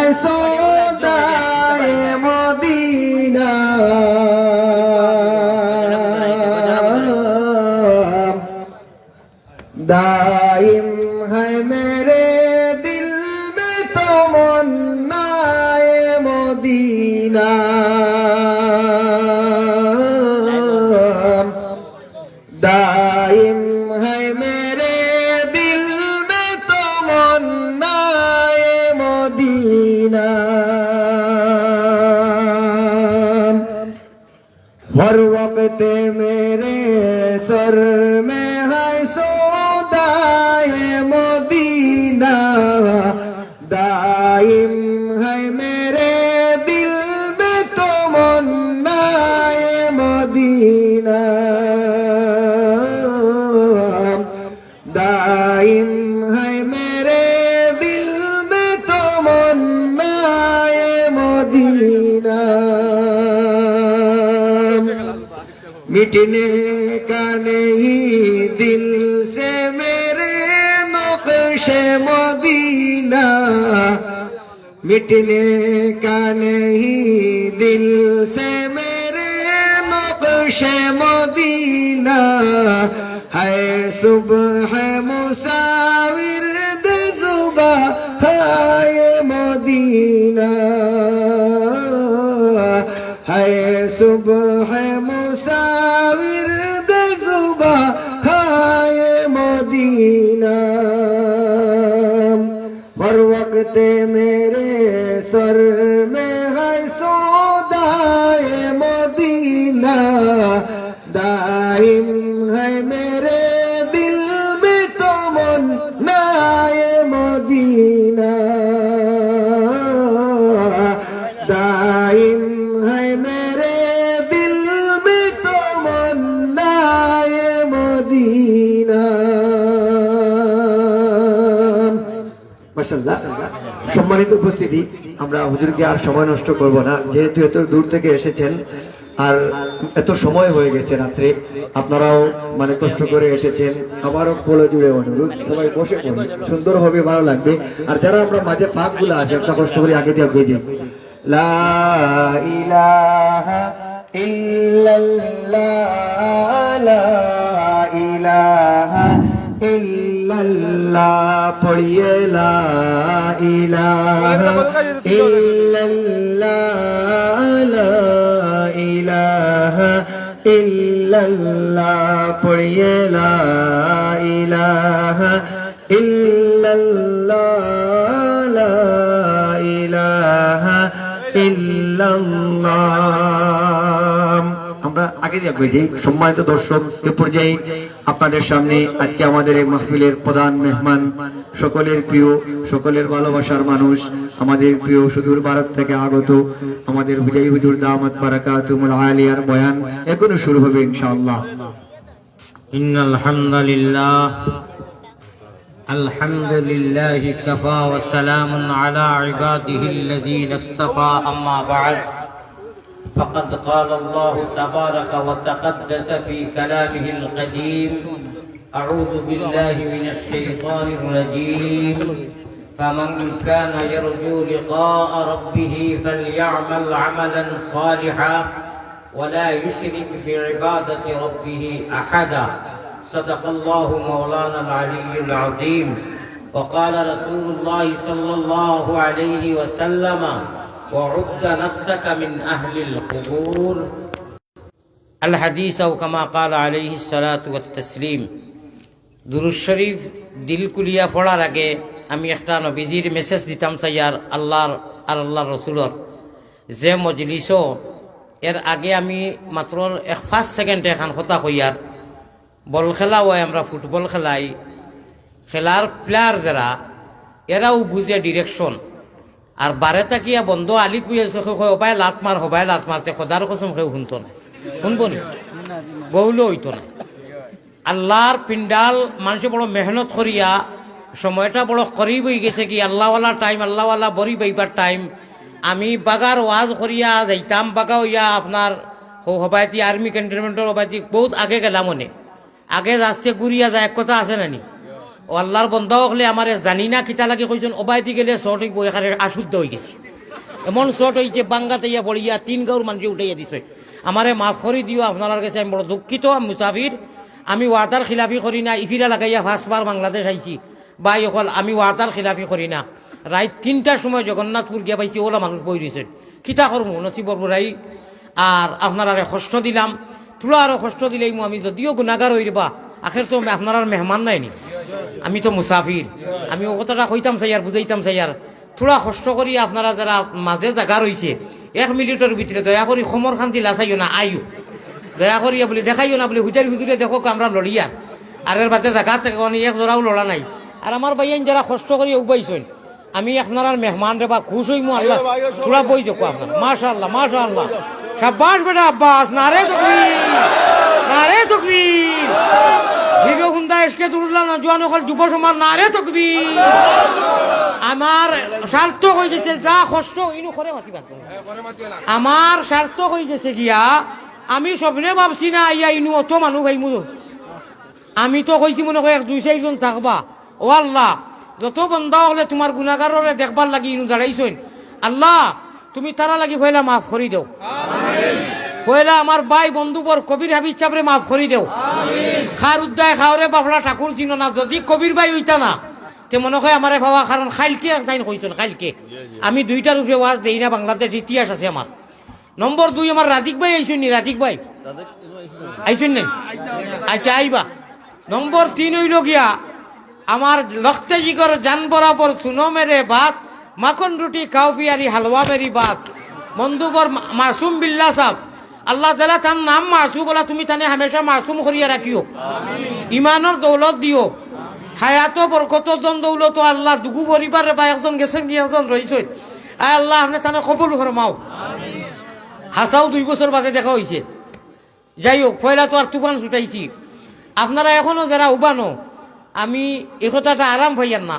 হায় সদায়ে মদিনা दाइम है मेरे दिल में तमन्नाए मदीना दाइम है मेरे दिल में तमन्नाए मदीना हर वक्त मेरे सर में है मदीना दाइम है मेरे दिल में तमन्नाए मदीना दाइम है मेरे दिल में तमन्नाए मदीना मिटने का नहीं दिल से मेरे नक्शे मदीना मिटने का नहीं दिल से मेरे नक्शे मदीना है सुबह मुसाविर दे सुबह है मदीना है सुबह मुसाविर दे सुबह है मदीना हर वक्त मेरे सर में है सौदाए मदीना दाइम है मेरे दिल में तमन्नाए मदीना दाइम है मेरे दिल में तमन्नाए मदीना মাশাআল্লাহ। সম্মানিত উপস্থিতি, আমরা হুজুরকে আর সময় নষ্ট করব না, যেহেতু এত দূর থেকে এসেছেন আর এত সময় হয়ে গেছে রাত্রে, আপনারাও মানে কষ্ট করে এসেছেন। আমারও কোলে জুড়ে অনুরোধ, সবাই বসে পড়ুন, সুন্দর হবে, ভালো লাগবে। আর যারা আমরা মাঝে পাকগুলো আছে একটা কষ্ট করে আগে দিয়ে গিয়ে দিই লা ইলাহা ইল্লাল্লাহ লা ইলাহা ইল্লাল্লাহ পড়িয়ে লা ইলাহা ইল্লাল্লাহ লা ইলাহা ইল্লাল্লাহ পড়িয়ে লা ইলাহা ইল্লাল্লাহ লা ইলাহা ইল্লাল্লাহ। আমরা আগে দিয়ে যাই। সম্মানিত দর্শক, এ পর্যায়ে আপনাদের সামনে আজকে আমাদের এই মাহফিলের প্রধান মেহমান, সকলের প্রিয়, সকলের ভালোবাসার মানুষ, আমাদের প্রিয় সুদূর ভারত থেকে আগত আমাদের হুজাই হুজুর দামাত বারাকাতুহুল আলিয়ার বয়ান এখনো শুরু হবে ইনশাআল্লাহ। ইন্নাল হামদুলিল্লাহ আলহামদুলিল্লাহি কাফা ওয়া সালামুন আলা ইবাদিহিল্লাযীনা ইসতাফা আম্মা বা'দ فقد قال الله تبارك وتقدس في كلامه القديم أعوذ بالله من الشيطان الرجيم فمن كان يرجو لقاء ربه فليعمل عملا صالحا ولا يشرك بعبادة ربه أحدا صدق الله مولانا العلي العظيم وقال رسول الله صلى الله عليه وسلم وعد نفسك من أهل القبور الحديث أو كما قال عليه الصلاة والتسليم দুরূদ শরীফ দিল কুলিয়া পড়ার আগে আমি একটা নবীজির মেসেজ দিতাম চাইয়ার আল্লাহর আর আল্লাহর রসুলর যে মজলিসও এর আগে আমি মাত্র 1 সেকেন্ড এখান কথা কইয়ার বল খেলা হয়, আমরা ফুটবল খেলাই, খেলার প্লেয়ার যারা এরাও বুঝে ডিরেকশন আর বারে তাকিয়া বন্ধ আলি কুইয়াছে হবাই লাত মার হবাই লাত মারতে খোদার কসম কেউ শুনতো না, শুনবো নি বহুলো হইতো না। আল্লাহর পিন্ডাল মানুষে বড় মেহনত করিয়া সময়টা বড় করিব হয়ে গেছে কি আল্লাহওয়ালা টাইম, আল্লাহওয়ালা বড়ি বইবার টাইম। আমি বাগার ওয়াজ করিয়া যাইতাম, বাগা হইয়া আপনার হবাইতি আর্মি ক্যান্টনমেন্টের হবাইতি বহুত আগে গেলাম, মনে আগে যাচ্ছে ঘুরিয়া যায়, এক কথা আছে নানি ও আল্লাহর বন্ধা হলে আমার জানি না কিতা লাগে কইছেন অবাইতি গেলে শর্ট হইব এখানে আশুদ্ধ হয়ে গেছে এমন শর্ট হয়েছে বাঙ্গাতে ইয়া পড়িয়া 3 গাঁর মানুষ উঠাইয়া দিছে আমারে মাফ করে দিও আপনার কাছে আমি বড় দুঃখিত মুসাফির আমি ওয়াদার খিলাফি করি না ইফিরা লাগাইয়া 5 বার বাংলাদেশ আইছি ভাই অকল আমি ওয়াদার খিলাফি করি না রাত 3টার সময় জগন্নাথপুর গিয়া পাইছি ওলা মানুষ বই রয়েছেন কিতা করবো নসিবর বুড়াই আর আপনারা কষ্ট দিলাম তোলা আরো কষ্ট দিলেই আমি যদিও গুণাগার হই বা আখের তো আপনার মেহমান নাইনি আমি তো মুসাফির আমি ও কথাটা কইতাম চাই আর বুঝাইতাম চাই আর থোড়া কষ্ট করি আপনারা যারা মাঝে জায়গা রয়েছে 1 মিনিটের ভিতরে দয়া করি সমর শান্তি লাচাইও না আইও দয়া করিয়া বলে দেখাইও না বলে হুজারি হুজুরে দেখো আমরা লড়িয়া আর এর বাদে জায়গা থেকে এক জোড়াও লড়া নাই আর আমার ভাইয়ান যারা কষ্ট করি উবাইছেন আমি আপনার মেহমান রে বা খুশ হইমু আল্লাহ থোড়া বই দেখো আপনার মাশাআল্লাহ মাশাআল্লাহ শাবাশ বেটা আব্বাস নারে তাকবীর নারে তাকবীর ভিডিও হুন্দা এসকে তুললা না জোয়ান হল যুব সমাজ নারে তাকবীর আমার স্বার্থ হয়ে গেছে যা কষ্ট ইনু করে মাতিবা আমার স্বার্থ হয়ে গেছে গিয়া আমি স্বপ্নে ভাবছি না ইয়া ইনু অত মানুষ ভাইমু আমি তো কইছি মনে হয় 2-4 জন থাকবা ও আল্লাহ যত বন্ধা হলে তোমার গুনাহগাররে দেখবার লাগি ইনু দাঁড়াইছেন আল্লাহ তুমি তারা লাগি ভয়লা মাফ করি দেও পয়লা আমার ভাই বন্ধুবর কবির হাবিব চাপরে মাফ করি দেও খার উদ্দায় খাওরে বাফলা ঠাকুর চিনো না যদি কবির ভাই হইতা না তে মনে হয় আমারে ভাবা কারণ খাইলকে তাইন কইছেন খাইলকে আমি 2টার উপরে ওয়াজ দেই না বাংলাদেশ ইতিহাস আছে আমার নম্বর 2 আমার রাধিক ভাই আইছেন নি রাধিক ভাই আইছেন নি আচ্ছা আইবা নম্বর 3 হইল গিয়া আমার লখতে জিগর জান বরাবর সুনো মেরে বাত মাখন রুটি খাও পিয়ারি হালওয়া মেরি বাত বন্ধুবর মাসুম বিল্লাহ সাহেব আল্লাহ তাআলা তার নাম মাসুম বলা তুমি তানে হামেশা মাসুম করিয়া রাখিও ইমানের দৌলত দিও হায়াত বরকত জন দৌলত আল্লাহ দুগু পরিবারে বা একজন গেছেন কি একজন রইছেন আয় আল্লাহ আপনি তানে কবুল ফরমাও হাসাও 2 বছর বাদে দেখা হইছে যাই হোক পয়লা তো আর তুফান ছুটাইছি আপনারা এখনো যারা উবানো আমি এই কথাটা আরাম পাইয়ার না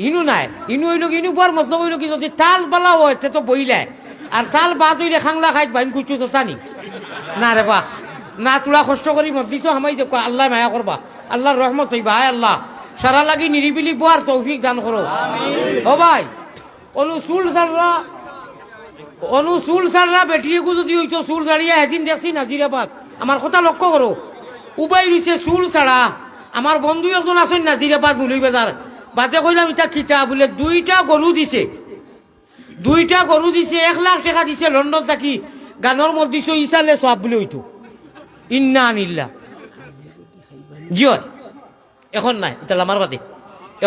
ইনু নাই ইনু হইল ইনু বর মতলব হইল কি যদি তাল বালা হয় তে তো বইলায় আর তাল বাদ হইলে খাংলা খাইত বাইন কুচু তো চানি না রে বা না তোরা কষ্ট করি মত দিছ হামাই দেখো আল্লাহ মায়া করবা আল্লাহর রহমত হইবা হায় আল্লাহ সারা লাগি নিরিবিলি বোয়ার তৌফিক দান করো ও ভাই অনু চুল সাররা বেটিয়েকু যদি হইতো চুল সারিয়া সেদিন দেখছি নাজিরাবাদ আমার কথা লক্ষ্য করো উবাই রইছে চুল ছাড়া আমার বন্ধু একজন আছেন নাজিরাবাদ মুলই বাজার বাদে কইলাম এটা কিতা বলে 2টা গরু দিছে 1 লাখ টাকা দিছে লন্ডন থাকি গানের মধ্যে ইসালে সব বলে হইতো ইন্না আনিল্লা জিও এখন নাই এটা লামার বাদে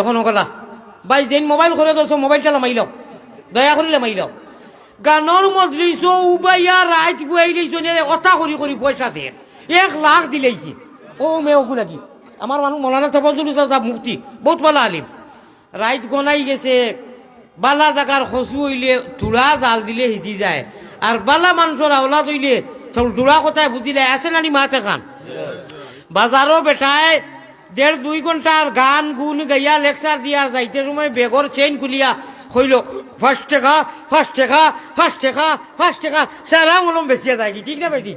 এখন কলা ভাই যেন মোবাইল করে দলছো মোবাইলটা লামাইল দয়া করিলে মাইল গানের মজলিস উবাইয়া রাইত বুয়াই দিয়েছ অতা করি পয়সা দিয়ে 1 লাখ দিলেইছি ও মেয়েকু নাকি আমার মানুষ মৌলানা তফাজ্জল সাহেব মুফতি বহুত ভালো আলিম রাইত গনাই গেছে বালা জাগার খসু হইলে তুলা জাল দিলে হিজি যায় আর বালা মানুষের আওলাদ হইলে তুলা কথায় বুঝিলে আছে নানি মাতে খান বাজারও বেটায় 1.5-2 ঘন্টার গান গুন গাইয়া লেকচার দিয়া যাইতে সময় বেগর চেইন খুলিয়া হইল 5 টাকা 5 টাকা 5 টাকা 5 টাকা সারা মলম বেশিয়া যায় কি ঠিক না বেটি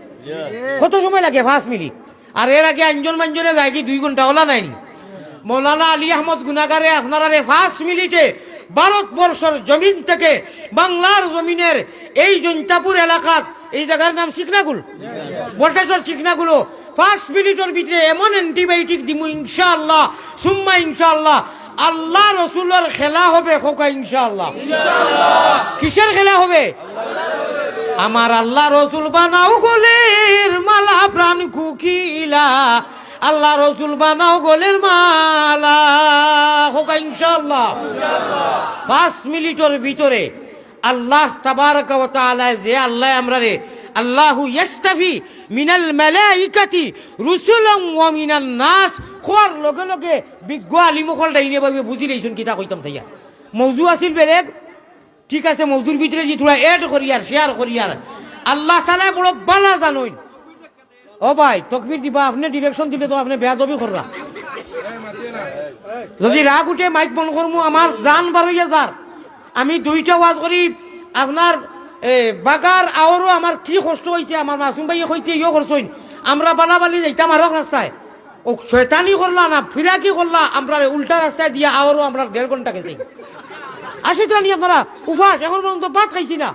কত সময় লাগে 5 মিনিট আর এর আগে আঞ্জন মাঞ্জনে যায় কি 2 ঘন্টা ওলা নাইনি মৌলানা আলী আহমদ গুনাগারে আপনারা 5 মিনিটে ভারতবর্ষের জমিন থেকে বাংলার জমিনের এই জৈন্তাপুর এলাকাত এই জায়গার নাম চিকনাগুল বটেশ্বর চিকনাগুলো 5 মিনিটের ভিতরে এমন অ্যান্টিবায়োটিক দিমু ইনশাআল্লাহ সুম্মা ইনশাআল্লাহ আল্লাহ রসুলের খেলা হবে খোকা ইনশাআল্লাহ কিসের খেলা হবে আমার আল্লাহ রসুল বানাও গলের মালা প্রাণ কুকিলা আল্লাহ রসুল বানাও গলের মালা হোকা ইনশাআল্লাহ 5 মিনিটের ভিতরে আল্লাহ তাবারাকা ওয়া তাআলা যে আল্লাহ আমরারে আল্লাহু ইয়াস্তাফি মিনাল মালাইকাতি রুসুলাম ওয়া মিনান নাস কোয়ার লগে লগে বিজ্ঞ আলিমকল ডাইনে ভাবে বুঝি লইছুন কিতা কইতাম সাইয়া মওযু আছিল বেলেগ ঠিক আছে মওযুর ভিতরে যে তোরা এড করিয়ার শেয়ার করিয়ার আল্লাহ তাআলা বড় বালা জানোই ও ভাই তকবীর দিবা আপনি ডিরেকশন দিলে তো আপনি বেয়াদবি কররা যদি রাগ উঠে মাইক বন্ধ করমু আমার জান বারইয়া যার আমি 2টা ওয়াজ করি আপনার বাগার আওরও আমার কি কষ্ট হইছে আমার মাসুম ভাই কইতে ইয়ো করছইন আমরা বালাবালি যাইতাম আর রাস্তায় ও শয়তানি করলা না ফিরাকি করলা, আমরা উল্টা রাস্তায় দিয়া আরো আমরা 1.5 ঘন্টা গেছি। আসি তো নি আপনারা উফাস, এখন পর্যন্ত ভাত খাইছি না।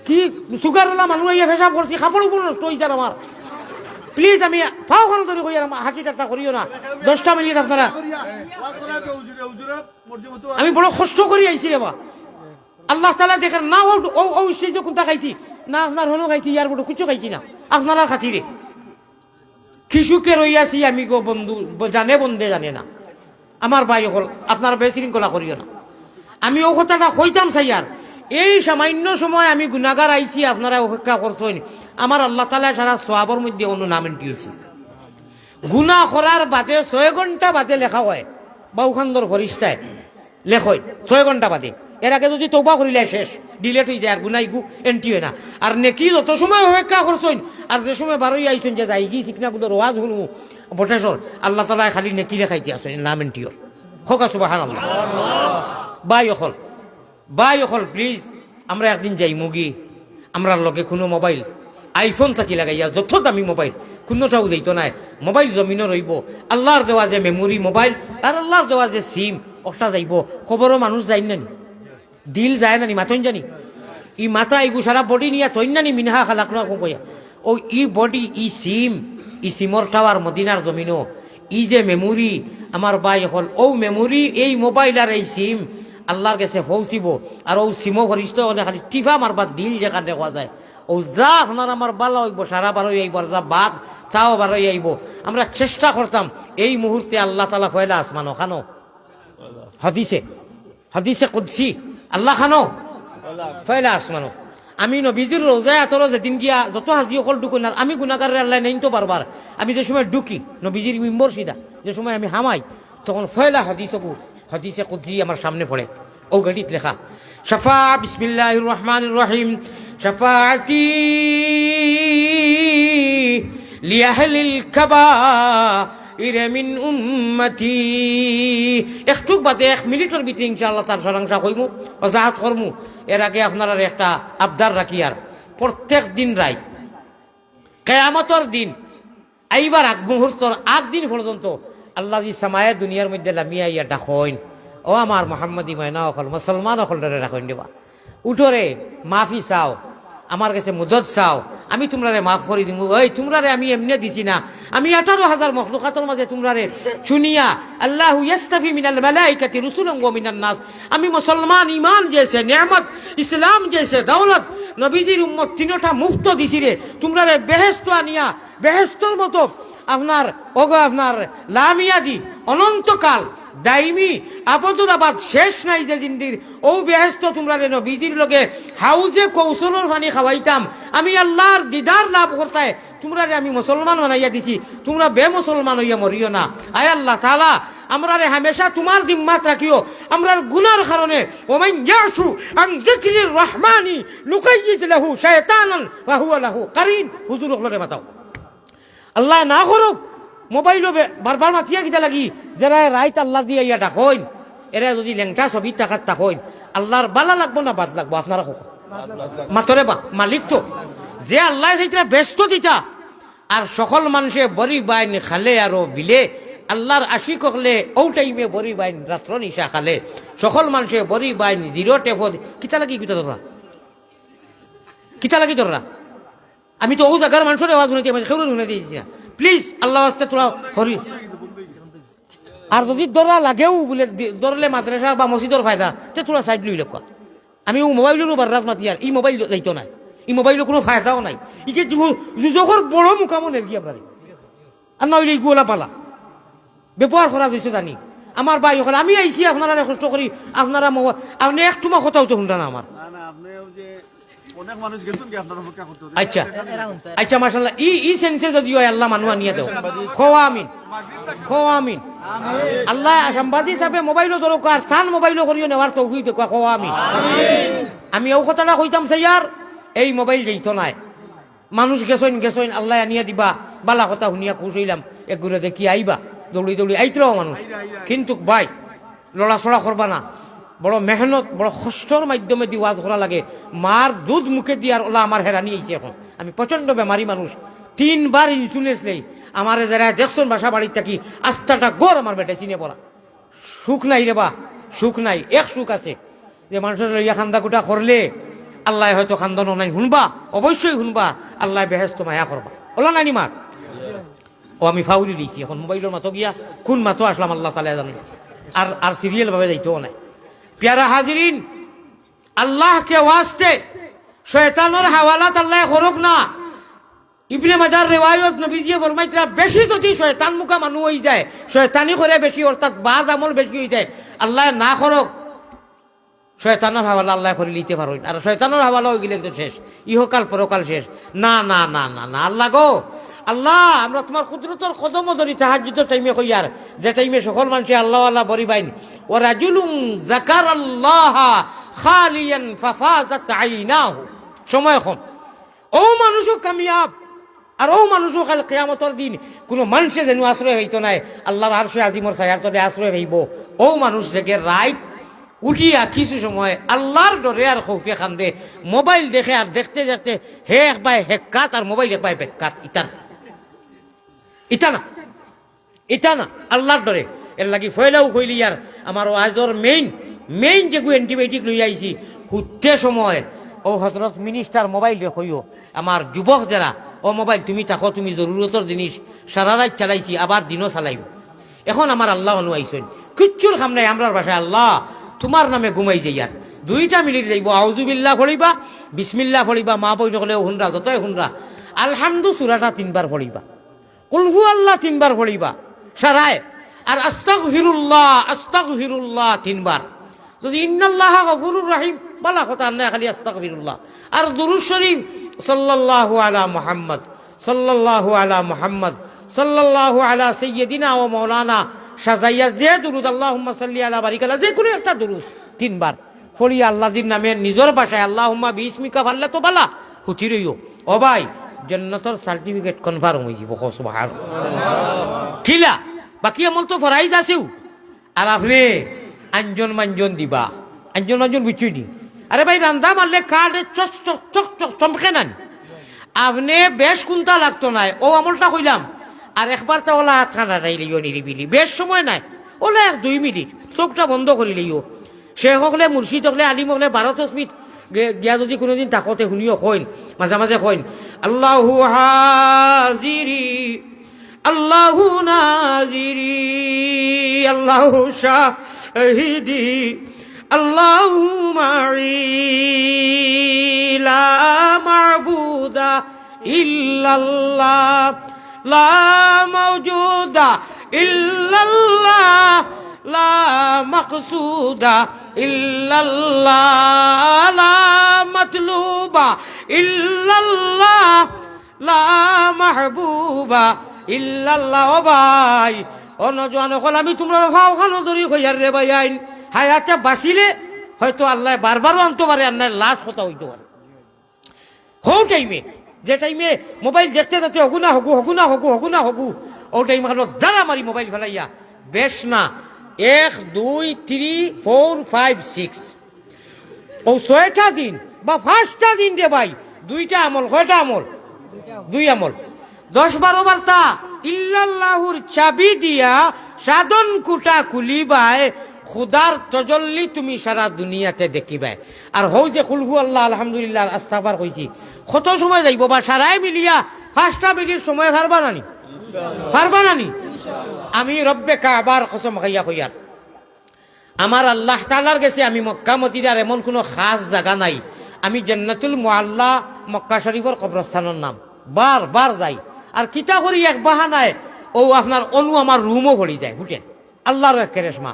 কি সুগার হলাম মানুষ পেশাব করছি, কাপড় উপর নষ্ট হয়েছে আমার। প্লিজ আমি ফাও খানো তৈরি করি, হাসি ঠাট্টা করিও না। 10টা মিনিট আপনারা, আমি বড় কষ্ট করি আইছি রে বা। আল্লাহ তাআলা দেখেন না, ও সেই কোনটা খাইছি না, আপনার হলো খাইছি, ইয়ার বড় কিছু খাইছি না আপনার খাতিরে। খিসুকে রইয়াছি আমি গো বন্ধু, জানে বন্ধে জানে না। আমার ভাই হল আপনার বেশৃঙ্খলা করিও না। আমি ও কথাটা কইতাম সাইয়ার, এই সামান্য সময় আমি গুনাহগার আইছি, আপনারা অপেক্ষা করছেন। আমার আল্লাহ তাআলা সারা সওয়াবের মধ্যে অন্য নাম এন্ট্রি হয়েছে। গুনাহ করার বাদে 6 ঘন্টা বাদে লেখা হয়, বাউখান্দর ফরিস্তায় লেখয় 6 ঘন্টা বাদে। এর আগে যদি তওবা করিলে শেষ, ডিলেট হয়ে যায়, আর গুনাহ এন্ট্রি হয় না। আর নেকি যত সময় অপেক্ষা করছেন, আর যে সময় বারোই আইছেন যে যাই গিয়ে শিখনাগুলোর ওয়াজ শুনু বটেশ্বর, আল্লাহ তাআলা খালি নেকি লেখাইতে আসেন, নাম এন্ট্রিওর হোক। সুবহানাল্লাহ। বাই অকল প্লিজ, আমরা একদিন যাই মুগি, আমরা লগে কোনো মোবাইল আইফোন থাকি লাগাইয়া যত দামি মোবাইল কোনোটাও যাইত নাই। মোবাইল জমিনও রইব, আল্লাহর দেওয়া যে মেমোরি মোবাইল আর আল্লাহর দেওয়া যে সিম ওটা যাইব। খবরও মানুষ যাই নানি, দিল যায় নানি, মাথন জানি ই মাথা এইগু সারা বডি নিয়ে তৈন নানি মিনহা খালাক না কইয়া। ও ই বডি ই সিমর টাওয়ার মদিনার জমিনও ই যে মেমোরি আমার বাই হল, ও মেমোরি এই মোবাইল আর এই সিম আল্লাহর কাছে পৌঁছিব। আর ও সিমো ফরিস্ত হলে খালি টিফা মারবার দিল যেখানে দেখা যায়। ও যা আপনার আমার বালা হইব, সারা বারোই আইব, আর যা বাদ তাও বারোই আইব। আমরা চেষ্টা করতাম এই মুহূর্তে আল্লাহ তাআলা ফয়লা আসমান খানো হাদিসে কুদসি আল্লাহ খানো ফয়লা আসমানো। আমি নবীজির রোজায় আতর যেদিন গিয়া যত হাজি অকল ঢুকুন, আর আমি গুনাহগারের আল্লাহ নেই তো বারবার। আমি যে সময় ঢুকি নবীজির মিম্বর সিধা, যে সময় আমি হামাই, তখন ফয়লা হাদিসে কুদসি আমার সামনে পড়ে। ও গাড়িত লেখা শাফা বিসমিল্লাহির রহমানির রহিম শাফাআতি লিআহলিল কাবাইর মিন উম্মতি। একটু বাদে 1 মিনিটের ভিতরে ইনশাআল্লাহ তার সরাংশা কইমু, ওজাহাত করমু। এর আগে আপনারা একটা আবদার রাখি, আর প্রত্যেক দিন রাত কিয়ামতের দিন আইবার আগ মুহূর্তর আগ দিন পর্যন্ত আল্লাহ জি সামায়ে দুনিয়ার মধ্যে লামিয়া ইয়া ডাকইন, ও আমার মোহাম্মদী ময়না অকল মুসলমান অকল ধরে রাখইন দিবা। উঠরে মাফি চাও, আমার কাছে মুদত চাও, আমি তোমরারে মাফ করে দিব। ওই তোমরারে আমি এমনি দিছি না, আমি 18,000 মখলুকাতের মাঝে তোমরারে শুনিয়া আল্লাহু ইয়াস্তাফি মিনাল মালাইকাতি রুসুলান ওয়া মিনান নাস। আমি মুসলমান ইমান জেসে নেয়ামত, ইসলাম জেসে দৌলত, নবীজির উম্মত তিনটা মুফত দিছি রে। তোমরারে বেহেশত আনিয়া বেহেশতর মতো আপনার আপনার লামিয়া দি অনন্তকাল দাইমি আবদুরাবাদ শেষ নাই যে জিন্দির ও বেহেশত তোমরা রে নবীজির লগে হাউজে কৌশলর পানি খাওয়াইতাম। আমি আল্লাহর দিদার লাভ করতে তোমরা রে আমি মুসলমান বানাইয়া দিছি, তোমরা বেমুসলমান হইয়া মরিও না। আয় আল্লাহ তাআলা আমরা রে হামেশা তোমার জিম্মাত রাখিও। আমরার গুনার কারণে ওমান ইয়াশু আন যিকরির রহমানি নুকাইয়িজ লাহু শায়তানান ওয়া হুয়া লাহু কারিন। হুজুর ওগুলোরে মাতাও আল্লাহ না করুক। মোবাইল বারবার মাতিয়া কিতা লাগি, যারা রাইত আল্লাহ দিয়ে ইয়া ডাকইন, এরা যদি লেংটা ছবি টাকার তাকইন, আল্লাহর বালা লাগবো না বাদ লাগবো? আপনারা হোক মাতরে বা মালিক তো যে আল্লাহ সেইটা ব্যস্ত দিতা। আর সকল মানুষে বড়ি বাইন খালে আরো বিলে, আল্লাহর আশিক হলে ও টাইমে বড়ি বাইন রাত্র নিশা খালে, সকল মানুষে বড়ি বাইন 0 টেপো কিতা লাগি কিতা লাগি তোরা। আমি তো ও জায়গার মানুষের আওয়াজ শুনেছি, সেগুলো শুনে দিয়েছি না। প্লিজ আল্লাহ আস্তে তোরা হরি। আর যদি দরা লাগেও বলে দরলে মাদ্রাসা বা মসজিদের ফায়দা, তে তোরা সাইড লই লেখা। আমি ও মোবাইলেরও বার্রাত মাতি, আর এই মোবাইল যাইতো নাই, এই মোবাইলের কোনো ফায়দাও নাই। ইকে যুজকর বড় মুকামনের কি আপনার, আর নইলে ইগুলা পালা ব্যবহার করা হয়েছে জানি। আমার ভাই ওখানে আমি আইসি আপনারা কষ্ট করি, আপনারা আপনি একটু মা কথাও তো শুনটা না আমার। আচ্ছা আচ্ছা মাশাআল্লাহ, ই সেন্সে যদি হয় আল্লাহ মানুষ আনিয়ে দেও। খোয়া আমিন আল্লাহ সাংবাদিক হিসাবে মোবাইলও দরকার, সান মোবাইলও করিও নেওয়ার তৌফিক দেখ। খোয়া আমিন। আমি ও কথাটা কইতাম স্যার, এই মোবাইল যেত নাই, মানুষ গেছইন আল্লাহ আনিয়ে দিবা। বালা কথা শুনিয়া খুশ হইলাম, এক ঘুরে দেখি আইবা, দৌড়ি আইতরাও মানুষ। কিন্তু ভাই লড়াচড়া করবা না, বড় মেহনত বড় কষ্টর মাধ্যমে দি ওয়াজ করা লাগে। মার দুধ মুখে দিয়ার ওলা আমার হেরানি আইছে এখন। আমি প্রচন্ড বেমারি মানুষ, 3 বার ইনসুলেন্স নেই, আমারে যারা দেখছেন বাসা বাড়ির থাকি আস্থাটা গড় আমার বেটে চিনে পড়া সুখ নাই রে বা সুখ নাই এক সুখ আছে যে মানুষের লইয়া খান্দা কুটা করলে আল্লাহ হয়তো খান্দন নাই শুনবা অবশ্যই শুনবা আল্লাহ বেহেস্ত মায়া করবা ওলা নানি মাক ও আমি ফাউলি দিয়েছি এখন মোবাইলের মাতো গিয়া কোন মাতো আসলাম আল্লাহ তালা জানেন আর সিরিয়াল ভাবে যাইতেও নাই প্যারা হাজিরিন আল্লাহকে ওয়াস্তে শয়তানের হাওয়ালাত আল্লাহ করুক না ইবনে মাজার রিওয়ায়াত নবীজি ফরমাইতরা বেশি যদি শয়তান মুখা মানুষ হয়ে যায় শয়তানি করে বেশি অর্থাৎ বাদ আমল বেশি হয়ে যায় আল্লাহ না করুক শয়তানের হাওয়ালা আল্লাহ করে নিতে পারো আর শয়তানের হাওয়ালা হয়ে গেলে তো শেষ ইহকাল পরকাল শেষ না না না না না আল্লাহ গো আল্লাহ আমরা তোমার কুদরতের কদম ধরি তাহাজ্জুদের টাইমে কইয়ার যে টাইমে সকল মানুষে আল্লাহ আল্লাহ বরিবাইন ও রাজুলুন যাকারাল্লাহ খালিয়ান ফাফাজাত আইনাহু সময় কম ও মানুষও কামিয়াব আর ও মানুষও কাল কিয়ামতের দিন কোনো মানুষে যেন আশ্রয় হইতো নাই আল্লাহর আরশে আজিমর ছায়ার তলে আশ্রয় হইব ও মানুষ থেকে রাইট উঠিয়া কিছু সময় আল্লাহর ডরে আর খৌফে খান্দে মোবাইল দেখে আর দেখতে দেখতে হে এক বাই হেক্কাত আর মোবাইল এক বাই বেক্কাত ইটা না আল্লাহর ডরে এর লাগি ফয়লাও কইলি আর আমার আজর মেইন যে অ্যান্টিবায়োটিক লই আইছি হুটতে সময় ও হজরত মিনিস্টার মোবাইল দেখইও আমার যুবক যারা ও মোবাইল তুমি থাকো তুমি জরুরতর জিনিস সারা রাত চালাইছি আবার দিনও চালাইব এখন আমার আল্লাহ অনুয়াইছেন কিচ্ছুর খাম নাই আমরার ভাষায় আল্লাহ তোমার নামে ঘুমাই যাই আর 2 মিনিট যাইব আউযুবিল্লাহ পড়িবা বিসমিল্লাহ পড়িবা মা বই নকলে হুনরা যতই হুনরা আলহামদু সূরাটা 3 বার পড়িবা কুল হু আল্লাহ 3 বার পড়িবা সারায় আর আস্তাগফিরুল্লাহ 3 বার যদি ইন্নাল্লাহা গফুরুর রহিম বলা কথা না খালি আস্তাগফিরুল্লাহ আর দুরূদ শরীফ সাল্লাল্লাহু আলা মুহাম্মদ সাল্লাল্লাহু আলা মুহাম্মদ সাল্লাল্লাহু আলা সাইয়্যিদিনা ওয়া মাওলানা সাজাইয়া যে দুরূদ আল্লাহুম্মা সাল্লি আলা বারিক আলা যে কোনো একটা দুরূদ 3 বার পড়ি আল্লাহর নামে নিজের ভাষায় আল্লাহুম্মা বিসমিকা ভাল্লা তো বালা হুতি রইও ও ভাই জান্নাতের সার্টিফিকেট কনফার্ম হই যাব সুবহানাল্লাহ কিলা বাকি আমল তো ফরাইজ আছেও আর আপনি আঞ্জন মাঞ্জন দিবা আঞ্জন মাঞ্জন বুঝছই নি আরে ভাই রান্দা মারলে কার্ডে চক চক চক চক চমকে নেন আপনি বেশ কোনটা লাগতো নাই ও আমলটা কইলাম আর একবার তো ওলা হাত খানা রাইলিও নিরিবিলি বেশ সময় নাই ওলা 1-2 মিনিট চোখটা বন্ধ করিলেও শেখ হকলে মুর্শিদ হকলে আলিম হকলে 12 মিনিট গিয়া যদি কোনোদিন তাকতে শুনিও কইন মাঝে মাঝে কইন আল্লাহু হাজিরি আল্লাহু নাজিরি আল্লাহু শাহিদি আল্লাহু মাই লা মাবুদা ইল্লাল্লাহ লা মাওজুদা ইল্লাল্লাহ লা মাকসুদা ইল্লাল্লাহ লা মাতলুবা ইল্লাল্লাহ লা মাহবুবা ইল্লাল্লাহ ও ভাই ও নজওয়ান হল আমি তোমরা ফাও খানো ধরি কইয়ার রে ভাই আইন হায়াতে বাঁচিলে হয়তো আল্লাহ বারবারও আনতে পারে আর লাশ কথা হইতে পারে হো টাইমে যে টাইমে মোবাইল দেখতে দেখতে হগুনা হগু ও টাইমে দাঁড়া মারি মোবাইল ফেলাইয়া বেশ না 1 2 3 4 5 6 ও 6টা দিন বা 5টা দিন রে ভাই 2টা আমল কয়টা আমল 2 আমল 10-12 বার তা ইল্লাল্লাহুর চাবি দিয়া সাধন কুটা খুলিবাই খুদার তজল্লি তুমি সারা দুনিয়াতে দেখিবাই আর হও যে কুলহু আল্লাহ আলহামদুলিল্লাহ আস্তাগফার কইছি কত সময় যাইব বা সারাই মিলিয়া 5টা মিনিট সময় পারবা নানি আমি রব্বে কাবার কসম খাইয়া কইয়ার আমার আল্লাহ তাআলার কাছে আমি মক্কা মদিনার এমন কোনো খাস জায়গা নাই আমি জান্নাতুল মুআল্লা মক্কা শরীফের কবরস্থানের নাম বার যাই আর কিতা করি এক বাহানায় ও আপনার অনু আমার রুমও ভরি যায় হোটেল আল্লাহর এক কেরেশমা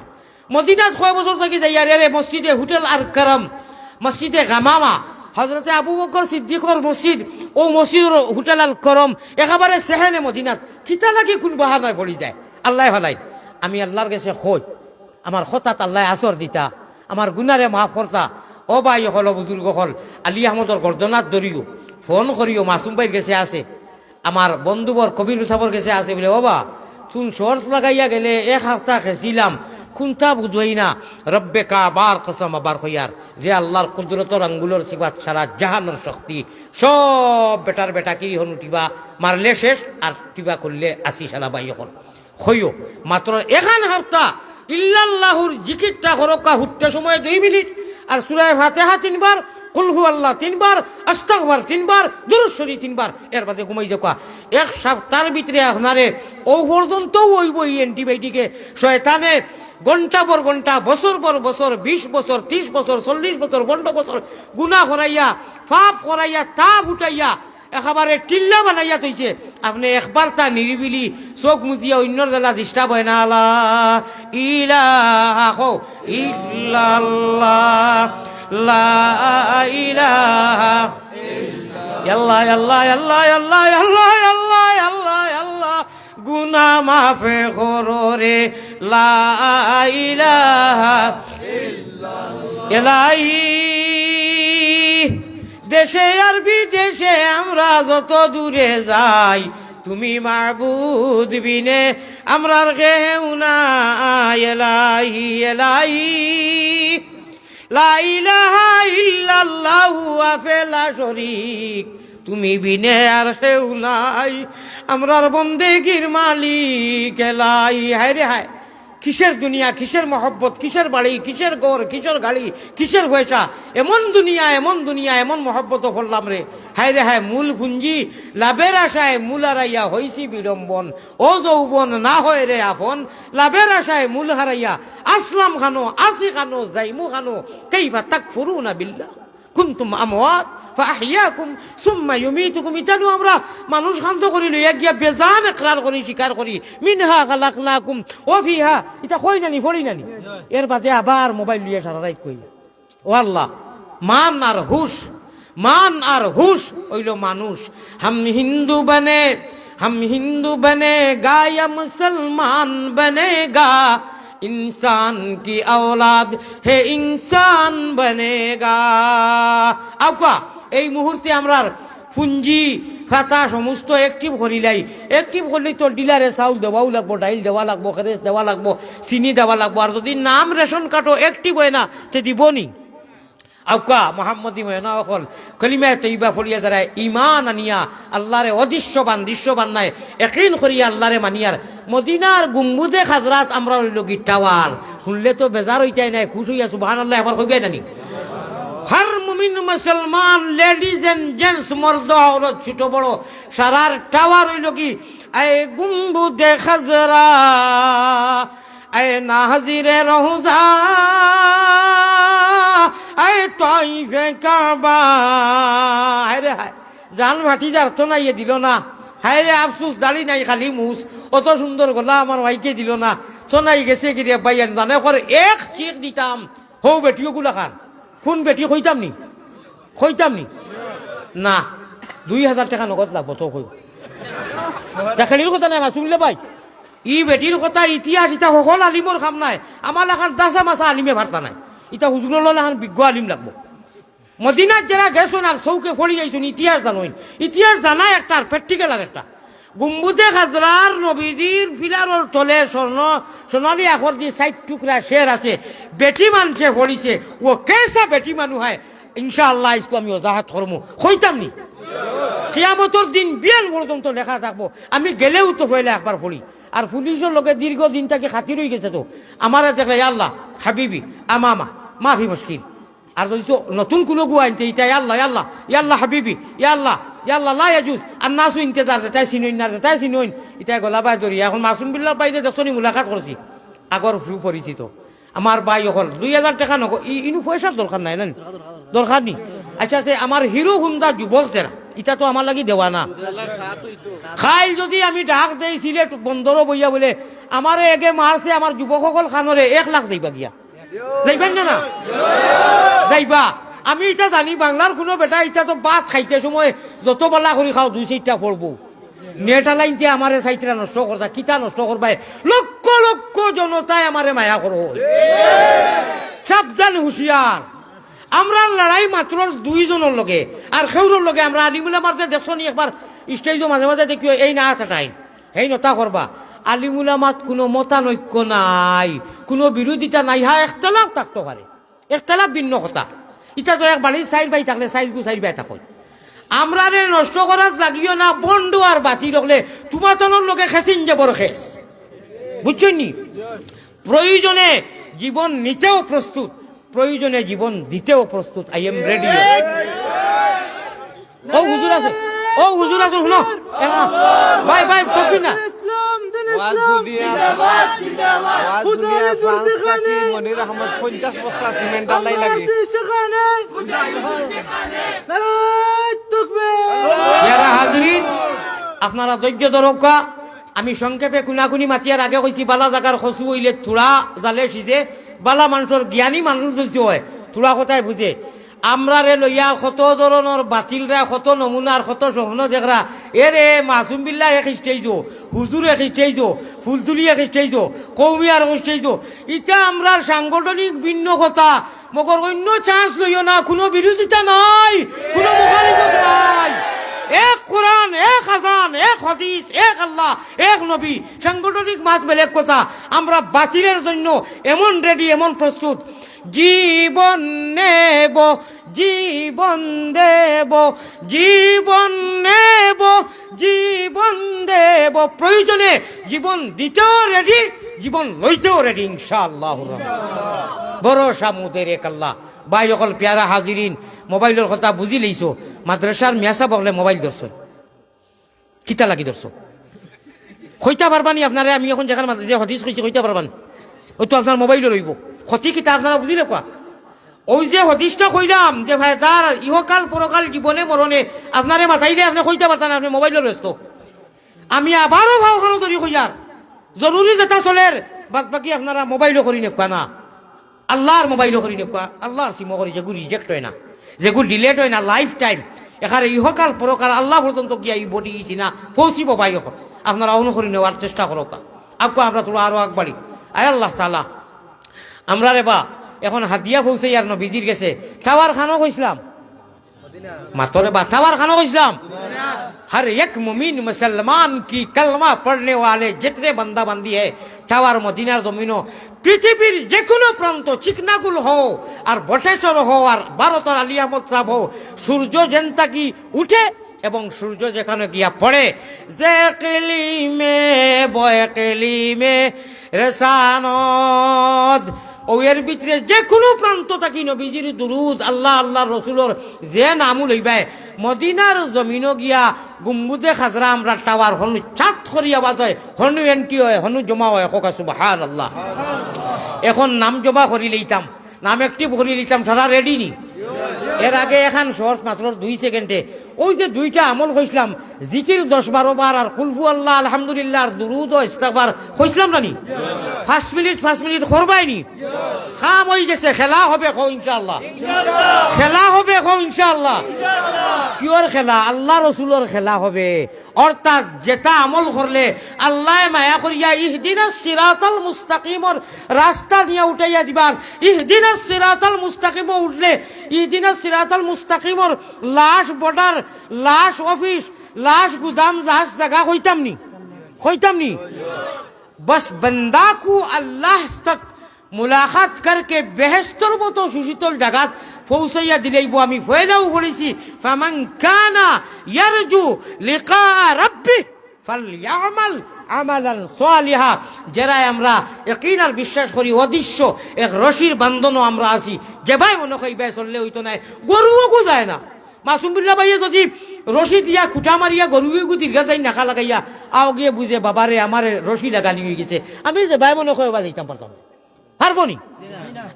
মদিনাত কয় বছর থেকে যাই আর মসজিদে হোটেল আর কারাম মসজিদে গামামা হজরতে আবু বকর সিদ্দিকর মসজিদ ও মসজিদের হোটেল আল করম একেবারে সেহেনে মদিনাত কিতা নাকি কোন বাহানায় ভরি যায় আল্লাহ ভালাই আমি আল্লাহর কাছে খোঁজ আমার হঠাৎ আল্লাহ আসর দিতা আমার গুনারে মাফ করতা ও ভাই হল বুজুর্গ হল আলী আহমদর গর্দনাথ ধরিও ফোন করিও মাসুম ভাইয়ের কাছে আছে আমার বন্ধুবর কবির সাহর কাছে আছে বলে বাবা তুই শর্টস লাগাইয়া গেলে 1 সপ্তাহ খেছিলাম খুনতা বুঝই না রব্বে কাবার কসম আবার হইয়ার যে আল্লাহর কুদরতর আঙ্গুলের সিবাত সারা জাহানোর শক্তি সব বেটার বেটা কি হন উঠিবা মারলে শেষ আর টিবা করলে আসি সারা বাই এখন হইও মাত্র এখান হপ্তা ইল্লাল্লাহুর জিকিরটা হরকা হুটতে সময় 2 মিনিট আর সূরা ফাতিহা 3 বার কুল হু আল্লাহ 3 বার আস্তাগফার 3 বার দুরূদ শরীফ 3 বার এর বাদে ঘুমাই যাওয়া এক সপ্তাহের ভিতরে আপনারে ও পর্যন্ত ওই অ্যান্টিবায়োটিকে শয়তানে ঘন্টা পর ঘন্টা বছর পর বছর 20 বছর 30 বছর 40 বছর 50 বছর গুনাহ করাইয়া পাপ করাইয়া তা ফুটাইয়া একেবারে টিল্লা বানাইয়া তৈছে আপনি একবার তা নিরিবিলি চোখ মুজিয়া অন্যর জেলা ডিস্টার্ব হয় না লা ইলাহা ইল্লাল্লাহ লা ইলাহা আল্লাহ আল্লাহ আল্লাহ আল্লাহ আল্লাহ আল্লাহ আল্লাহ আল্লাহ গুনাহ মাফে করো রে লা ইলাহা ইল্লাল্লাহ ইলাহি দেশে আর বিদেশে আমরা যত দূরে যাই তুমি মাবুদ বিনে আমরার কেউ নাই এলাহি এলাহি লা ইলাহা ইল্লাল্লাহু ওয়াহদাহু লা শরীক তুমি বিনে আর কেউ নাই আমরার বন্দেগীর মালিক এলাহি হায় রে হায় কিসের দুনিয়া কিসের মহব্বত কিসের বাড়ি কিসের ঘর কিসের গাড়ি কিসের পয়সা এমন দুনিয়া এমন মহব্বত করলাম রে হায় রে হায় মূল পুঞ্জি লাভের আশায় মূল হারাইয়া হইছি বিড়ম্বন ও যৌবন না হয় রে আপন লাভের আশায় মূল হারাইয়া আসলাম খানো আসি খানো যাইমু খানো কাইফা তাকফুরুনা বিল্লাহ কুনতুম আমওয়াত ফাআহইয়াকুম সুম্মা ইউমীতুকুম ইতানু আমরা মানুষ শান্ত করি লইয়া গিয়া বেজান ইকরার করি স্বীকার করি মিনহা খালাকনাকুম ওয়া ফিহা এটা কই নানি ফড়ি নানি এর বাদে আবার মোবাইল লিয়ে সারা রাত কই ও আল্লাহ মান আর হুশ হইল মানুষ হাম হিন্দু বনে গা ইয়া মুসলমান বনেগা इंसान की औलाद है इंसान बनेगा আউকা এই মুহূর্তে আমরার পুঞ্জি খাতা সমস্ত অ্যাক্টিভ করিলাই অ্যাক্টিভ করলে তো ডিলারে চাউল দেওয়াও লাগবো ডাইল দেওয়া লাগবো খেরেস দেওয়া লাগবো চিনি দেওয়া লাগবো আর যদি নাম রেশন কার্ডও অ্যাক্টিভ হয় না তে দিবনি আউকা মোহাম্মদী ময়না অকল কলিমা তৈবা ফলিয়া যারা ইমান আনিয়া আল্লাহরে দৃশ্যবান নাই একদিন করিয়া আল্লাহরে মানিয়ার মদিনার গুম্বুজে খাজরাত আমরা হইল কি টাওয়ার শুনলে তো বেজার হইতাই নাই খুশ হইয়া সুবহানাল্লাহ আবার কইবে নানি হর মুমিন মুসলমান লেডিজ এন্ড জেন্টস মর্দ औरत ছোট বড় সারার টাওয়ার হইল কি এই গুম্বুজে খাজরা এই নাজিরে রওজা এই তাইফে কাবা হায় রে হায় জান ভাটি যার তো নাই দিল না হায় রে আফসুস দাড়ি নাই খালি মুস অত সুন্দর গলা আমার ভাইকে দিল না সোনাই গেছে কি রে ভাইয়ান জানে করে এক চেক দিতাম হো বেটিও গুলা খান কোন বেটি কইতাম নি না 2000 টাকা নগদ লাগবো তো কই দেখানির কথা নাই শুনলে ভাই ই বেটির কথা ইতিহাস ইটা সকল আলিমর কাম নাই আমার লাখান দাসা মাসা আলিমে ভারতা নাই ইটা হুজুরুল লাখান বিজ্ঞ আলিম লাগবো মদিনার যারা গেছেন আর চৌকে ফড়ি যাইছেন ইতিহাস জানোই ইতিহাস জানা একটা প্র্যাকটিক্যাল আর একটা গুম্বুজে খাজরার নবীজির ফিলারর তলে সোনালি আখর দিয়ে 60 টুকরা শের আছে বেটি মানছে ফড়িছে ও কেসা বেটি মানু হয় ইনশাআল্লাহ ইসকো আমি ওজাহাত করবো কইতাম নি কিয়ামতের দিন বিয়াল পর্যন্ত লেখা থাকবো আমি গেলেও তো হইলে একবার ফড়ি আর পুলিশের লোকে দীর্ঘদিন তাকে খাতির হয়ে গেছে তো আমার দেখলে আল্লাহ হাবিবি আমামা মাফি মুশকিল আর যদি তো নতুন কোনো গু আনতে ইটা আল্লাহ হাবিবি আল্লাহ লা ইয়াজুজ আর নাসু ইন্তেজার তাই চিনুইন ইটা গলা বাই ধরি এখন মাসুম বিল্লাহ বাইরে দেখছনি মুলাকাত করছি আগর পরিচিত আমার ভাই হল 2000 টাকা নক ইনু পয়সার দরকার নাই না দরকার নি আচ্ছা আমার হিরো হুন্ডা যুবক যারা ইটা তো আমার লাগি দেওয়া না খাই যদি আমি ডাক দেই সিলেট বন্দরও বইয়া বলে আমারে এগে মারছে আমার যুবক সকল খানরে 1 লাখ যাইবা গিয়া যাইবেন না যাইবা আমি এটা জানি বাংলার কোনো বেটা এটা তো ভাত খাইতে সময় যত বেলা করে খাও 2-4টা পড়বো নেটা লাইনতে আমারে সাইটরা নষ্ট করতা কিতা নষ্ট করবাই লক্ষ লক্ষ জনতায় আমারে মায়া করো সাবধান হুঁশিয়ার আমরা লড়াই মাত্র 2 জনের লগে আর খেউরের লগে আমরা আলিমুলা মারতে দেখছো নি একবার স্টেজও মাঝে মাঝে দেখি এই না হাঁটাটাই এই নতা করবা আলিমুলা মাত কোনো মতানৈক্য নাই কোনো বিরোধিতা নাই, হ্যাঁ একতলাপ থাকতে পারে, একতলাপ ভিন্ন কথা। ইটা তো এক বাড়ির সাইড বাই থাকলে সাইড বাই থাকল। আমরা রে নষ্ট করার লাগিও না, বন্ধু আর বাতি রাখলে তোমার তনোর লোকে খেসিন যে বড় খেস, বুঝছেন নি? প্রয়োজনে জীবন নিতেও প্রস্তুত, প্রয়োজনে জীবন দিতেও প্রস্তুত। I am ready. ও হুজুর আছে, ও হুজুর আছে, শুনো ভাই ভাই টপি না। আপনারা যোগ্য দরকা। আমি সংক্ষেপে কুনাকুনি মাতিয়ার আগে কইছি, বালা জাগার খসু হইলে থোড়া জালে সিজে, বালা মানুষের জ্ঞানী মানুষ যদি হয় থোড়া কথায় বুঝে। আমরা রে লইয়া কত ধরনের বাতিলরা, কত নমুনার, কত স্বপ্ন দেখরা, এরে মাসুম বিল্লাহ এক স্টেজ, হুজুর এক স্টেজ, ফুলতুলি এক স্টেজ, কৌমি আর স্টেজ। ইটা আমরা সাংগঠনিক ভিন্ন কথা, মগর অন্য চান্স লইও না, কোনো বিরোধিতা নাই, কোনো মুখালিফত নাই। এক কোরআন, এক আযান, এক হাদিস, এক আল্লাহ, এক নবী। সাংগঠনিক মাত বেলেগ কথা। আমরা বাতিলের জন্য এমন রেডি, এমন প্রস্তুত। জীবন নেব, জীবন দেব, জীবন নেব, জীবন দেব। প্রয়োজনে জীবন দিতেও রেডি, জীবন লইতেও রেডি ইনশাআল্লাহ। ভরসা মুদের এক আল্লাহ। ভাই অকল প্যারা হাজিরিন, মোবাইলের কথা বুঝি লইছো। মাদ্রাসার মেসা বকলে মোবাইল ধরছ, কিতা লাগি ধরছ? কইতা পারবানি আপনারা? আমি এখন যেখানে যে হদিস কইছি কইতা পারবান? ওই তো আপনার মোবাইলে রইব। ক্ষতি কিতা আপনারা বুঝিলে কোয়া? ওই যে হদিসটা কইলাম যে ভাই তার ইহকাল পরকাল জীবনে মরণে আপনারে মাথাইলে আপনি কইতে পারতেন, আপনি মোবাইলের ব্যস্ত। আমি আবারও ভাওখানো ধরি কইয়ার জরুরি যেটা চলের, বাদ বাকি আপনারা মোবাইলও করি নেকুয়া না, আল্লাহর মোবাইলও করি নেকুয়া। আল্লাহর সিমও করি, যেগুলো রিজেক্ট হয় না, যেগুলো ডিলেট হয় না, লাইফ টাইম এখানে ইহকাল পরকাল আল্লাহ পর্যন্ত গিয়া এই বডি গেছি না পৌঁছিব। ভাই এখন আপনারা অনুকরি নেওয়ার চেষ্টা করো। আপকো আমরা তোরা আরো আগবাড়ি। আয় আল্লাহ তাআলা আমরা রে বা এখন হাতিয়া পৌঁছে আর নবীজির গেছে টাওয়ার খানো কইছিলাম, মাতরে বা টাওয়ার খানো কইছিলাম। हर एक मुमीन मुसलमान की कलमा पढ़ने वाले जितने बंदा बंदी है টাওয়ার মদিনার জমিনও পৃথিবীর যে কোনো প্রান্ত, চিকনাগুল হও আর বটেশ্বর হও আর ভারতের আলী আহমদ সাহেব হও, সূর্য যেনতা কি উঠে এবং সূর্য যেখানে গিয়া পড়ে, যে কিলিমে বয় কিলিমে রেসানদ, ও এর ভিতরে যে কোনো প্রান্ত থাকি নবীজির দুরুদ, আল্লাহ আল্লাহর রসুলর যে নামও লইবাই, মদিনার জমিনও গিয়া গুম্বুদে খাজরা আমরা টাওয়ার হনু চাঁদ করি আওয়াজ হয়, হনু এন্ট্রি হয়, হনু জমা হয়। কোকা সুবহানাল্লাহ। এখন নাম জমা করি লইতাম, নাম একটিভ করি লইতাম, সারা রেডি নি। এর আগে এখন সহজ মাত্র 2 সেকেন্ডে ওই যে 2টা আমল কইছিলাম, জিকির 10-12 বার আর কুলহু আল্লাহ আলহামদুলিল্লাহ আর দুরুদ ও ইস্তিগফার কইছিলাম না নি? 5 মিনিট করবাই নি। খাম হয়ে গেছে, খেলা হবে কও ইনশাআল্লাহ, খেলা হবে কও ইনশাআল্লাহ। কিওর খেলা? আল্লাহ রসুলের খেলা হবে। অর্থাৎ যেটা আমল করলে আল্লাহ মায়া করিয়া ইহদিনাস সিরাতাল মুস্তাকিমর রাস্তা নিয়ে উঠাইয়া দিবার, ইহদিনাস সিরাতাল মুস্তাকিম উঠলে ইহদিনাস সিরাতাল মুস্তাকিমর লাশ বর্ডার, লাশ অফিস, লাশ গুদাম, জাহাজ জায়গা কইতাম নি। बस बंदा को अल्लाह तक मुलाकात करके बेहतर मतो सुशीतल जगत পৌঁছাইয়া দিলেইব। আমি ফয়লাও পড়েছি, ফামান কানা ইয়ারজু লিকা রাব্বি ফালইআমাল আমালান সালিহা। যারা আমরা ইয়াকিন আর বিশ্বাস করি অদৃশ্য এক রশির বান্ধনও আমরা আছি, যে ভাই মনে কই ভাই চললে হইতো না, গরুও যায় না। মাসুম বিল্লাহ ভাইয়ে যদি রশি দিয়া খুঁটা মারিয়া গরুকে দীর্ঘা যাই নাকা লাগাইয়া আও গিয়ে বুঝে বাবারে আমার রশি লাগানি হয়ে গেছে, আমি যে ভাই মনে কই যাইতাম পারতাম? পারবো নি?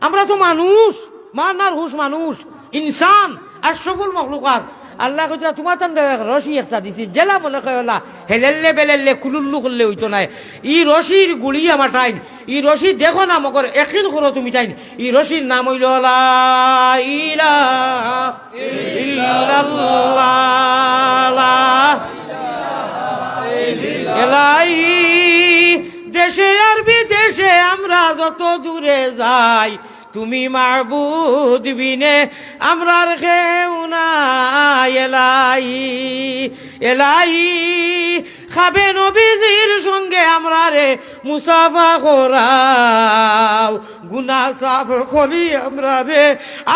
আমরা তো মানুষ, মানার হুশ মানুষ, ইনসান আর সফল মখলুকাত। আল্লাহ কইতা তোমার তান রশি একটা দিছি, জেলা মনে কয়লা হেলেল্লে বেলেল্লে কুলুল্লু করলে হইতো নাই। ই রশির গুড়ি আমার টাইন, ই রশি দেখো না মগর একিন করো তুমি টাইন। ই রশির নাম হইল লা ইলাহা ইল্লাল্লাহ। এলাহি দেশে আর বিদেশে আমরা যত দূরে যাই, তুমি মাবুদ বিনে আমরার কেউ নাই। এলাহি খাবে নবীজির সঙ্গে আমরা রে মুসাফা করাও গুনাহ সাফ করি আমরা রে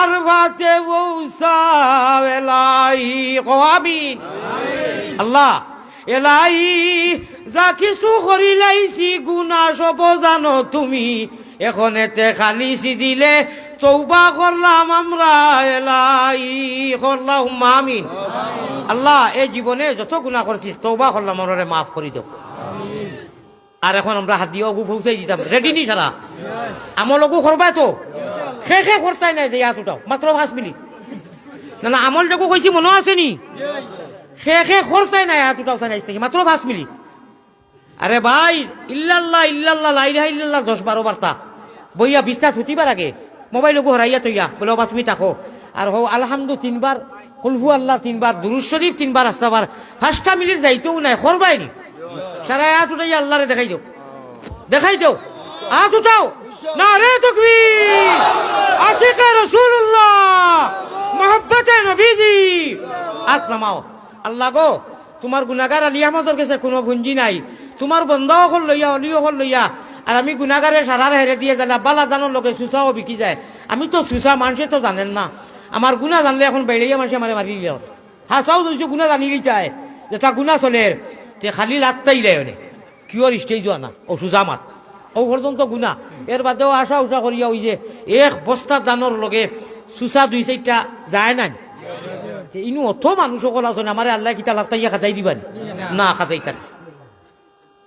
আর বাতে বৌসাও এলাহি আমিন আল্লাহ এলাহি যা কিছু করিলাইছি গুনাহ সব জানো তুমি এখন এতে খালিছি দিলে তওবা করলাম আমরা এলাহি করলাম আমিন আল্লাহ এই জীবনে যত গুনাহ করছি তওবা করলাম আমরা মাফ করে দাও আর এখন আমরা হাত দিয়ে অগু পৌঁছাই দিতাম রেডি নি সারা আমল অগু করবা তো খে করতাই নাই যে হাত উঠাও মাত্র 5 মিনিট না না আমল যগু কইছি মনে আছে নি খে করতাই নাই হাত উঠাও চাই নাই মাত্র 5 মিনিট আরে ভাই ইল্লাল্লাহ ইল্লাল্লাহ লা ইলাহা ইল্লাল্লাহ 10-12 বার্তা বইয়া বিস্তার থুতিবার আগে মোবাইল গো হরাইয়া তৈয়া বলে বাবা তুমি তাকো আর হো আলহামদু 3 বার কুলহু আল্লাহ 3 বার দুরূদ শরীফ 3 বার আস্তাবার 5টা মিনিট যাইতেও নাই করবাইনি সারা হাত উঠাইয়া আল্লাহরে দেখাই দাও হাত উঠাও না রে তাকবীর আশিকে রাসূলুল্লাহ মুহাব্বতে নবীজি হাত নামাও আল্লাহ গো তোমার গুনাহগার আলী আহমদের কাছে কোনো ভুঞ্জি নাই তোমার বন্ধও হল লইয়া অলিও হল লইয়া আর আমি গুনাহগারের সারার হেরে দিয়ে জানা বালা জানোর লোকে সুসাও বিকি যায় আমি তো সুসা মানুষে তো জানেন না আমার গুনাহ জানলে এখন বেড়াইয়া মানুষে আমার মারি দিল হাসাও দুইশো গুনাহ জানি লিটায় যেটা গুনাহ চলে তে খালি লাত্তাই দেয় কিয়র স্টেজ যোৱা না ও সুজা মাত ও পর্যন্ত গুনাহ এর বাদেও আশা উষা করিয়া ওই যে এক বস্তা দানোর লগে সুসা 2-4টা যায় না ইনু অত মানুষ সকল আছে আমার আল্লাহ কিতা লাত্তাইয়া খাজাই দিবানি না খাজাইতা না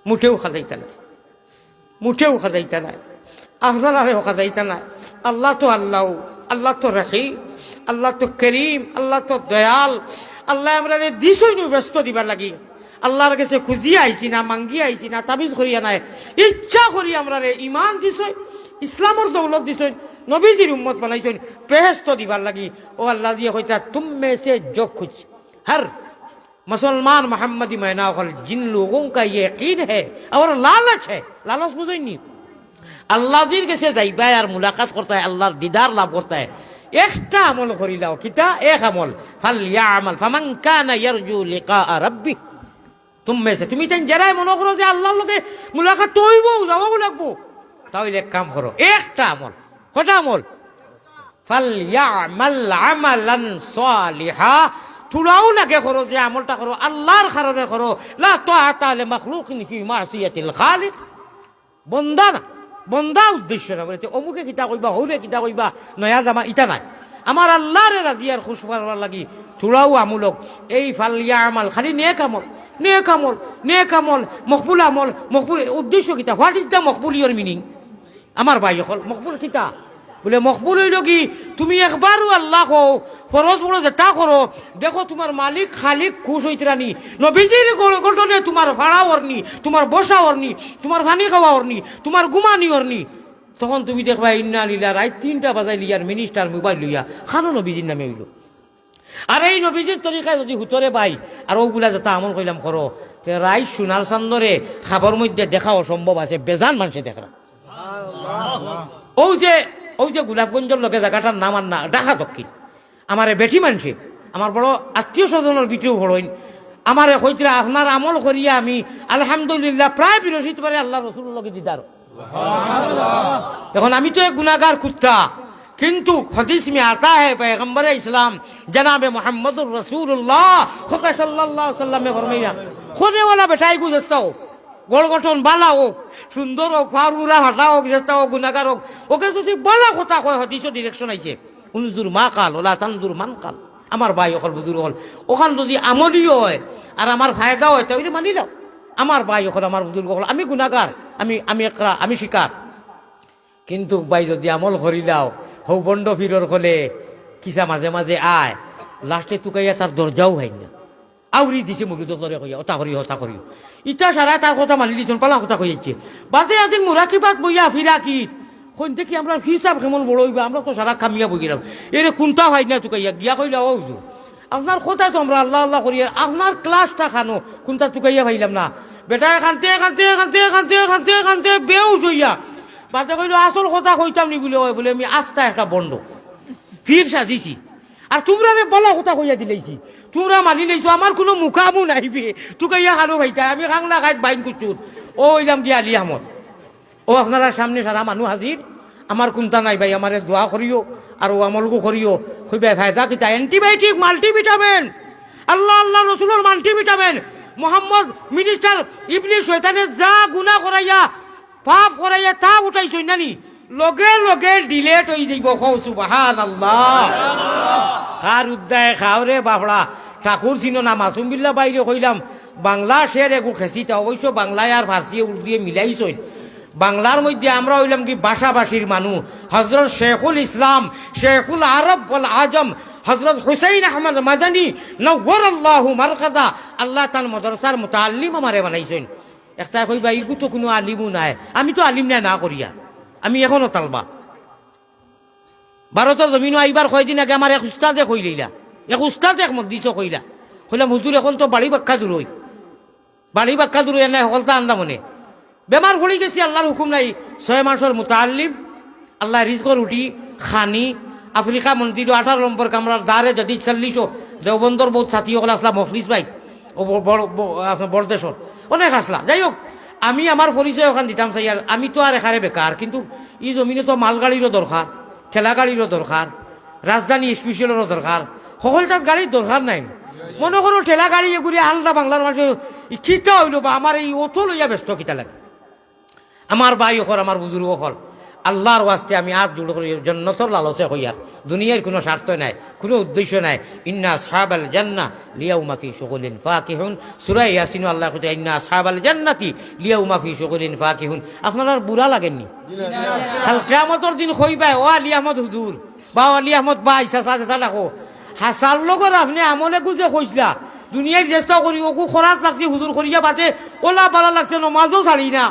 মুঠেও খাজাইতা না মুঠেও খাজাইতা না আহজারারেও খাজাইতা না আল্লাহ তো আল্লাহ তো রহিম আল্লাহ তো করিম আল্লাহ তো দয়াল আল্লাহ আমরা দিছই নি ব্যস্ত দিবার লাগি আল্লাহর কাছে খুঁজিয়া আইছি না মাঙ্গিয়া আইছি না তাবিজ করিয়া নাই ইচ্ছা করি আমরা ইমান দিছই ইসলামর দৌলত দিছই নবীজির উম্মত বানাইছেন বেহেশত দিবার লাগি ও আল্লাহ দিয়ে কইতা তুম মে সে जो कुछ हर मुसलमान मोहम्मदी मैना कल जिन लोगों का यकीन है और लालच है लालच बुझेनी আল্লাহ জির কাছে যাইবা আর মুলাকাত করতে হয় আল্লাহর দিদার লাভ করতে হয় একটা আমল করিলাও কিতা এক আমল ফালইয়ামাল ফামান কানা ইয়ারজু লিকা রাব্বি তুমি সে তুমি তাই যারাই মনে করো যে আল্লাহর লগে মুলাকাত হইব যাওয়া লাগবো তাহলে এক কাম করো একটা আমল কটা আমল ফালইয়ামাল আমালান সালিহা থোড়াও লাগে করো যে আমলটা করো আল্লাহর কারণে করো লা তাআতা লি মাখলুকিন ফি মাসিয়াতিল খালিক বন্দা না বন্দা উদ্দেশ্য না বলে অমুকে কিতা কইবা হৌরে কিতা কইবা নয়া জামা ইটা নাই আমার আল্লাহর রাজি আর খুশ করবার লাগি থোড়াও আমলক এই ফালইয়ামাল খালি নেক আমল মকবুল আমল মকবুল উদ্দেশ্য কিতা হোয়াট ইজ দ্য মকবুল ইয়োর মিনিং আমার ভাই হল মকবুল কিতা বলে মকবুল হইল কি তুমি একবারও আল্লাহ হো ফরজ বড় যেটা করো দেখো তোমার মালিক খালিক খুশ হইতরানি নবীজির ঘটনে তোমার ভাড়া ওরনি তোমার বসা ওরনি তোমার পানি খাওয়া ওরনি তোমার ঘুমানি ওরনি তখন তুমি দেখবা ইন্না লিল্লাহ রাত 3টা বাজাই লিয়ার মিনিস্টার মোবাইল লইয়া খানো নবীজির নামে হইল আর এই নবীজির তরিকায় যদি হুতরে বাই আর ওগুলা যেটা আমল কইলাম করো তে রাই সোনার চান্দরে খাবার মধ্যে দেখা অসম্ভব আছে বেজান মানুষে দেখা ওই যে গোলাপগঞ্জের লোকে জায়গাটার নাম আর না ঢাকা দক্ষিণ আমারে বেঠি মানুষে আমার বড় আত্মীয় স্বজনের ভিতরেও হইন আমারে হইতরা আপনার আমল করিয়া আমি আলহামদুলিল্লাহ প্রায় বিরসিত পারে আল্লাহ রসুলের লগে দিদার এখন আমি তো এক গুনাহগার কুত্তা কিন্তু हदीस में आता है पैगंबर इस्लाम जनाब मोहम्मद रसूलुल्लाह सल्लल्लाहु अलैहि वसल्लम में फरमाया खोने वाला बेटाई गुजरता हो गोल गठन बाला हो সুন্দর হোক ফারুরা ভাষা হোক যেটা হোক গুনাহগার হোক ওকে যদি বলা কথা কয় হাদিসের ডিরেকশন আইছে উনজুর মা কাল ওলা তানজুর মান কাল আমার ভাই অকল বুজুর হল ওখান যদি আমলিও হয় আর আমার ফায়দা হয় তাহলে মানি যাও আমার ভাই অকল আমার বুজুর হল আমি গুনাহগার আমি শিকার কিন্তু ভাই যদি আমল করিলাও হৌ বন্ড ফিরর হলে কিসা মাঝে মাঝে আয় লাস্টে তুকাইয়া তার দরজাও হয় না আউরি দিছে মুরুদ ধরে কইয়া ওটা করিও ইটা সারা তার কথা মানি দিছেন পালা কথা কইছে বাদে আদিন মুরাকিবাত বইয়া ফিরাকি কোন থেকে আমরা হিসাব কেমন বড় হইবা আমরা তো সারা কামিয়া বই গেলাম এরে কোনটা হয় না তুকাইয়া গিয়া কইলা ও আপনার কথা তো আমরা আল্লাহ আল্লাহ করিয়া আপনার ক্লাসটা খানো কোনটা তুকাইয়া পাইলাম না বেটা এখানতে বেউস হইয়া বাদে কইল আসল কথা কইতাম নি বলে আমি আস্থা একটা বন্ধ ফির সাজিছি আর তোমরা বলা কথা কইয়া দিলেছি, তোমরা মানি লইছো আমার কোনো মুখামু নাইবে, তোকে ইয়া খানো ভাইটা আমি খাংলা খাই বাইন কুচুর ও ইলাম দিয়া আলী আহমদ। ও আপনারা সামনে সারা মানুষ হাজির, আমার কোনটা নাই ভাই, আমার দোয়া করিও আর ও আমলগো করিও। খুবই ফায়দা কিতা অ্যান্টিবায়োটিক মাল্টিভিটামিন, আল্লাহ আল্লাহ রসুলের মাল্টিভিটামিন। মোহাম্মদ মিনিস্টার ইবনে শয়তানে যা গুনাহ করাইয়া পাপ করাইয়া তা উঠাইছই নানি লগে লগে ডিলেট হয়ে যাইব। সুবহানাল্লাহ। কার উদ্দায় খাওরে বাবড়া ঠাকুর ছিল না মাসুম বিল্লাহ বাইরে কইলাম বাংলা শের এগু খেসিটা অবশ্য বাংলায় আর ফার্সি উর্দুয়ে মিলাইছই। বাংলার মধ্যে আমরা হইলাম কি ভাষাভাষীর মানুষ। হজরত শেখুল ইসলাম শেখুল আরব ওয়াল আজম হজরত হুসাইন আহমদ মাদানী নওয়ারাল্লাহু মারকাজা আল্লাহ তার মাদ্রাসার মুতাআল্লিম আমারে বানাইছেন। একটা কইবা ইগু তো কোনো আলিমও নাই, আমি তো আলিম না করিয়া আমি এখনো তালবা। ভারতের জমিন আইবার কয়দিন আগে আমার এক উস্তাদে কইলা, এক উস্তাদে এক মদ্দিস কইলাম হুজুর এখন তো বাড়ি বাক্কা দূর হই, বাড়ি বাক্কা দূর নাই সকলতা আন্দা মনে বেমার পড়ে গেছি, আল্লাহর হুকুম নাই। 6 মাসের মুতাআল্লিম, আল্লাহ রিজকর উঠি খানি আফ্রিকা মন্দির 18 নম্বর কামরার দ্বারে যদি 40 দেওবন্দর বহুত ছাত্রী সকল আসলা, মখলিস ভাই ও বড়দেশর অনেক আসলা। যাই হোক আমি আমার পরিচয় ওখান দিতাম চাই। আর আমি তো আর এখানে বেকার, কিন্তু এই জমিনে তো মালগাড়িরও দরকার, ঠেলা গাড়িরও দরকার, রাজধানী স্পেশালেরও দরকার, সকলটার গাড়ির দরকার নাই। মনে করো ঠেলা গাড়ি এগুলি আলাদা বাংলার মাঝে খিতা হইল বা আমার এই অতো লইয়া ব্যস্ত কিতা লাগে। আমার ভাই হল আমার বুজুর্গ হল আল্লাহর ওয়াস্তে আমি হাত জোড় করি জন্নতর লালসে হইয়ার, দুনিয়ার কোনো স্বার্থ নাই, কোনো উদ্দেশ্য নাই। ইন্না আসহাবাল জান্নাহ লিয়াউমা ফি শুগুলিন ফাকিহুন, সূরা ইয়াসিন আল্লাহ কইতে ইন্না আসহাবাল জান্নাতি লিয়াউমা ফি শুগুলিন ফাকিহুন। আপনারা বুড়া লাগেননি? কাল কিয়ামতের দিন কইবা ও আলী আহমদ হুজুর বা আলী আহমদ ভাই চাচা চাচা ডাকো হাসার লগর আপনি আমলে গুজে কইসলা দুনিয়ার চেষ্টা করি ওকু খরাজ লাগছে হুজুর করিয়া বাতে ওলা বালা লাগছে নমাজও ছাড়ি না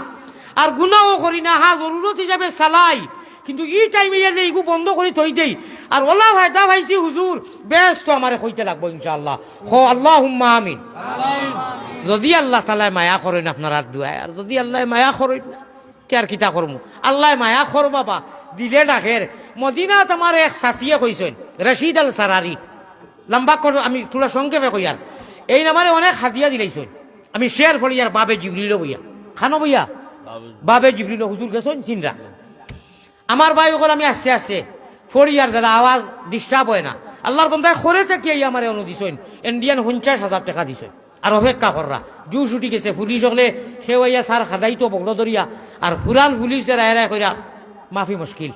আর গুনাও করি না, হা জরুরত হিসাবে চালাই, কিন্তু ই টাইমে এলে এগু বন্ধ করে থই দেই। আর ওলা ভাইদা ভাইছি হুজুর বেশ তো আমারে কইতে লাগবো ইনশাআল্লাহ। হ আল্লাহুম্মা আমিন। যদি আল্লাহ তাআলা মায়া করেন আপনার আর দুআ, আর যদি আল্লাহ মায়া করেন কে আর কিতা করমু, আল্লাহ মায়া কর বাবা দিলে ডাকের। মদিনাত আমার এক সাথিয়ে কইছেন রশিদ আল সারারি, লম্বা কর আমি তোরা সংক্ষেপে কইয়ার এই নামারে অনেক হাদিয়া দিলাইছেন। আমি শেয়ার ফড়িয়ার বাবে জিবরিল বইয়া খানো বইয়া বাবে জিবরিল হুজুর গেছেন চিনরা আমার ভাই ওখানে আমি আস্তে আস্তে ফড়িয়ার যারা আওয়াজ ডিস্টার্ব হয় না আল্লাহর বন্ধায় খরে থেকে আমার অনু দিছেন ইন্ডিয়ান 50,000 টাকা দিছেন। আর অপেক্ষা কররা জু ছুটি গেছে পুলিশ হলে সেওয়াইয়া সার খাজাইতো বগল ধরিয়া আর পুরান পুলিশ এরাই কইরা মাফি মুশকিল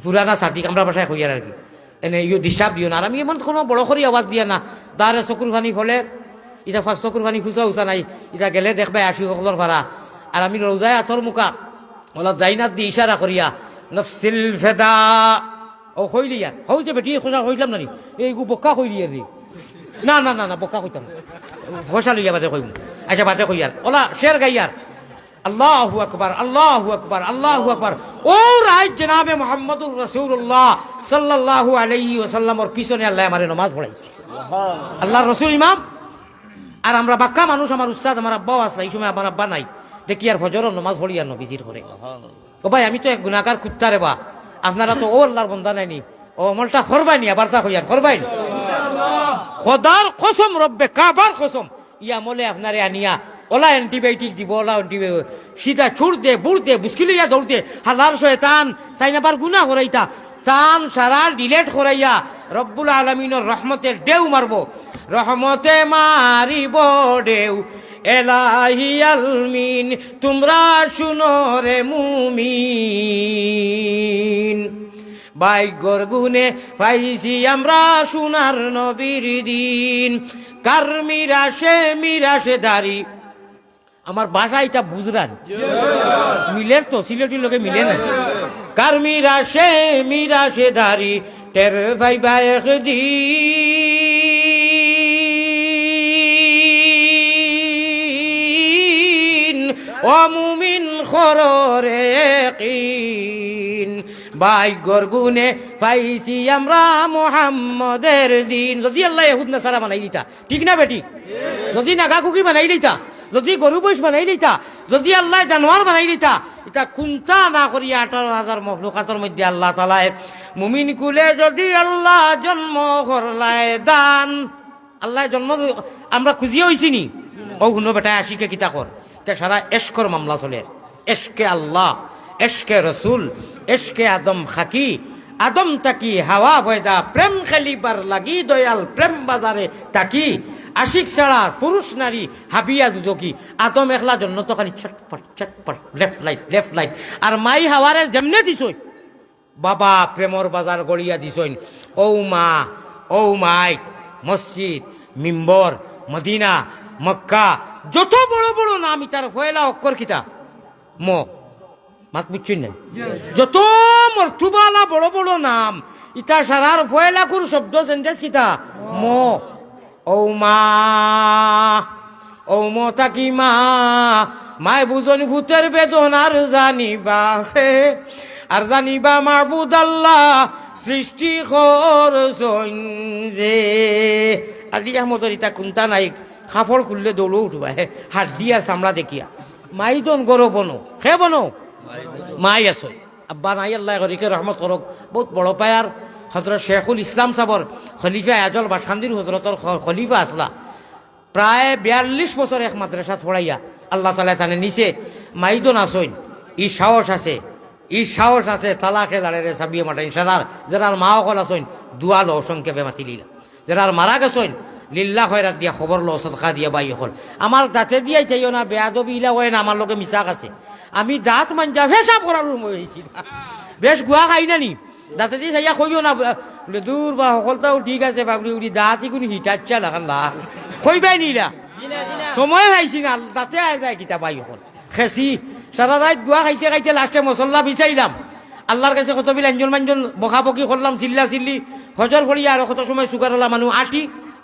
পুরানা সাদিক আমরা বাসায় কইয়ার আর কি এনে ইউ ডিস্টার্ব দিও না। আর আমি এমন কোনো বড় করে আওয়াজ দিয়া না দাঁড়ে চকুর পানি ফলে ইটা ফার্স্ট চকুর পানি ফুসা উচা নাই, ইটা গেলে দেখবে আসি সকলের ভাড়া। আর আমি রোজায় আতর মুখা ওলা জাইনাত দিয়ে ইশারা করিয়া নফসিল ফেদা ও কইলি আর হই যে বেটি খোঁজা কইলাম না এই বক্কা কইলি আর না না না না বক্কা কইতাম খোসা লইয়া বাজে কইম আচ্ছা বাজে কইয়ার ওলা শের গাইয়ার আল্লাহু আকবার আল্লাহু আকবার আল্লাহু আকবার। ও রায় জনাবে মুহাম্মদুর রাসূলুল্লাহ সাল্লাল্লাহু আলাইহি ওয়াসাল্লামের পিছনে আল্লাহ আমারে নামাজ পড়াইছে, আল্লাহর রাসূল ইমাম। আর আমরা বাক্কা মানুষ, আমার উস্তাদ আমার আব্বাও আছে, এই সময় আমার আব্বা নাই, দেখি আর ফজরের নামাজ পড়ি আর নবীজির করে। ও ভাই আমি তো এক গুনাহগার কুত্তা রে বা, আপনারা তো ও আল্লাহর বান্দা নাইনি, ও আমলটা করবাই নি আবার তা কইয়ার করবাই খোদার কসম রব্বে কাবার কসম ই আমলে আপনারে আনিয়া ওলা অ্যান্টিবায়োটিক দিব, ওলা অ্যান্টিবায়োটিক সিধা ছুট দে বুড় দে বুসকিলিয়া দৌড়তে হালার শয়তান চাই না বার গুনাহ করাইতা চান সারা ডিলেট করাইয়া রব্বুল আলামিনের রহমতের ঢেউ মারবো, রহমতে মারিব ঢেউ এলাহি আলমিন তোমরা শুনো রে মুমিন। ভাগ্যর গুণে পাইছি আমরা সোনার নবীর দিন, কার মিরাশে দাড়ি। আমার বাসা এটা বুঝরান মিলের তো সিলেটির লোকে মিলে না, কার মিরাশে দাড়ি টের ভাই ভাই দিন ও মুমিন খররে কিন। ভাগ্যর গুণে পাইছি আমরা মুহাম্মদের দিন। যদি আল্লাহ ইহুদ নাসারা বানাই দিতা ঠিক না বেটি, যদি নাগা কুকি বানাই দিতা যদি গরু বৈশ বানাই দিতা, যদি আল্লাহ জানোয়ার বানাই দিতা, এটা কুন্তা না করিয়া 18,000 মখলুকাতের মধ্যে আল্লাহ তালায় মুমিন কুলে যদি আল্লাহ জন্ম করলায় দান, আল্লাহ জন্ম আমরা খুঁজিয়ে হয়েছি নি। ও শুনো বেটা আশিকে কিতা কর, তে সারা এশকর মামলা চলে, এশকে আল্লাহ, এশকে রসুল, এশকে আদম খাকি, আদম তাকি হাওয়া ভয়দা, প্রেম খেলিবার লাগি দয়াল প্রেম বাজারে তাকি, আশিক ছাড়া পুরুষ নারী হাবিয়া দুদকি, আদম একলা জন্য তো খালি ছটপট লেফট লাইট, আর মাই হাওয়ারে যেমনে দিছই বাবা প্রেমর বাজার গড়িয়া দিছইন। ও মা, ও মাইক, মসজিদ, মিম্বর, মদিনা, মক্কা, যত বড় বড় নাম ইতার ফয়লা অক্ষর কিতা ম, মাত বুঝছেন না, যত মর্তুবালা বড় বড় নাম ইতা সারার ফয়লাকুর শব্দ সেন্টেন্স কিতা ম। ও মা, ও মতা কি মা, মায় বুঝনি ভূতের বেদনার জানিবা হে, আর জানিবা মাহবুদ আল্লাহ সৃষ্টি করছইন যে। আদি আহমদর ইতা কুন্তা নাই, খাফড় খুললে দৌড়ো উঠবা হে, হাড্ডি আর চামড়া দেখিয়া। মাই দন গরো বনো, হে বনো মাই আছো, আব্বা নাই আল্লাহ গরিকে রহমত করক। বহুত বড় পায়ার হজরত শেখুল ইসলাম সাবর খলিফা আজল বাসখান্দির হজরতর খলিফা আসলা, প্রায় 42 বছর এক মাদ্রাসাত পড়াইয়া আল্লাহ তাআলা তানে নিচে। মাইদন আসইন, ই সাহস আছে, ই সাহস আছে, তালাকে দাঁড়ে সাবিয়ে মাঠে ইনশাল্লাহ। যারার মা অকল আসইন দুয়া লো সংক্ষেপে মাতি লিলা, যারার মারা গেছইন লিল্লা খয়রাত দিয়া খবর লো, সদকা দিয়া বাই হল। আমার দাঁতে দিয়াই চাইও না, বেয়াদবি ইলা হয় না, আমার লোকে মিশাক আছে। আমি দাঁত মাঞ্জা ভেসাব করার মই হয়েছি, বেশ গুয়া খাই না নি, দাঁতে দিয়ে চাইয়া কইও না বলে দূর বা সকলটাও ঠিক আছে বাবরি উড়ি দাঁতই কোনো হিটাচ্ছা লাগান দা কইবাই নিরা সময় পাইছি না, তাতে আয় যায় কিতা বাই হল খেসি সারা রাত গুয়া খাইতে খাইতে লাস্টে মশলা বিচাইলাম। আল্লাহর কাছে কত বিল আঞ্জন মাঞ্জন বকাবকি করলাম, চিল্লা চিল্লি হজর করিয়া, আর কত সময় সুগার হলাম মানুষ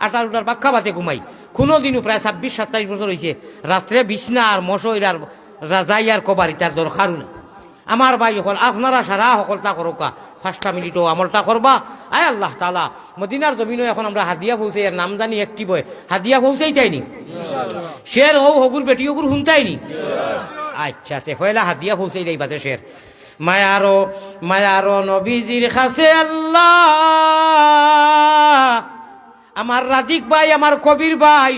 আটার উটার বাক্কা বাতে ঘুমাই। কোনো দিনও প্রায় 26-27 বছর হয়েছে রাত্রে বিছনা আর মশইর আর রাজাই আর কবারি তার দরকারও না। আমার ভাই হল আপনারা সারা সকলতা করোকা, 5টা মিনিটও আমলটা করবা। আয় আল্লাহ তাআলা মদিনার জমিনও এখন আমরা হাদিয়া পৌঁছে, এর নাম জানি একটি বই হাদিয়া পৌঁছাইতাইনি, শের হৌ হগুর বেটি হগুর শুনতাইনি। আচ্ছা তে ফয়লা হাদিয়া পৌঁছাই দেই বাদে শের। মায়ারো নবীজির কাছে আল্লাহ, আমার রাদিক ভাই, আমার কবির ভাই,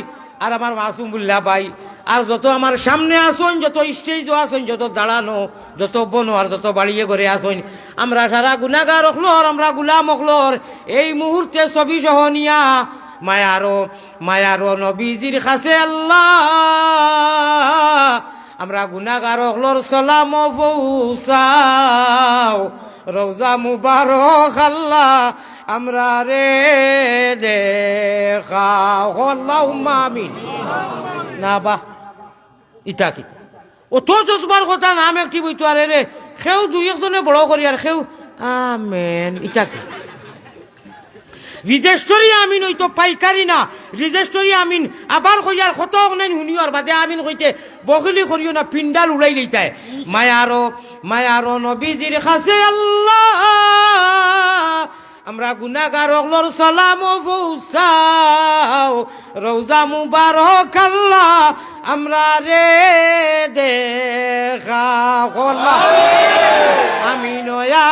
আর আমার মাসুমুল্লাহ ভাই, আর যত আমার সামনে আসুন, যত স্টেজ আসুন, যত দাঁড়ানো, যত বনো আর যত বাড়িয়ে ঘরে আসুন, আমরা সারা গুনাহগার অখলর, আমরা গুলাম অখলর এই মুহূর্তে ছবি সহনিয়া মায়ারো নবীজির কাছে আল্লাহ, আমরা গুনাহগার অখলর সালাম পৌঁছাও, রওজা মুবারক আল্লাহ আমরা রে দেখাও, আল্লাহুম্মা আমিন। না বাহ ইটা কি অত জজবার কথা নাম একটি বইতো, আরে রে সেও দুই একজনে বড় করি আর সেও আমেন। ইটা কি রেজিস্ট্রি আমিন হইতো পাইকারি না, রেজিস্ট্রি আমিন আবার কইয়ার কত নাই শুনিও আর বাদে আমিন কইতে বগলি করিও না, পিন্ডাল উড়াই লইতায়। মায়ারো নবীজির কাছে আল্লাহ, আমরা গুনাহগার অগলর সালাম পৌঁছাও, রওজা মুবারক আল্লাহ আমরা রে দেখাও, আমিনয়া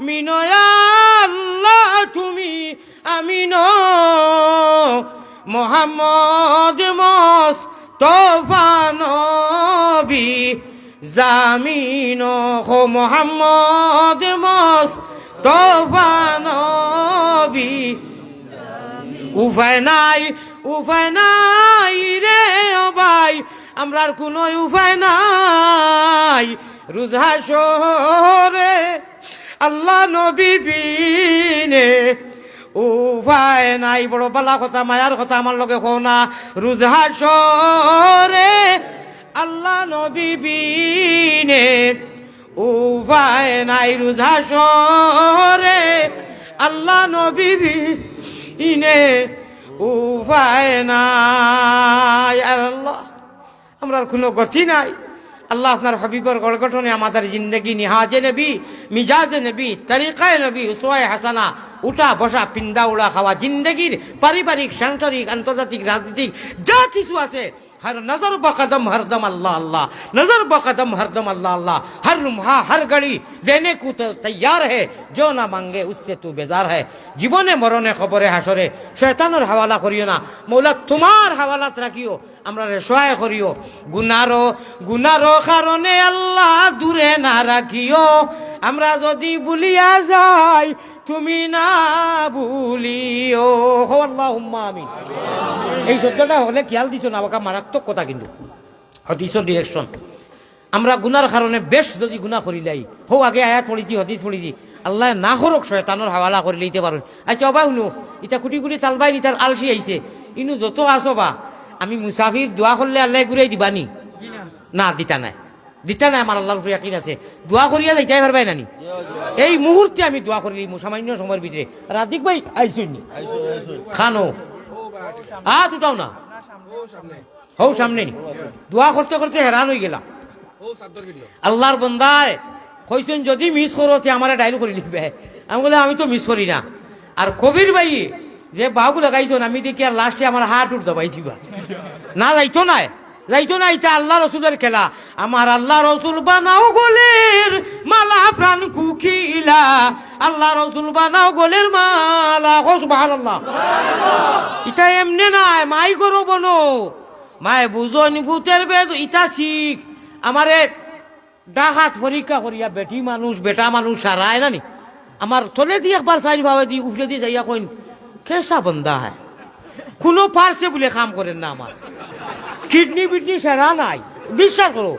মিনয়া আল্লাহ তুমি আমিন, মোহাম্মদ মুস্তাফা নবী জামিন, হো মোহাম্মদ মুস্তাফা নবী, উপায় নাই রে ও ভাই, আমরার কোনো উপায় নাই, রোজা শহরে আল্লাহ নবী বিনে উপায় নাই। বড় বালা কথা, মায়ার কথা আমার লগে কও না, রোজা শহরে আল্লাহ নবী বিনে উপায় নাই, রোজা শহরে আল্লাহ নবী বিনে উপায় নাই। আল্লাহ আমরার কোনো গতি নাই। আল্লাহ আপনার হাবিবর গড়গঠনে আমাদের জিন্দগি নিহাজে নবী, মিজাজে নবী, তরিকায় নবী, উসওয়ায়ে হাসানা, উঠা বসা পিন্দা উড়া খাওয়া জিন্দগির পারিবারিক, সাংসারিক, আন্তর্জাতিক, রাজনৈতিক যা কিছু আছে हर नजर बकदम हरदम अल्लाह अल्लाह, नजर बकदम हरदम अल्लाह अल्लाह, हर लम्हा हर घड़ी देने को तो तैयार है, जो ना मांगे उससे तू बेजार है। জীবনে মরণে খবরে হাসরে শয়তানের হাওয়ালা করিও না, মৌলা তোমার হাওয়ালাত রাখিও, আমরা রে সহায় করিও। গুনারো কারণে আল্লাহ দূরে না রাখিও, আমরা যদি ভুলিয়া যাই তুমি না ভুলিও। আল্লাহুম্মা আমিন। এই শব্দটা হলে খেয়াল দিছো না, আমাকে মারাত্মক কথা কিন্তু হদিসের ডিরেকশন। আমরা গুনার কারণে বেশ যদি গুনাহ করিলাই, হো আগে আয়াত পড়িছি হদিস পড়িছি, আল্লাহ না করক শয়তানের হাওয়ালা করে লইতে পারেন। আচ্ছা অবা শুনো, ইটা কুটি কুটি চালবাই নি, তার আলসি আইছে, ইনু যত আসো বা আমি মুসাফির দোয়া করলে আল্লাহ ঘুরাই দিবানি না? দিতা নাই, দিতা নাই। আমার আল্লাহর উপরে ইয়াকিন আছে, দোয়া করিয়া যাইতাই পারবাই নানি? এই মুহূর্তে আমি দোয়া করিলি সামান্য সময়ের ভিতরে। রাধিক ভাই আইসুন নি খানো উঠাও না, হও সামনে নি। দোয়া করতে করতে হেরান হয়ে গেলাম। আল্লাহর বন্দায় কইছেন যদি মিস করো তে আমার ডাইল করে লিখবে। আমি বলে আমি তো মিস করি না। আর কবির ভাই যে বাবু লাগাইছেন, আমি দেখি আর লাস্টে আমার হাত উঠতে পাইছিবা না, যাইতো না, যাইতো না। এটা আল্লাহ রসুলের খেলা। আমার আল্লাহ রসুল বানাও গোলের মালা প্রাণ কুকিলা, আল্লাহ রসুল বানাও গোলের মালা। সুবহানাল্লাহ। এটা এমনি নাই, মাই করো বনো, মায় বুঝন ভূতের বেদ ইটা শিখ। আমারে ডাকাত পরীক্ষা করিয়া বেটি মানুষ বেটা মানুষ সারায় নানি, আমার তলে দিয়ে একবার চাই ভাবে দি উঠলে দিয়ে যাইয়া কইন কেসা বন্দা হয়, কোনো পারছে বলে কাম করেন না, আমার কিডনি বিডনি সেরা নাই, বিশ্বাস করো।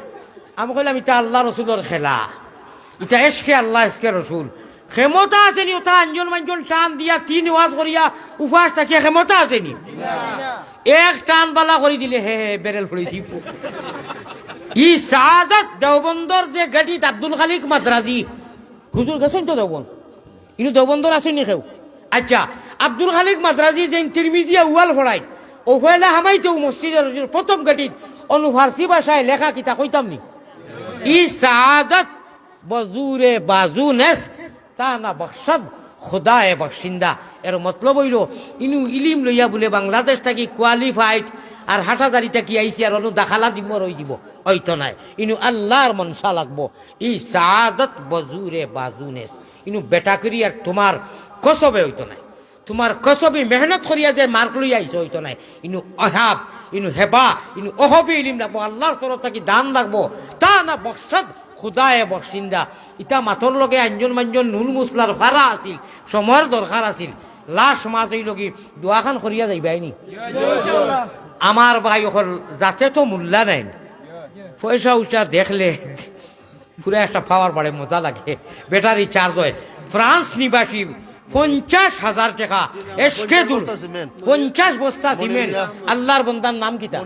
আমি কইলাম এটা আল্লাহ রসুলের খেলা, এটা এসকে আল্লাহ এসকে রসুল। ক্ষমতা আছেনি ওটা আঞ্জন মাঞ্জন টান দিয়া তিন ওয়াজ করিয়া উপাস থাকিয়া ক্ষমতা আছেনি? এক টান বালা করে দিলে হে বেরেল ফড়ি দিব। ই সাদাত দেওবন্দর যে গেটিত আব্দুল খালিক মাদ্রাজি হুজুর গেছেন তো দেওবন, ইনু দেওবন্দর আসেনি কেউ? আচ্ছা, আব্দুল খালিক মাদ্রাজি যে তিরমিজিয়া ওয়াল ফড়াই ও হইলা হামাইতেও মসজিদের প্রথম গেটিত অনু ফার্সি ভাষায় লেখা কিতা কইতাম নি? ই সাদাত বজুরে বাজু নেস তা না বখশদ খুদায়ে বখশিন্দা। এর মতলব হইল ইনু ইলিম লইয়া বলে বাংলাদেশ থাকি কোয়ালিফাইড আর হাটাদারি থাকি আইসি আর অনু দাখালা দিব রই দিব, হয়তো নাই। ইনু আল্লাহর মনসা লাগবো। ই সাদাত বজুরে বাজু নেস, ইনু বেটা করি আর তোমার কসবে হইতো নাই, তোমার কসবি মেহনত করিয়া যে মার্ক লই আইছো হইতো নাই। ইনু অহাব, ইনু হেবা, ইনু অহবি ইলিম লাগবো, আল্লাহর তরফ থাকি দান লাগবো, তা না বখশদ খুদায়ে বখশিন্দা। ইটা মাথর লগে আঞ্জন মাঞ্জন নুন মুসলার ভাড়া আছিল, সময়ের দরকার আছিল। লাশ মাত হইল কি দোয়াখান করিয়া যাইবাইনি? আমার ভাই ওখর যাতে তো মূল্যা নাই, পয়সা উচা দেখলে পুরা একটা পাওয়ার বাড়ে, মজা লাগে। ব্যাটারি চার্জ হয়। ফ্রান্স নিবাসী 50,000 টাকা এসকে দূর 50 বস্তা সিমেন্ট। আল্লাহর বন্দার নাম কিতা?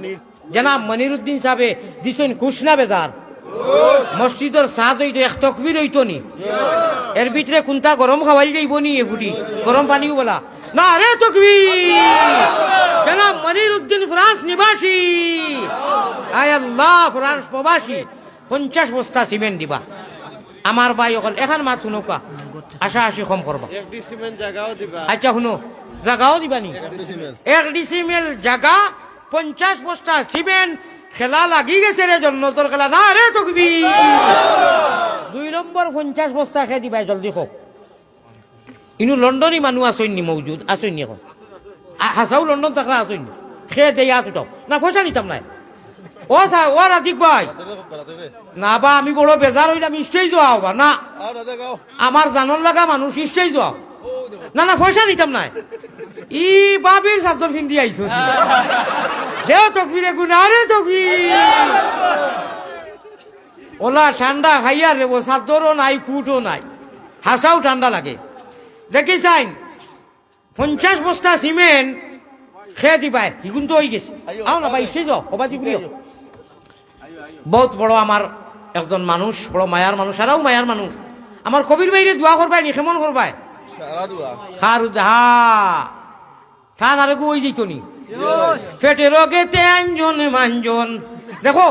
জনাব মনিরুদ্দিন সাহেবে দিছেন কুশনা বেজার মসজিদের সাদ হইতো এক তকবির হইতো নি, এর ভিতরে কোনটা গরম খাওয়াই যাইব নি? এফুটি গরম পানিও বলা না রে তকবির। জনাব মনিরুদ্দিন ফ্রান্স নিবাসী, আয় আল্লাহ ফ্রান্স প্রবাসী 50 বস্তা সিমেন্ট দিবা। আমার ভাই অকল এখন মাত শুনোকা, আশা আশি কম করবা। আচ্ছা শুনো, জাগাও দিবা নি? 1 ডিসিমেল জাগা 50 বস্তা সিমেন্ট। খেলা লাগি গেছে রে, জন্নতর খেলা না রে তকবীর। 2 নম্বর 50 বস্তা খেয়ে দিবা জলদি হোক। ইনু লন্ডনী মানুষ আসইনি মৌজুদ, আসইনি এখন হাসাও লন্ডন থাকলে আসইনি, খেয়ে দেয় হাত উঠাও না, পয়সা নিতাম নাই। ও স্যার ও রাধিক ভাই না বা আমি বড় বেজার হইলাম, ইস্টেই যাওয়া হবা না, আমার জানন লাগা মানুষ ইস্টেই যাও না, না পয়সা নিতাম নাই। ই বাবির চাদর পিন্ধি আইছো দেও তকবিরে গুনা রে তকবির। ওলা ঠান্ডা খাইয়া রে, চাদরও নাই কুটও নাই, হাসাও ঠান্ডা লাগে। দেখি চাইন 50 বস্তা সিমেন্ট খেয়ে দিবাই, হিগুন তো হয়ে গেছে। আও না ভাই সে যাও অবাদি প্রিয়। বহুত বড় আমার একজন মানুষ, বড় মায়ার মানুষ, সারাও মায়ার মানুষ। আমার কবির বাইরে দোয়া করবাই নি, কেমন করবাই? ঠান আর ওই যেত নি ফেটে রোগেতে আঞ্জন মাঞ্জন। দেখো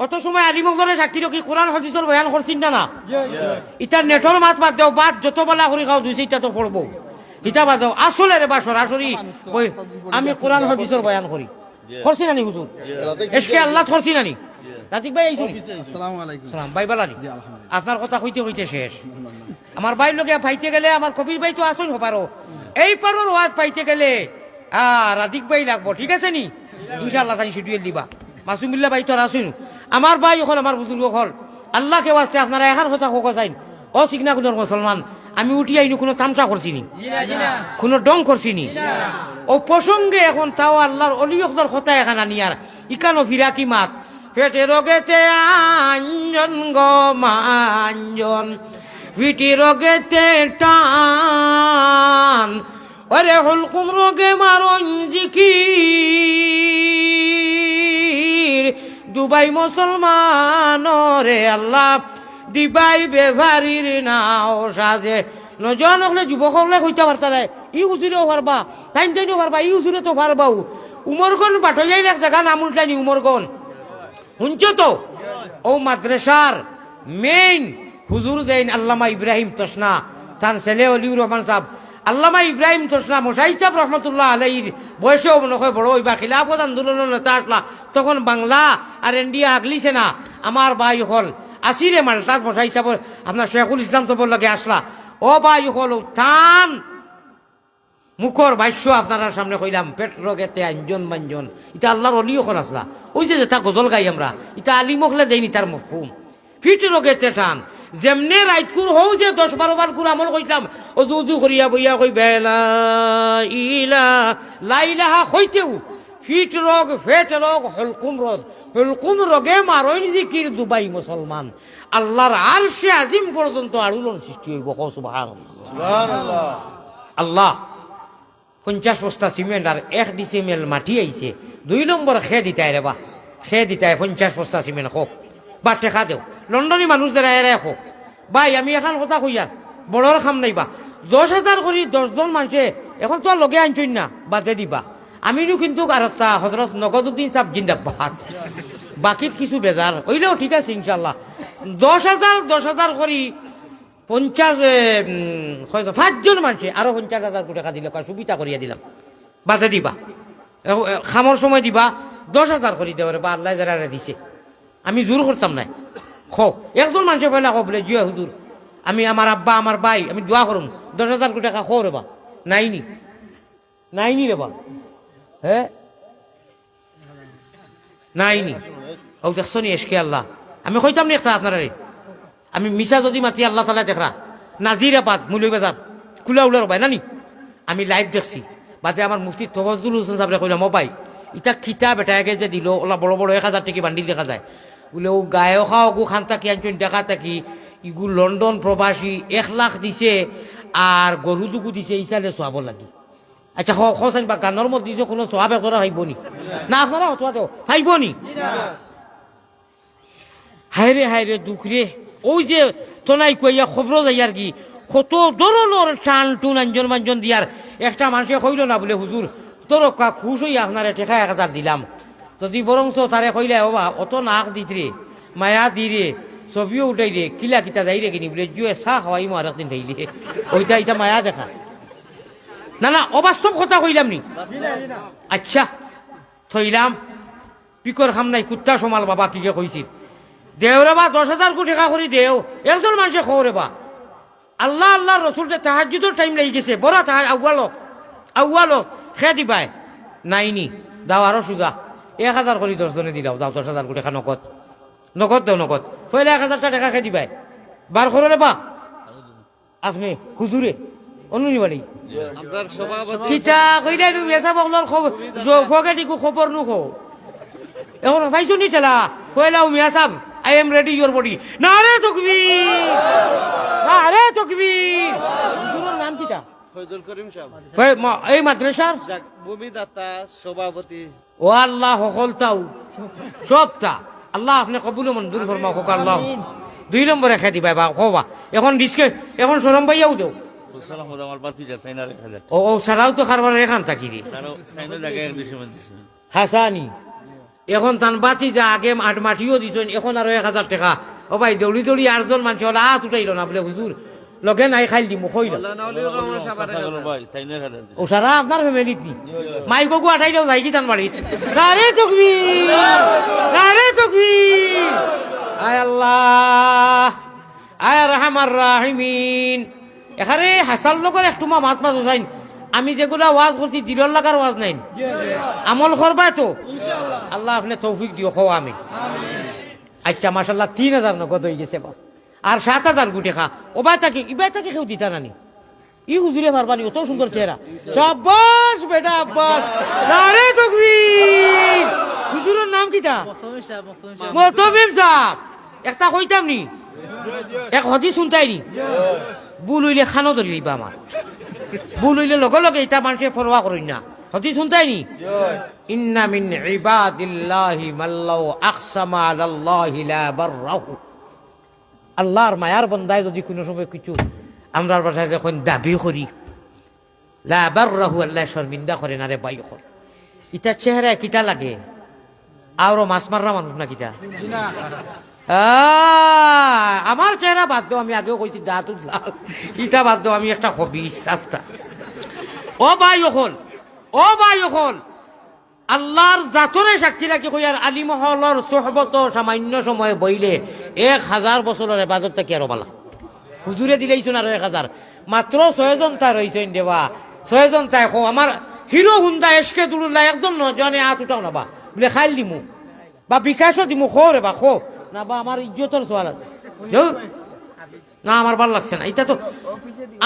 অত সময় আলিমগরে সাক্ষী রকি কোরআন হাদিসের বয়ান করছিন না? ইটা নেটর মাত বাদ দেও, বাদ যত বেলা করে খাও 2-4টা তো পড়বো, ইটা বাদ দাও। আসলে রে বা সরাসরি আমি কোরআন হাদিসের বয়ান করি। করছি নানি হুজুর এসকে আল্লাহ করছি নানি রাতিক ভাই আইসুনি আসসালামু আলাইকুম সালাম ভাই বালানি আপনার কথা কইতে কইতে শেষ আমার ভাই লোকে পাইতে গেলে আমার কবির ভাই তো আসুন পারো এই পারোর ওয়াজ পাইতে গেলে রাধিক ভাই লাগবো ঠিক আছে নি ইনশাআল্লাহ তাই শিডিউল দিবা মাসুমিল্লা ভাই তো আর আসুন আমার ভাই হল আমার বুজুর্গ হল আল্লাহ কেউ আসছে আপনারা এখন কথা হোক যাইন ও সিগনা গুলোর মুসলমান আমি উঠি আইনি কোনো তামসা করছিনি কোনো ডং করছিনি ও প্রসঙ্গে এখন তাও আল্লাহর অলিয়কদার কথা এখন আনিয়ার ইকানো ফিরাকি মাত পেটে রোগেতে আঞ্জন গো মাঞ্জন পিটি রোগেতে টান ওরে হুলকুম রোগে মারণ জিকির দুবাই মুসলমান রে আল্লাহ দিবাই বেভারির নাও সাজে নজন হলে যুবক হলে কইতে পারতারে ই উজুরেও পারবা টাইম টাইমও পারবা ই উজুরে তো পারবাও উমরগন বাটো যাই এক জায়গা নাম উল্টানি উমরগন শুনছ তো ও মাদ্রাসার মেইন হুজুর দেন আল্লামা ইব্রাহিম তসনা তার ছেলে অলিউর রহমান সাহেব আল্লামা ইব্রাহিম তসনা মশাই সাহেব রহমতুল্লাহ আলাইহির বয়সেও মনে হয় বড় হইবা খিলাফত আন্দোলনের নেতা আসলা তখন বাংলা আর ইন্ডিয়া আগলিছে না আমার ভাই হল আসিরে মালটাত মশাই সাহেব আপনার শেখুল ইসলাম সবর লগে আসলা ও ভাই হল উত্থান মুখর ভাষ্য আপনারা সামনে কইলাম পেট রোগেতে আঞ্জন মাঞ্জন এটা আল্লাহর অলিও খন আসলা ওই যে তা গজল গাই আমরা এটা আলী মখলে দেয়নি তার মফহুম ফিট রোগেতে টান যেমনে রাইতকুর হও যে 10-12 বার কুর আমল কইলাম অজু উজু করিয়া বইয়া কই বেলা ইলা লাইলাহা কইতেও ফিট রোগ ফেট রোগ হলকুম রোগে মারইন জিকির দুবাই মুসলমান আল্লাহর আরশে আজিম পর্যন্ত আড়ুলন সৃষ্টি হইব সুবহানাল্লাহ আল্লাহ 50 বস্তা সিমেন্ট আর 1 ডিসিমেল মাটি আইছে 2 নম্বর খেয়ে দিতাই রে বা খেয়ে দিতাই 50 বস্তা সিমেন্ট হোক বা টেকা দেও লন্ডনী মানুষ যারা এরাই হোক ভাই আমি এখন কথা কইয়ার বড়র খাম নাইবা 10,000 করি 10 জন মানুষে এখন তো আর লগে আনছই না বাদে দিবা আমিও কিন্তু আর হযরত নগদউদ্দিন সাহেব জিন্দাবাদ বাকিত কিছু বেজার হইলেও ঠিক আছে ইনশাআল্লাহ 10,000 করি 5জন মানুষে আরো 50,000 কোটি টাকা দিলে সুবিধা করিয়া দিলাম বাজে দিবা খামর সময় দিবা 10,000 করি দেওয়ারে বা আল্লাহ যারা দিছে আমি জোর করতাম নাই খো একজন মানুষে পয়লা খো বলে জিয়া হুজুর আমি আমার আব্বা আমার ভাই আমি দোয়া করুম 10,000 কোটি টাকা খো রে বা নাইনি রে বা হ্যাঁ নাইনি ও দেখছো নি এসকে আল্লাহ আমি কইতাম নি একটা আপনারা আমি মিশা যদি মাতি আল্লাহ তালা দেখরা নাজিরাবাদ মুলুবাজার কুলা উলার ভাই নানি আমি লাইভ দেখছি বাদে আমার মুফতি তফাজ্জুল হোসেন সাহেব কইলাম ও ভাই ইটা কিতাব এটাকে যে দিল ওলা বড় বড় 1,000 টাকা বান্ডিল দেখা যায় বলে ও গায়ক খাও গু খান থাকি আনছেন দেখা থাকি ইগু লন্ডন প্রবাসী 1 লাখ দিছে আর গরু দুগু দিছে ইসালে সোয়াব লাগি আচ্ছা খসান বা গানের মধ্যে দিছে কোনো সোয়াব একরা হাইবনি না আপনারা হতোয়া দেও হাইবনি হায়রে দুঃখ রে ওই যে তোনাই কইয়া খবর যাই আর কি কত ধরনের টান টুন আঞ্জন মাঞ্জন দিয়ার একটা মানুষে কইল না বলে হুজুর তোর খুশ হইয়া আপনারে টেকা 1,000 দিলাম যদি বরং তারে কইলে বাবা অত নাক দিতরে মায়া দিরে ছবিও উঠাই রে কিলা কিতা যাই রে কিনি বলে জুয়ে চাহ খাওয়াই মো আর একদিন ভাইলে ওইটা এটা মায়া দেখা না অবাস্তব কথা কইলাম নি আচ্ছা থইলাম পিকর খাম নাই কুত্তা সমাল বাবা কি কইছিল দেও রে বা 10,000 কোটি টাকা করে দেও একজন মানুষে খো রে বা আল্লাহ রসুলকে তাহাজ্জুদের টাইম লাগি গেছে বড় আউয়ালো খেয়ে দিবাই নাইনি দাও আরো সুজা 1,000 করে 10 জনে দিলাও দাও 10,000 কোটি টাকা নগদ দেও নগদ পয়লা 1,000 টাকা খেয়ে দিবাই বার করো রে বা আপনি হুজুরে অনুনি বাড়ি কিতা কইরা নু মেসা বগলর ফকেটিকু খবর নু খো এখন পাইছো নি ঠেলা কইলাও মিয়া সাহেব I am ready your body নারে তকবীর হুজুরের নাম কিটা ফয়জুল করিম সাহেব এই মাদ্রাসার ভূমিদাতা সভাপতি ও আল্লাহ হকলতাও সবটা আল্লাহ আপনি কবুল মঞ্জুর ফরমাও হোক আল্লাহ 2 নম্বরে খেয়ে দিবা বা কবা এখন ডিসকে এখন সরম ভাইয়াও দেও আমার বাতি যা চাইনা রেখা যায় ও সারাও তো খারবার এখান থাকি রে চাইনা জায়গায় বেশি দিছে হাসানি এখন তান বাতি যা আগে মাটিও দিছেন এখন আরো 1,000 টাকা ও ভাই দৌড়ি 8জন মানুষ হল উঠাইল না বলে হুজুর লগে নাই খাইল দিমু কইল ভাই তাই না খেলে ও সারা আপনার ফ্যামিলিত নি মাইকো আঠাইলেও যাই কি তান বাড়িত নারে তকবীর নারে তকবীর আয় আল্লাহ আয় রহমান রাহিমিন এখানে হাসাল লগর একটু মা মাত মাছ চাইন আমি যেগুলা ওয়াজ করছি দিলর লাগার ওয়াজ নাই আমল করবাই তো আল্লাহ আপনি তৌফিক দিও খাওয়া আমি আচ্ছা মাশাল্লাহ 3000 নগদ হয়ে গেছে বা আর 7000 গুটে খা ওবাই তাকে ইবাই তাকে কেউ দিতা নানি ই হুজুরে পারবানি অত সুন্দর চেহারা শাবাশ বেটা আব্বাস নারে তাকবীর হুজুরের নাম কিটা মতমিম সাহেব একটা কইতাম নি এক হাদিস শুনতাই নি ভুল হইলে খানো ধরি লইবা আমার ভুল হইলে লগে লগে এটা মানুষে পরোয়া করেন না হাদিস শুনতাই নি ইন্না মিন ইবাদিল্লাহি মাল্লাউ আকসামা আলাল্লাহি লা বাররাহু আল্লাহর মায়ার বান্দায় যদি কোনো সময় কিছু আমরার ভাষায় যখন দাবি করি লা বাররাহু আল্লাহ শর্মিন্দা করে না রে ভাই করে ইটা চেহারা কিটা লাগে আরো মাছ মাররা মানুষ না কিটা আমার চেহারা বাদ দাও আমি আগেও কইছি দাঁত উঠলাম ইটা বাদ দাও আমি একটা হবি সাতটা ও ভাই হল আল্লাহর জাতরে সাক্ষী রাখি কই আর আলী মহলর সোহবত সামান্য সময় বইলে 1000 বছরের ইবাদত কি আর বালা হুজুরে দিলেইছুন আর 1000 মাত্র 6 জন তার হইছেন দেবা 6 জন তাই আমার হিরো হুন্ডা এসকে দুলুল্লাহ একজন নজনে হাত উঠাও না বা বলে খাইল দিমু বা বিকাশও দিমু খো রে বা খো না বা আমার ইজ্জতের সওয়াল আছে না আমার ভালো লাগছে না এটা তো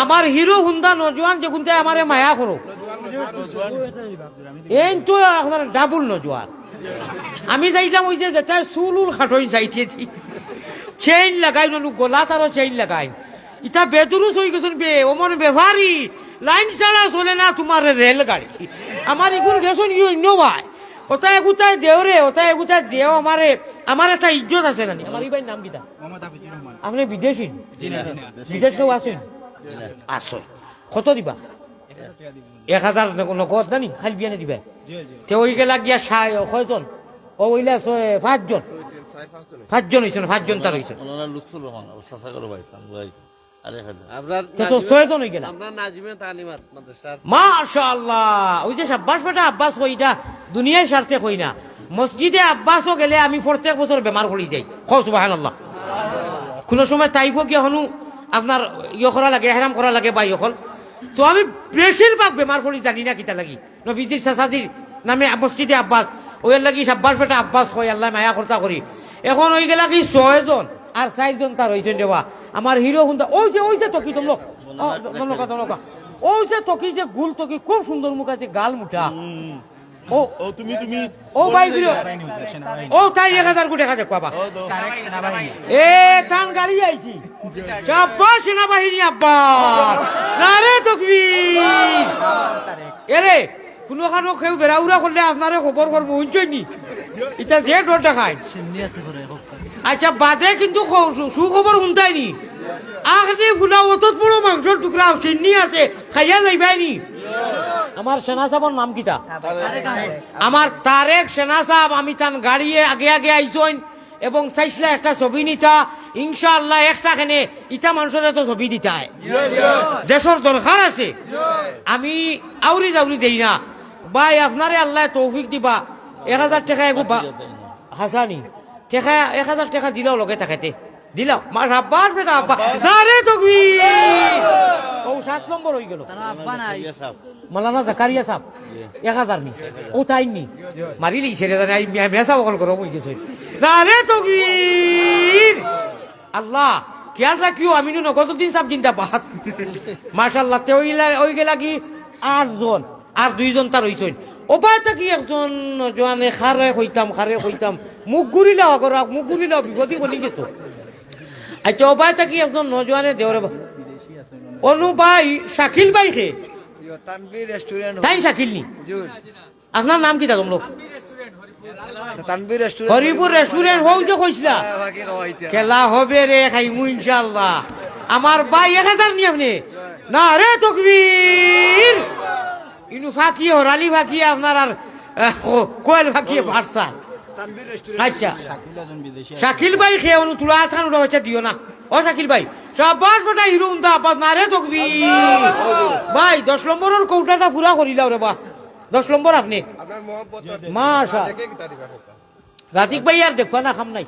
আমার হিরো হুন্ডা নজওয়ান যে গুনতে আমারে মায়া করো এই তো আপনার ডাবল নজওয়ান আমি যাইলাম ওই যে যেটা চুলুল খাটই যাইতেছি চেইন লাগাই নলু গলা তারও চেইন লাগাই ইটা বেদুরুস হয়ে গেছেন বে ওমন বেভারি লাইন ছাড়া চলে না তোমার রেলগাড়ি আমার এগুলো গেছেন ভাই ওটাই এগুতায় দেওরে ওটাই এগুতায় দেও আমার একটা ইজ্জত আছে না আমার এই ভাই নাম কিটা আপনি বিদেশি বিদেশ কেউ আসেন আসো কত দিবা 1000 নগদ জানি খালি বিয়ানে দিবা তে ওই গেলা গিয়া কয়জন ও ওইলা 5জন হয়েছেন 5জন তার হয়েছেন ওনারা লুৎফুর রহমান চাচা করো ভাই ভাই আরে আপনার তো 6 জন হয়ে গেল আমরা নাজিমে তালিমাত মাদ্রাসার মাশাআল্লাহ ওই যে শাব্বাস বেটা আব্বাস কইটা দুনিয়ার স্বার্থে কই না মসজিদে আব্বাসও গেলে আমি প্রত্যেক বছর বেমার পড়ি যাই কও সুবহানাল্লাহ কোন সময় তাইফও কি হনু আপনার করা লাগে হেরাম করা লাগে ভাই হল তো আমি বেশিরভাগ বেমার পড়ি জানি না কিতা লাগি নবীজির চাচাজির নামে মসজিদে আব্বাস ওই লাগি শাব্বাস বেটা আব্বাস কই আল্লাহ মায়া খরচা করি এখন ওই গেলা কি 6 জন আর 4 জন তার হইছেন দেবা আমার হিরো হুন্ডা ওই যে তকি তোমলোক ওই যে তকি যে গুল তকি খুব সুন্দর মুখ আছে গাল মুঠা ও ভাই ও তাই 1000 কোটি টাকা দেখবা এ তান গাড়ি আইছি শাবাশ সেনাবাহিনী আব্বা নারে তাকবীর এরে কোনো কারো কেউ বেড়াউরা করলে আপনারে খবর করবো শুনছই নি এটা যে ডরটা খায় আচ্ছা বাদে কিন্তু সুখবর শুনতাই নি আখনি ফুলা অতত বড় মাংসর টুকরা চিন্নি আছে খাইয়া যাইবাই নি আমার সেনা সাহেবের নাম কিটা আমার তারেক সেনা সাহেব আমি তান গাড়িয়ে আগে আইসইন এবং চাইছিলা একটা ছবি নিতা ইনশাআল্লাহ একটা খানে ইটা মানুষের তো ছবি দিতায় দেশের দরকার আছে আমি আউরি জাউরি দেই না ভাই আপনারে আল্লাহ তৌফিক দিবা 1000 টাকা এগো হাসানি টাকা 1000 টাকা দিলাও লগে থাকাতে দিলাম মার আব্বাস বেটা আব্বা নারে তাকবীর ও 7 নম্বর হয়ে গেল মাওলানা জাকারিয়া সাহেব 1000 নি ও তাই নি মারিলি ছেড়ে জানে মেসা বকল করো হয়ে গেছে নারে তাকবীর আল্লাহ খেয়াল রাখিও আমি নগদুদ্দিন সাহেব জিন্দাবাদ মাশাআল্লাহ তে ওই গেলা কি 8 জন আর 2 জন তার হইছেন ওপায়টা কি একজন জোয়ানে খারে কইতাম মুখ ঘুরিলাও বিপদী বলি গেছো আচ্ছা ওপায়টা কি একজন নজওয়ানে দেওরে অনু ভাই শাকিল ভাই খে তানবীর রেস্টুরেন্ট তাই শাকিল নি আপনার নাম কি তা তোমরা তানবীর রেস্টুরেন্ট হরিপুর রেস্টুরেন্ট হও যে কইছিলা খেলা হবে রে খাইমু ইনশাআল্লাহ আমার ভাই 1000 নি আপনি না রে তাকবীর ইনু ফাঁকি হরালি ফাঁকি আপনার আর কোয়েল ফাঁকি ভাটসা তানবীর রেস্টুরেন্ট আচ্ছা শাকিল ভাই খেয়ে অনু তুলা থান উড়া হচ্ছে দিও না ও শাকিল ভাই সাবাস বেটা হিরো উন্দা আপাস না রে তকবি ভাই 10 নম্বরের কৌটাটা পুরা করিলাও রে বাহ 10 নম্বর আপনি আপনার মোহব্বত মাশা দেখে কি তারিফ করতে রাতিক ভাই আর দেখবা না খাম নাই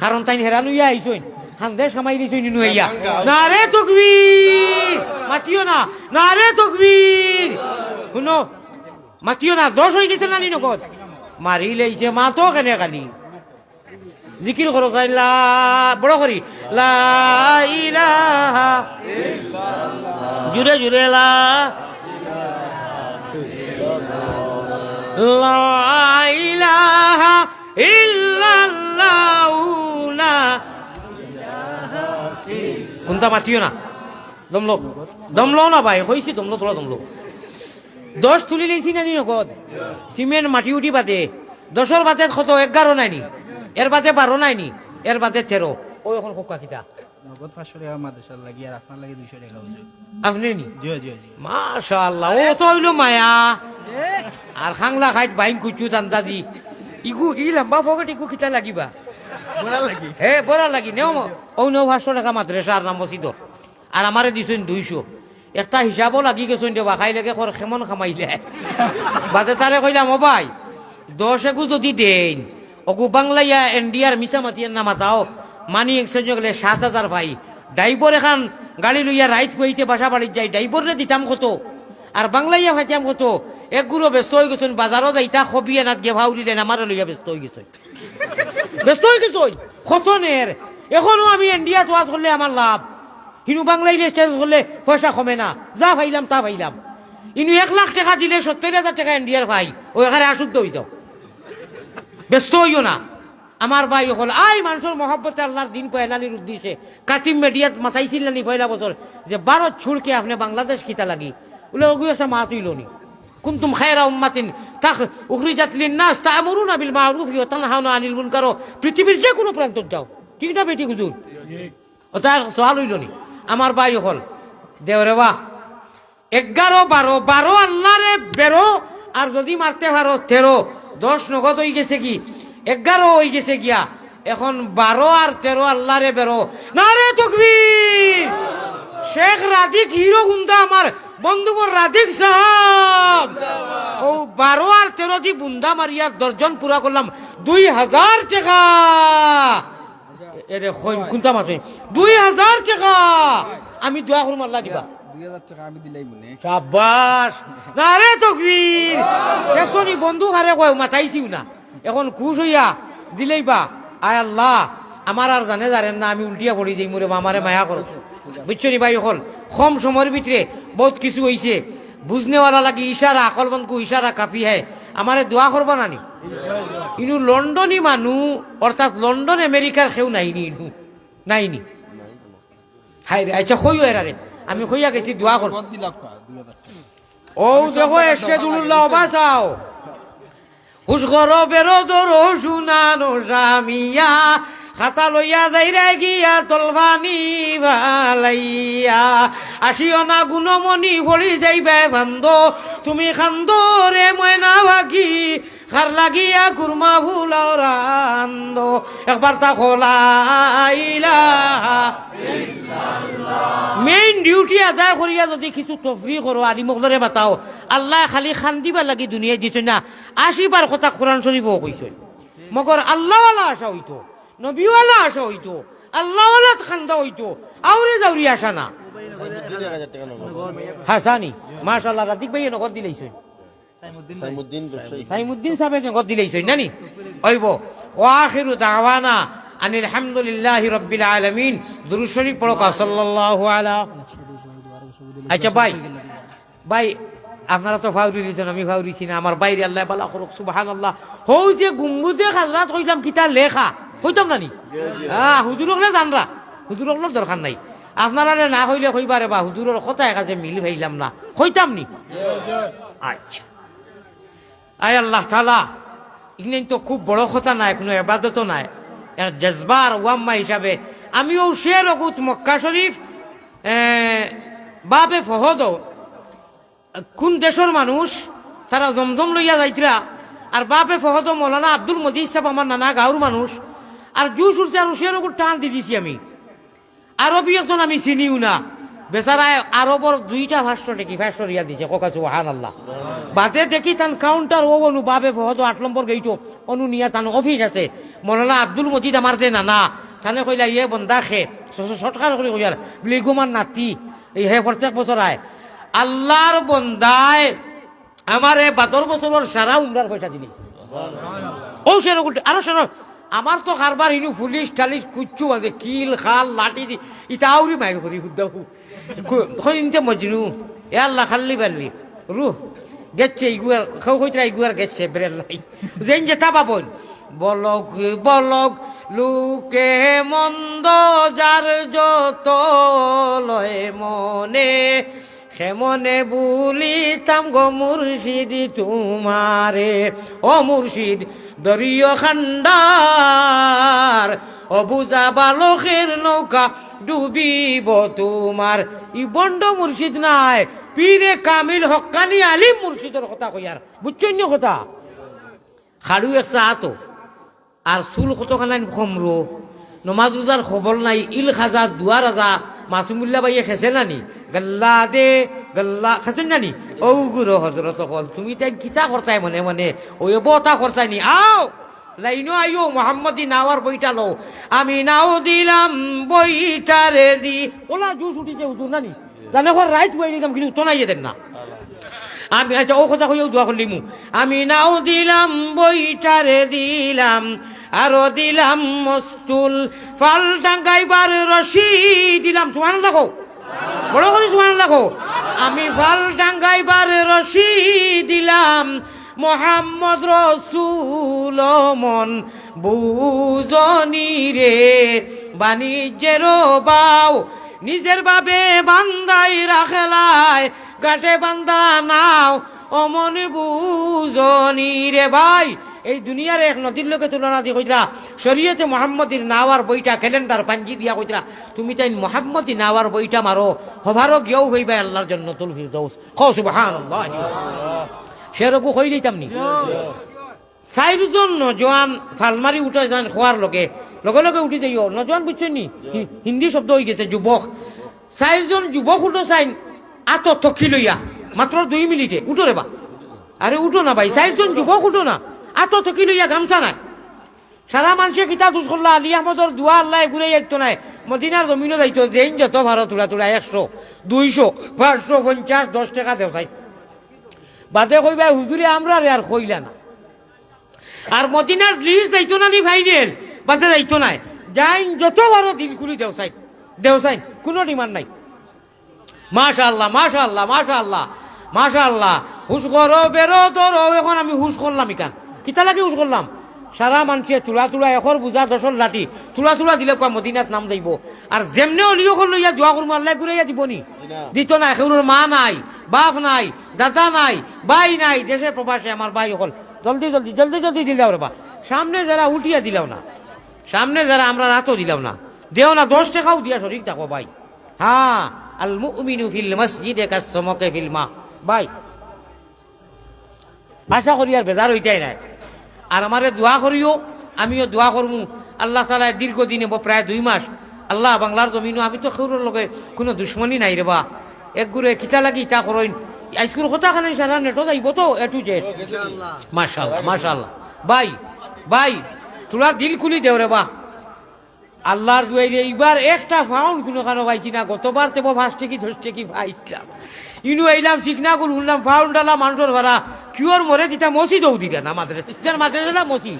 কারণ তাই হেরানু ইয়া আইসইন হান্দে সামাই দিছইন নু ইয়া না রে তকবীর মাতিও না রে তকবীর শুনো মাতিও না 10 হই গেছে না নি নগদ মারি লইছে মা তো কেনে খালি জিকির করো চাইলা বড় করি লা ইলাহা জুরে জুরে লা ইলাহা ইল্লাল্লাহু লা কোনটা মাতিও না দমলো না ভাই হইছি দমলো তোলা দমলো 10 তুলি লইছি না নি নগদ সিমেন্ট মাটি উঠি বাদে 10 বাদে কত 11 নাইনি এর বাদে 12 নাইনি এর বাদে 13 ও এখন কোকা কিটা নগদ 500 টাকা মাদ্রাসার লাগি আর আপনার লাগি 200 টাকা হুজুর আপনি নি জি জি জি মাশাআল্লাহ ও তো হইলো মায়া আর খাংলা খাইত বাইন কুচু দান্দাজি ইগু ই লম্বা ফকট ইগু কিটা লাগিবা বড় লাগি হে বড় লাগি নেও ও 500 টাকা মাদ্রাসা আর নাম মসজিদ আর আমারে দিছেন 200 একটা হিসাবও লাগি গেছেন দেবা খাই লাগে খর খেমন খামাইলে বাদে তারে কইলাম ও ভাই 10 এগু যদি দেন ওগু বাংলাইয়া ইন্ডিয়ার মিসামাতিয়ার না মাতাও মানি এক্সচেঞ্জ গেলে 7000 ভাই ড্রাইভার এখন গাড়ি লইয়া রাইট কইতে বাসা বাড়ির যাই ড্রাইভারে দিতাম কত আর বাংলাইয়া ভাইতাম কত এক গুরু ব্যস্ত হয়ে গেছেন বাজারও যাইতা খবি এনাত গে ভাউরি দেন আমারও লইয়া ব্যস্ত হয়ে গেছে কত নের এখনো আমি ইন্ডিয়া তোয়াজ করলে আমার লাভ হিনু বাংলাইলে চেঞ্জ করলে পয়সা কমে না যা ভাইলাম তা ভাইলাম ইনু 1 লাখ টাকা দিলে 70,000 টাকা ইন্ডিয়ার ভাই ও এখানে আসুদ্ধ হইত ব্যস্ত হইও না আমার ভাই হল আই মানুষের মহব্বতে আল্লাহর দিন পয়লানির উদ্দেশ্যে কাটিম মিডিয়াত মাথাইছিল নি পয়লা বছর যে ভারত ছুড়কে আপনি বাংলাদেশ কিতা লাগি বলে ওগু একটা মা তুইলনি কুনতুম খায়রা উম্মাতিন তাখ উখরিজাত লিন-নাস তা'মুরুনা বিল মা'রুফ ওয়া তানহাউনা আনিল মুনকার পৃথিবীর যে কোনো প্রান্তত যাও ঠিক না বেটি হুজুর ও তার সওয়াল হইলনি আমার ভাই হল দেওরে বাহ 11 12 আল্লাহরে বেরো আর যদি মারতে পারো 13 10 নগদ হয়ে গেছে কি 11 হয়ে গেছে গিয়া এখন 12 আর 13 আল্লাহরে বেরো নারে তাকবীর শেখ রাদিক হিরো গুন্দা আমার বন্ধুবর রাদিক সাহেব ও 12 আর 13 দি বুন্দা মারিয়া দর্জন পুরা করলাম 2000 টাকা এরে কোনটা মাত্র 2000 টাকা আমি দোয়া করুম আল্লাহ দিবা 2000 টাকা আমি দিলাই মনে শাবাশ নারে তাকবীর দেখছনি বন্ধু হারে কয় মাথাইছিও না এখন খুশ হইয়া দিলেই বা আয় আল্লাহ আমার আর জানে জানেন না আমি উল্টিয়া পড়ি যাই মোরে আমারে মায়া করো বুঝছনি ভাই হল কম সময়ের ভিতরে বহুত কিছু হইছে বুঝনেওয়ালা লাগি ইশারা আকলবনকু ইশারা কাফি হ্যায় আমারে দোয়া করবা নানি ইনু লন্ডনী মানু অর্থাৎ লন্ডন আমেরিকার কেউ নাইনি ইনু নাইনি হাই রে আচ্ছা কইও এরারে আমি কইয়া গেছি দোয়া করব কত দিলাম 2000 টাকা ও দেখো এসকেদুল্লাহ বাসাও হুশ করো বেরো দরো শুনানো জামিয়া খাতা লইয়া যাইরা গিয়া তলবানি ভালাইয়া আসিও না গুণমণি ভরি যাইবে বান্ধ তুমি খান্দো রে ময়না বাকি খার লাগিয়া কুরমা ভুলাও রান্দ একবার তা খোলাইলা মেইন ডিউটি আদায় করিয়া যদি কিছু তফরি করো আদি মুখদরে বাতাও আল্লাহ খালি খান্দিবা লাগি দুনিয়ায় দিছে না 80 বার কথা কোরআন শরীফও কইছে মগর আল্লাহওয়ালা আশা হইতো নবীওয়ালা আশা হইতো আল্লাহওয়ালা খান্দা হইতো আউরে যাউরি আশা না হাসানি মাশাআল্লাহ রাদিক ভাই নগদ দিলাইছে সাইমুদ্দিন সাহেব নগদ দিলাইছে নানি হইব ওয়া আখিরু দাওয়ানা আনিল হামদুলিল্লাহি রাব্বিল আলামিন দুরূদ শরীফ পড়ো সাল্লাল্লাহু আলা আচ্ছা ভাই আপনারা তো ফাউরি দিয়েছেন আমি ফাউরিছি না আমার বাইরে আল্লাহ বালা করুক সুবহানাল্লাহ হও যে গুম্বুজে হাজরাত কইলাম কিতা লেখা কইতাম নানি হুজুরক না জানরা হুজুরক দরকার নাই আপনারা না কইলে কইবারে বা হুজুরের কথা কাজে মিল ভাইলাম না কইতাম নি আচ্ছা আয় আল্লাহ তাআলা ইগনে তো খুব বড় কথা নাই কোনো ইবাদতও নাই জজবার ওয়াম্মা হিসাবে আমিও শের অগুত মক্কা শরীফ বাবে ফহদ কোন দেশের মানুষ তারা জমজম লইয়া যাইতরা আর বাপে ফহদ মৌলানা আব্দুল মজিদ সাহেব আমার নানা গাঁর মানুষ আর জুস উঠছে আর উসের ওপর টান দিয়ে দিছি আমি আরবি একজন আমি চিনিও না বেচারায় আরবর 2টা ভাষ্য দেখি 500 রিয়াল দিছে ককা সুবহানাল্লাহ বাদে দেখি তান কাউন্টার ও অনু বাবে ফহদ 8 নম্বর গেইটো অনু নিয়া তান অফিস আছে মৌলানা আব্দুল মজিদ আমার যে নানা তানে কইলা ইয়ে বন্দা খে সটকার করে কইয়ার ব্লিগুমান নাতি এই হে প্রত্যেক বছর আয় আল্লাহর বন্দায় আমারে 12 বছরের সারা উমরার পয়সা দিলি ও সেরকম আরো শোনো আমার তো কারবার ইনু পুলিশ টালিশ কুচ্ছু আছে কিল খাল লাঠি দি ইটা আউরি মাইর করি হুদ্দাহু কইনতে মজনু এ আল্লাহ খাল্লি বাল্লি রুহ গেছে ইগুয়ার খাও কইতরা ইগুয়ার গেছে ব্রেল লাই যেন যেটা পাবন বলক বলক লুকে মন্দ যার যত লয় মনে কেমনে বলিতাম গো মুর্শিদ তোমারে ও মুর্শিদ দরিয় খান্ডার অবুজা বালকের নৌকা ডুবিব তোমার ই বন্ড মুর্শিদ নাই পীরে কামিল হক্কানি আলিম মুর্শিদের কথা কইয়ার বুঝছেন কথা খাড়ু একসা আতো আর চুল কতখানা খমরো নমাজ রোজার খবর নাই ইল খাজা দুয়ার রাজা মাসুমুল্লাহ ভাইয়ে খেছে নানি গল্লা দে গল্লা খেছেন নানি ও গুরু হজরত হল তুমি তাই কিতা করতাই মনে মনে ওই বতা করতাই নি আও লাইনো আইও মোহাম্মদী নাওয়ার বইটা লো আমি নাও দিলাম বইটারে দি ওলা জুস উঠিছে উঠু নানি জানে রাইট বই দিলাম কিন্তু তো নাই দেন না আমি আচ্ছা ও কথা কইও দোয়া করলিমু আমি নাও দিলাম বইটারে দিলাম আরো দিলাম মস্তুল ফাল টাঙ্গাইবার রশি দিলাম সুবহানাল্লাহ দেখো বড় করে সুবহানাল্লাহ দেখো আমি ফাল টাঙ্গাইবার রশি দিলাম মোহাম্মদ রসুল মন বুজনি রে বাণিজ্যের বাও নিজের বাবে বান্দাই রাখেলায় গাছে বান্দা নাও অমন বুজনি রে ভাই এই দুনিয়ার এক নদীর লোকে তুলনা দিয়ে কইরা শরীয়তে মোহাম্মদীর নাওয়ার বইটা ক্যালেন্ডার পাঞ্জি দিয়া কইরা তুমি তাই মোহাম্মদী নাওয়ার বইটা মারো হবারও গিয়েও হইবা আল্লাহর জন্য তুল ফিরদৌস কও সুবহানাল্লাহ সেরকম কই দিতাম নি 4 জন নজওয়ান ফালমারি উঠে যান খোয়ার লগে লগে লগে উঠি যাইও নজওয়ান বুঝছেন নি হিন্দি শব্দ হয়ে গেছে যুবক 4 জন যুবক উঠো চাইন আত থকি লইয়া মাত্র 2 মিনিটে উঠো রে বা আরে উঠো না ভাই 4 জন যুবক উঠো না আত থকি লইয়া গামছা নাই সারা মানুষে কিতা দুষ করলা আলী আহমদর দোয়া আল্লাহ ঘুরে যাইতো নাই মদিনার জমিনও যাইতো যেইন যত ভাড়া তুলা তুলা 100 200 550 10 টাকা দেও চাই বাদে কইবা হুজুরে আমরা রে আর কইলা না আর মদিনার লিস্ট যাইতো না নি ফাইনাল বাদে যাইতো নাই যাইন যত বড় দিল কুলি দেও চাই কোনো ডিমান্ড নাই মাশাআল্লাহ মাশাআল্লাহ মাশাআল্লাহ মাশাআল্লাহ হুশ করো বেরো ধরো এখন আমি হুশ করলাম ইকান কিতা লাগে হুশ করলাম সারা মানুষে তুলা তুলা এখর বুঝা 10 লাঠি তুলা তুলা দিলে কোয়া মদিনাত নাম যাইব আর যেমনে অলিও লইয়া দোয়া করবো আল্লাহ ঘুরাইয়া দিবনি দিত না এখনোর মা নাই বাপ নাই দাদা নাই ভাই নাই দেশে প্রবাসে আমার ভাই হল জলদি জলদি জলদি জলদি দিলাও রে বা সামনে যারা উঠিয়া দিলাও না সামনে যারা আমরা রাতও দিলাও না দেও না 10 টাকাও দিয়া শরীর থাকো ভাই হ্যাঁ আল মুমিনু ফিল মসজিদে কাসমকে ফিল মা ভাই আশা করি আর বেজার হইতাই নাই আর আমারে দোয়া করিও আমিও দোয়া করমু আল্লাহ তাআলা দীর্ঘদিনে প্রায় 2 মাস আল্লাহ বাংলার জমিনও আমি তো খেউরের লগে কোনো দুশ্মনী নাই রে বা এক গুরে কিতা লাগি তা করইন আইসকুর কথা খানে সারা নেটো যাইব তো এটু যে মাশাআল্লাহ মাশাআল্লাহ ভাই ভাই তোরা দিল খুলি দেও রে বা আল্লাহর দুয়াই এইবার একটা ফাউন্ড কোনো কারো পাইছি না গতবার তো 5 টাকি 10 টাকি পাইছিলাম ইনু আইলাম শিখনা গুল শুনলাম ফাউন্ড ডালা মানুষের ভাড়া কিওর মরে দিতা মসজিদও দিলে না মাদ্রাসা মসজিদ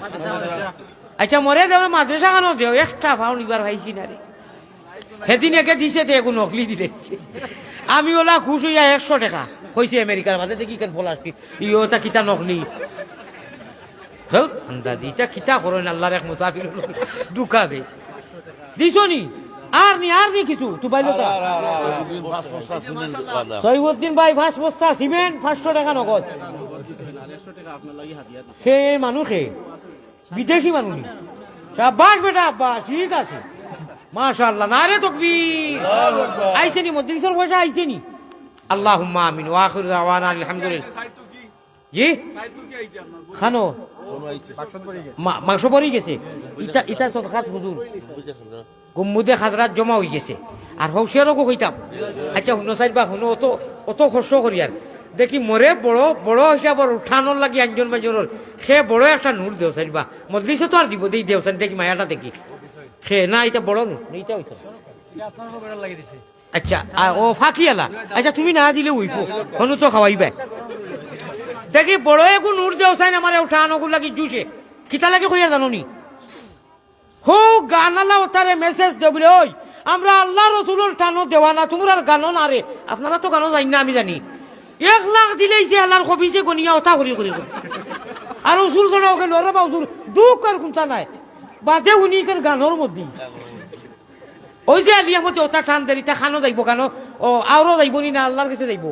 আচ্ছা মরে দেও মাদ্রাসা কেন দেও একটা ফাউন্ড এবার পাইছি না রে সেদিন একে দিছে তো এখন নকলি দিলেছে আমি ওলা খুশ হইয়া 100 টাকা কইছে আমেরিকার মাঝে দেখি কেন ফলাসি ইটা কিতা নকলি আন্দাদিটা কিতা করেন আল্লাহর এক মুসাফির দুকা দে দিছনি আর নি কিছু তু বাইলো সৈবুদ্দিন ভাই 5 বস্তা সিমেন্ট 500 টাকা নগদ সে মানুষে বিদেশি মানুষ শাবাশ বেটা আব্বাস ঠিক আছে মাশাআল্লাহ নারে তাকবীর আইছেনি মদ্রিসের পয়সা আইছেনি আল্লাহুম্মা আমিন ওয়া আখিরু দাওয়ানা আলহামদুলিল্লাহ জি খানো মাংস পরি গেছে ইটা ইটা সদকাত হুজুর গুম্মুদে খাজরাত জমা হয়ে গেছে আর হৌসিয়ারও কইতাম আচ্ছা শুনো সাইড বা শুনো অত অত কষ্ট করি আর দেখি মরে বড় বড় হিসাবর উঠানোর লাগি একজন মাইজনের সে বড় একটা নূর দেও সাইড বা মজলিসে তো আর দিব দেই দেও সাইড দেখি মায়াটা দেখি সে না এটা বড় নূর এইটা হইতো আচ্ছা আর ও ফাঁকি আলা আচ্ছা তুমি না দিলে উইপো হনু তো খাওয়াইবে দেখি বড় একু নূর দেও সাইন আমার উঠানো লাগি জুসে কিতা লাগে কইয়া জানো নি হো গানালা ওতারে মেসেজ দেবলে ওই আমরা আল্লাহ রসুলের টানো দেওয়া না তোমরা গানো না রে আপনারা তো গানো যাই না আমি জানি 1 লাখ দিলেই সে আল্লাহর কবিছে গনিয়া ওটা করি করি আর রসুল ছাড়া ওকে নরে বা হুজুর দুঃখ আর কোনটা নাই বাদে উনি কেন গানোর মধ্যে ওই যে আলিয়া মতে ওটা টান দেয় এটা খানো যাইব কেন ও আরও যাইব নি না আল্লাহর কাছে যাইব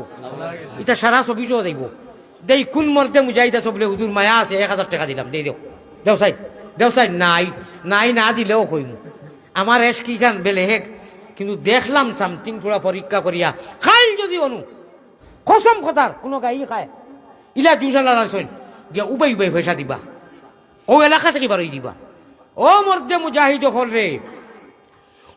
এটা সারা ছবিটাও যাইব দেই কোন মর্দে মুজাহিদ আছে বলে হুজুর মায়া আছে 1000 টাকা দিলাম দেই দেও দেও সাই নাই নাই না দিলেও কইম আমার এস কি গান বেলে হেক কিন্তু দেখলাম সামথিং পুরা পরীক্ষা করিয়া খাই যদি অনু কসম কথার কোনো গাই খায় ইলা জুসালা রাসন গিয়া উবাই উবাই পয়সা দিবা ও এলাকা থেকে বারই দিবা ও মর্দে মুজাহিদ হল রে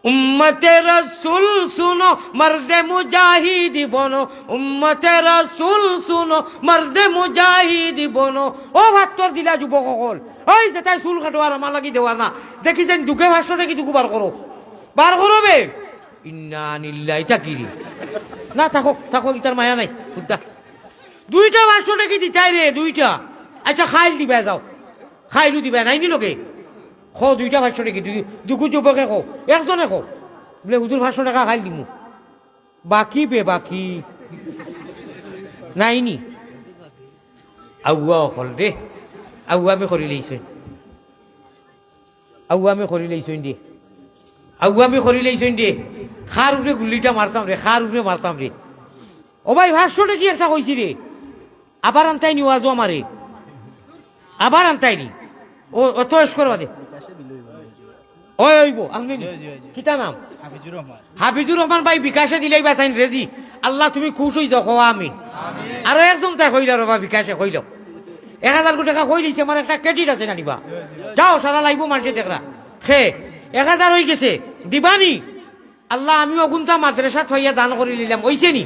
উম্মতে রাসূল শুনো মর্দে মুজাহিদ বনো উম্মতে রাসূল শুনো মর্দে মুজাহিদ বনো ও ভাত্তর দিলা যুবক হল ওই যে তাই চুল কাটোয়ার আমার লাগি দেওয়া না দেখিছেন দুঃখে ভাষ্য নাকি দুঃখ বার করো বে ইন্না নিল্লাহ এটা কি না থাকো ইতার মায়া নাই বুদ্ধা 2টা ভাষ্য নাকি দিতাই রে 2টা আচ্ছা খাইল দিবা যাও খাইলু দিবা নাই নি লোকে 2টা ভাষ্য নাকি দুকু যুবকে একজনে বলে হুজুর ভাষ্য টাকা খাইল দিমু বাকি বে বাকি নাইনি আউয়া হল রে আউয়ামে করি লইছেন দে খার উপরে গুলিটা মারতাম রে ও ভাই ভাষ্যটা কি একটা কইছি রে আবার আনতাইনি ওয়াজও আমারে আবার আনতাইনি ও অত এস করবা দে ওই ওইব আপনি কিতা নাম হাফিজুর রহমান ভাই বিকাশে দিলেই বাঁচাইন রেজি আল্লাহ তুমি খুশ হই যাও আমি আরো একজন তাই কইলা রবা বিকাশে কইল 1000 কোটি টাকা কই দিছে আমার একটা ক্রেডিট আছে না দিবা যাও সারা লাইব মানছে দেখরা 1000 হয়ে গেছে দিবানি আল্লাহ আমি অগুনটা মাদ্রাসা থইয়া দান করে নিলাম ওইছে নি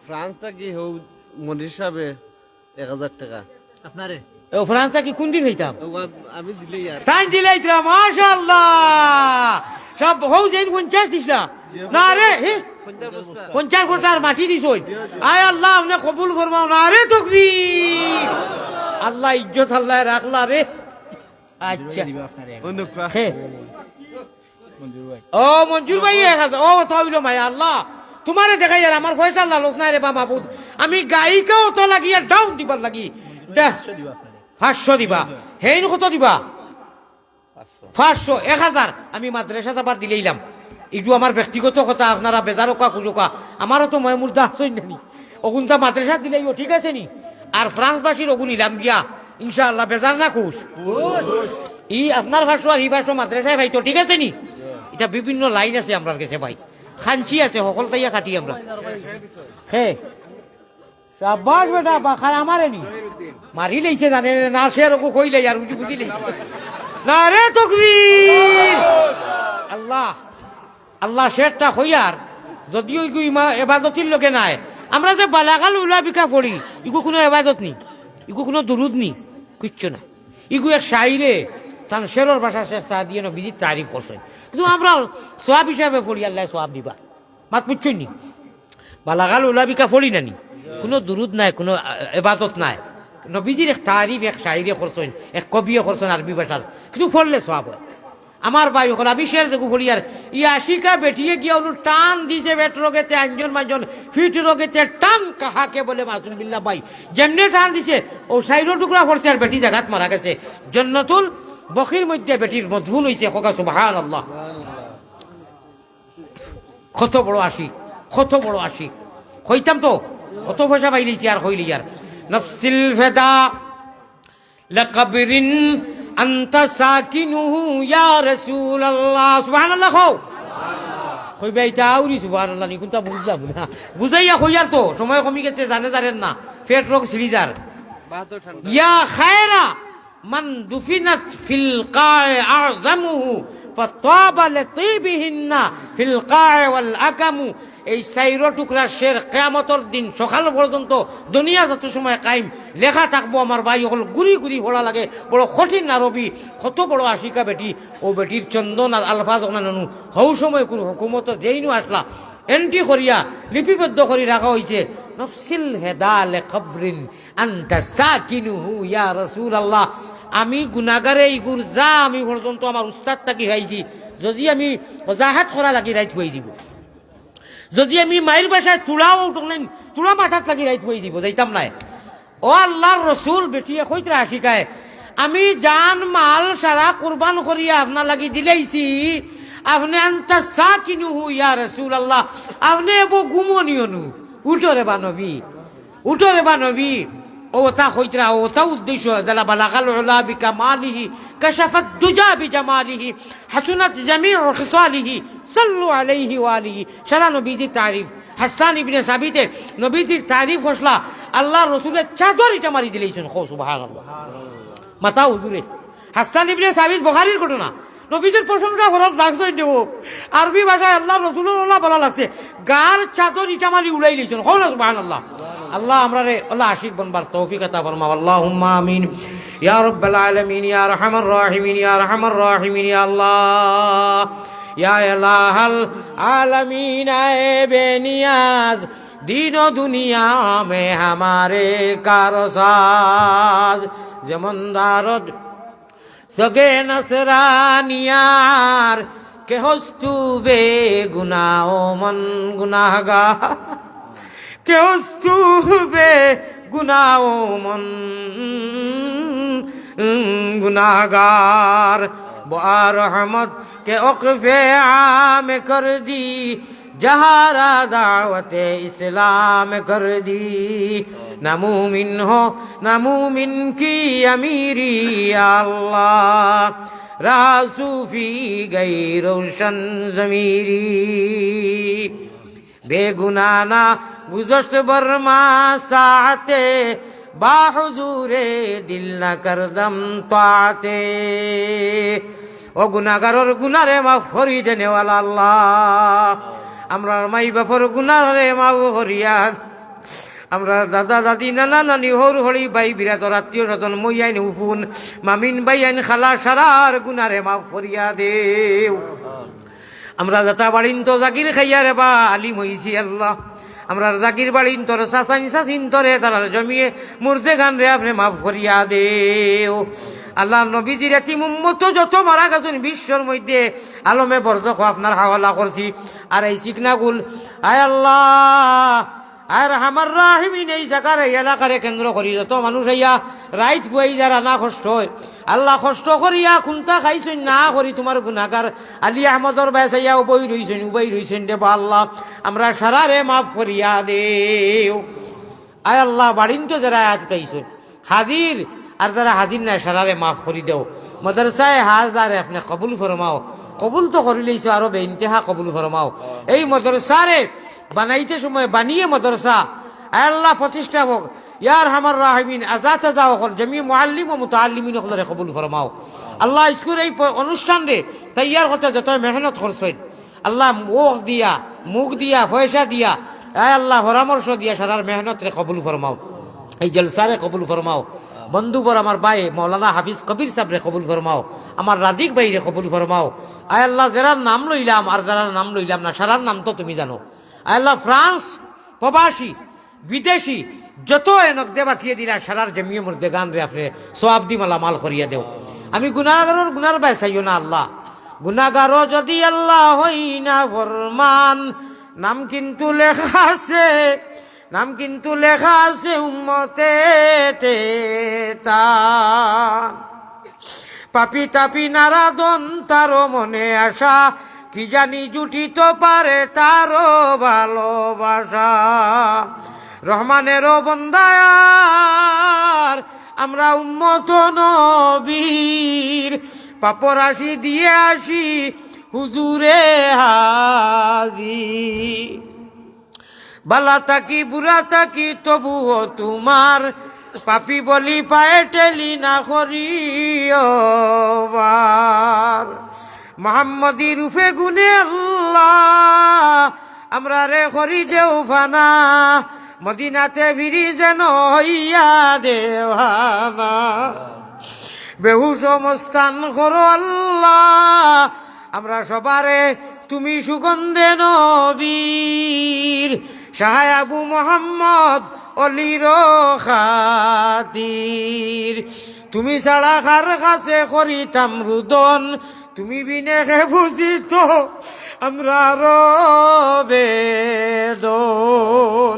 ফ্রান্সটা কি হও মনির সাহেবে 1000 টাকা আপনারে ও ফ্রান্সটা কি কোন দিন হইতাম আমি দিলেই আর তাই দিলাই তোরা মাশাআল্লাহ সব হও যেন 50 দিছ না রে 50 ফুটার মাটি দিছ আয় আল্লাহ আপনি কবুল ফরমাও না রে তাকবীর আল্লাহ ইজ্জত আল্লাহ রাখলা রে আচ্ছা ও মঞ্জুর ভাই ও তাইলো মায়া আল্লাহ তোমারে দেখাই আর আমার পয়সা লালস নাই রে বা মাহবুব আমি গায়িকাও তো লাগিয়া ডাউন দিবার লাগি 500 দিবা হেইন কত দিবা 500 1000 আমি মাদ্রাসা আবার দিলেইলাম একটু আমার ব্যক্তিগত কথা আপনারা বেজার কা কুজোকা আমারও তো ময় মুর্দা হইন নি ওগুনটা মাদ্রাসা দিলেইও ঠিক আছে নি আর ফ্রান্সবাসীর ওগুন ইলাম গিয়া ইনশাআল্লাহ বেজার না খুশ ই আপনার ভাষা আর ই ভাষা মাদ্রাসায় ভাই তো ঠিক আছে নি এটা বিভিন্ন লাইন আছে আমার কাছে ভাই খাঞ্চি আছে সকল তাইয়া কাটি আমরা শাবাশ বেটা বাখার আমারে নি মারি লইছে জানে না সে রকম কইলে আর বুঝি লইছে না রে তাকবীর আল্লাহ আল্লাহ শেরটা হইয়ার যদিও ইগু এবাদতির লোকে নাই আমরা যে বালাগাল উলাবিকা পড়ি ইগু কোনো এবাদত নি ইগু কোনো দুরুদ নি কিচ্ছু না ইগু এক শাইরে তান শেরর ভাষা সে চা দিয়ে নবীজি তারিফ করছেন কিন্তু আমরা সোয়াব হিসাবে পড়ি আল্লাহ সোয়াব দিবা মাত বুঝছই নি বালাগাল উলাবিকা পড়ি নানি কোনো দুরুদ নাই কোনো এবাদত নাই নবীজির এক তারিফ এক শাইরে করছেন এক কবিয়ে করছেন আরবি ভাষার কিন্তু পড়লে সোয়াব হয় আমার ভাই হল আমি শের দেখু বলি আর ই আশিকা বেটিয়ে গিয়ে অনু টান দিছে বেট রোগেতে একজন মাজন ফিট রোগেতে টান কাহাকে বলে মাসুম বিল্লাহ ভাই যেমনি টান দিছে ও সাইরো টুকরা পড়ছে আর বেটি জাগাত মারা গেছে জন্নতুল বখির মধ্যে বেটির মধুল হইছে খোকা সুবহানাল্লাহ কত বড় আশিক কইতাম তো অত পয়সা পাইলিছি আর হইলি আর নফসিল ফেদা লাকবরিন আনতা সাকিনুহু ইয়া রাসূলুল্লাহ সুবহানাল্লাহ কইবে এটা আউরি সুবহানাল্লাহ নি কোনটা বুঝলাম না বুঝাইয়া কইয়ার তো সময় কমি গেছে জানেন না পেট রোগ সিলিজার বাহাত্তর ঠান্ডা ইয়া খায়রা মান দুফিনাত ফিল কায়ে আযমুহু ফাতাবা লিতিবিহিন্না ফিল কায়ে ওয়াল আকামু। এই চাইরো টুকরা শের কিয়ামতের দিন সকাল পর্যন্ত দুনিয়া যত সময় কায়েম লেখা থাকবো আমার ভাই হল গুড়ি গুড়ি পড়া লাগে, বড় কঠিন আরবি, কত বড় আশিকা বেটি, ও বেটির চন্দন আর আলফাজ নানু হৌ সময় কোনো হুকুমত যেইনু আসলা এন্ট্রি করিয়া লিপিবদ্ধ করে রাখা হয়েছে। নফসিল হেদালে খবরিন আনতা সাকিনুহু ইয়া রাসূলুল্লাহ। আমি গুনাহগারে ইগুর যা আমি পর্যন্ত আমার উস্তাদ তাকি খাইছি, যদি আমি ওজাহাত করা লাগি রাইত হয়ে দিব, যদি আমি মাইল বাসায় তুড়াও উঠলেন তুড়া মাথাত লাগি রাইত হয়ে দিব, যাইতাম নাই। ও আল্লাহর রসুল বেটিয়ে কইতরা আশিকায় আমি জান মাল সারা কুরবান করিয়া আপনার লাগি দিলাইছি, আপনি আনতা সাকিনুহু ইয়া রাসূলুল্লাহ, আপনি এবো গুমনিয়নু উঠরে বা নবী, উঠরে বা নবী। ও তা কইতরা ও তা উদ্দেশ্য যারা বালাগাল উলা বিকামালিহি কাশাফাত দুজা বিজামালিহি হাসুনাত জামিউ খিসালিহি সাল্লু আলাইহি ওয়া আলিহি। সারা নবীজির তারিফ হাসান ইবনে সাবিতে নবীজির তারিফ ঘোষলা আল্লাহর রসুলের চাদর ইটা মারি দিলেছেন। খো সুবহানাল্লাহ, মাথা হুজুরে হাসান ইবনে সাবিত বুখারীর ঘটনা। নবীজির প্রশংসা করার লাগছে দেব আরবি ভাষায় আল্লাহ রসুল্লাহ বলা লাগছে গার চাদর ইটা মারি উড়াই দিয়েছেন। খো না সুবহানাল্লাহ। আল্লাহ আমরা রে আল্লাহ আশিক বনবার তৌফিক আতা ফরমাও। আল্লাহুম্মা আমিন ইয়া রাব্বাল আলামিন ইয়া আরহামার রাহিমিন ইয়া আরহামার রাহিমিন ইয়া আল্লাহ ইয়া ইলাহাল আলামিন আয়ে বেনিয়াজ दीन दुनिया में हमारे कारसाज যেমন দারদ সগে নসরানিয়ার কে হস্তু বে গুনাহ মন গুনাহগার, কে হস্তু বে গুনাহ মন গুনাহগার। বা রহমত কে ওকফে আম কর দি जहारा दावते इस्लाम कर दी, न मुमिन हो न मुमिन की अमीरी या अल्लाह, रहा सूफी गई रोशन जमीरी। बेगुनाना गुज़श्त बर्मा साते बाहुजूरे दिल न करदम ताते। ও গুনাহগারের গুনারে মাফ করি দেনে ওয়ালা আল্লাহ, আমরা মাই বাপর গুনারে মাফ করিয়া, আমরা দাদা দাদি নানা নানি হর হরি ভাই বিরাতর আত্মীয় স্বজন মইয়াইন উফুন মামিন বাইয়াইন খালা সারার গুনারে মাফ করিয়া দেও। আমরা যাতা বাড়িন তো জাকির খাইয়া রে বা আলিম হইছি আল্লাহ, আমরা জাকির বাড়িন তোর সাসাইন সাসিন তোরে তারার জমিয়ে মুর্দে গান রে আপনি মাফ করিয়া দেও। আল্লাহ নবীজির এতিম উম্মত যত মারা গেছেন বিশ্বর মধ্যে আলমে বরজখ আপনার হাওয়ালা করছি। আর এই চিকনাগুল আয় আল্লাহ আর আমার রাহিমিন এই জায়গার এই এলাকারে কেন্দ্র করি যত মানুষ আইয়া রাইত বুয়াই যারা না কষ্ট হয় আল্লাহ কষ্ট করিয়া খুন্তা খাইছেন না করি তোমার গুনাহগার আলী আহমদর বাই চাইয়া উবই রইছেন দেবা আল্লাহ আমরা সারারে মাফ করিয়া দেও। আয় আল্লাহ বাড়িন তো যারা আয়াত উঠাইছেন হাজির আর যারা হাজির নাই সারারে মাফ করি দেও। মাদ্রাসায় হাজারে আপনি কবুল ফরমাও, কবুল তো করিলেইছো আরো বেইনতেহা কবুল ফরমাও। এই মাদ্রাসারে বানাইতে সময় বানিয়ে মাদ্রাসা আল্লাহ প্রতিষ্ঠা হোক ইয়ার হামার রাহিমিন আজাদ আজা হল জমি মুআল্লিম ও মুতাআল্লিমিন হলরে কবুল ফরমাও। আল্লাহ স্কুল এই অনুষ্ঠান রে তৈয়ার করতে যত মেহনত করছেন আল্লাহ মুখ দিয়া পয়সা দিয়া আল্লাহ পরামর্শ দিয়া সারার মেহনত রে কবুল ফরমাও। এই জলসারে কবুল ফরমাও। বন্ধুবর আমার ভাই মৌলানা হাফিজ কবির সাহেবরে কবুল ফরমাও, আমার রাজিক ভাইরে কবুল ফরমাও। আয় আল্লাহ যারার নাম লইলাম আর যারার নাম লইলাম না সারার নাম তো তুমি জানো। আয় আল্লাহ ফ্রান্স প্রবাসী বিদেশি যত এনক দেবা কিয়ে দিলা সারার জমিয়ে মুর্দে গান রে আপনি সওয়াব দি মালা মাল করিয়া দেও। আমি গুনাহগারের গুনার বাই চাইও না আল্লাহ, গুনাহগারও যদি আল্লাহ হই না ফরমান নাম কিন্তু লেখা আছে, নাম কিন্তু লেখা আছে উম্মতে তার। পাপি তাপি নারাদন তারও মনে আশা কি জানি জুটিত পারে তারও ভালোবাসা। রহমানেরও বন্দায়ার আমরা উম্মত নবীর পাপরাশি দিয়ে আসি হুজুরে হাজির। বালা তাকি বুড়া তাকি তবুও তোমার পাপি বলি পায়ে টেলি না করিওবার মোহাম্মদী রূপে গুনে আল্লাহ আমরা রে করি দেও ফানা মদিনাতে ফিরি যেন হইয়া দেওয়ানা বেহুশ মস্তান করো আল্লাহ আমরা সবারে তুমি সুগন্ধে নবীর শাহ আবু মোহাম্মদ অলির খাতির তুমি ছাড়া কার কাছে করিতাম রুদন তুমি বিনে বুঝিত আমরা বেদন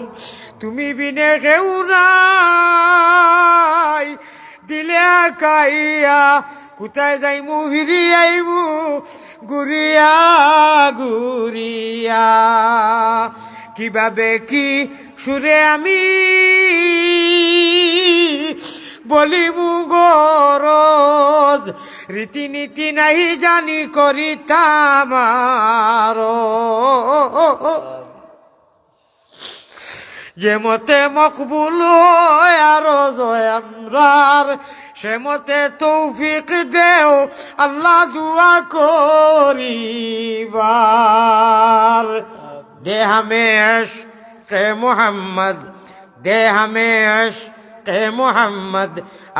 তুমি বিনে কেউ নাই দিলে কাইয়া কোথায় যাইমু ফিরি আইমু গুরিয়া গুরিয়া কিভাবে কি সুরে আমি বলিমু গরজ রীতিনীতি নাই জানি করিতাম যে মতে মকবুল হয় আরো জয় আমরার সে মতে তৌফিক দেও আল্লাহ দুয়া করিবার দে হামেশ কে মোহাম্মদ দে হামেশ কে মোহাম্মদ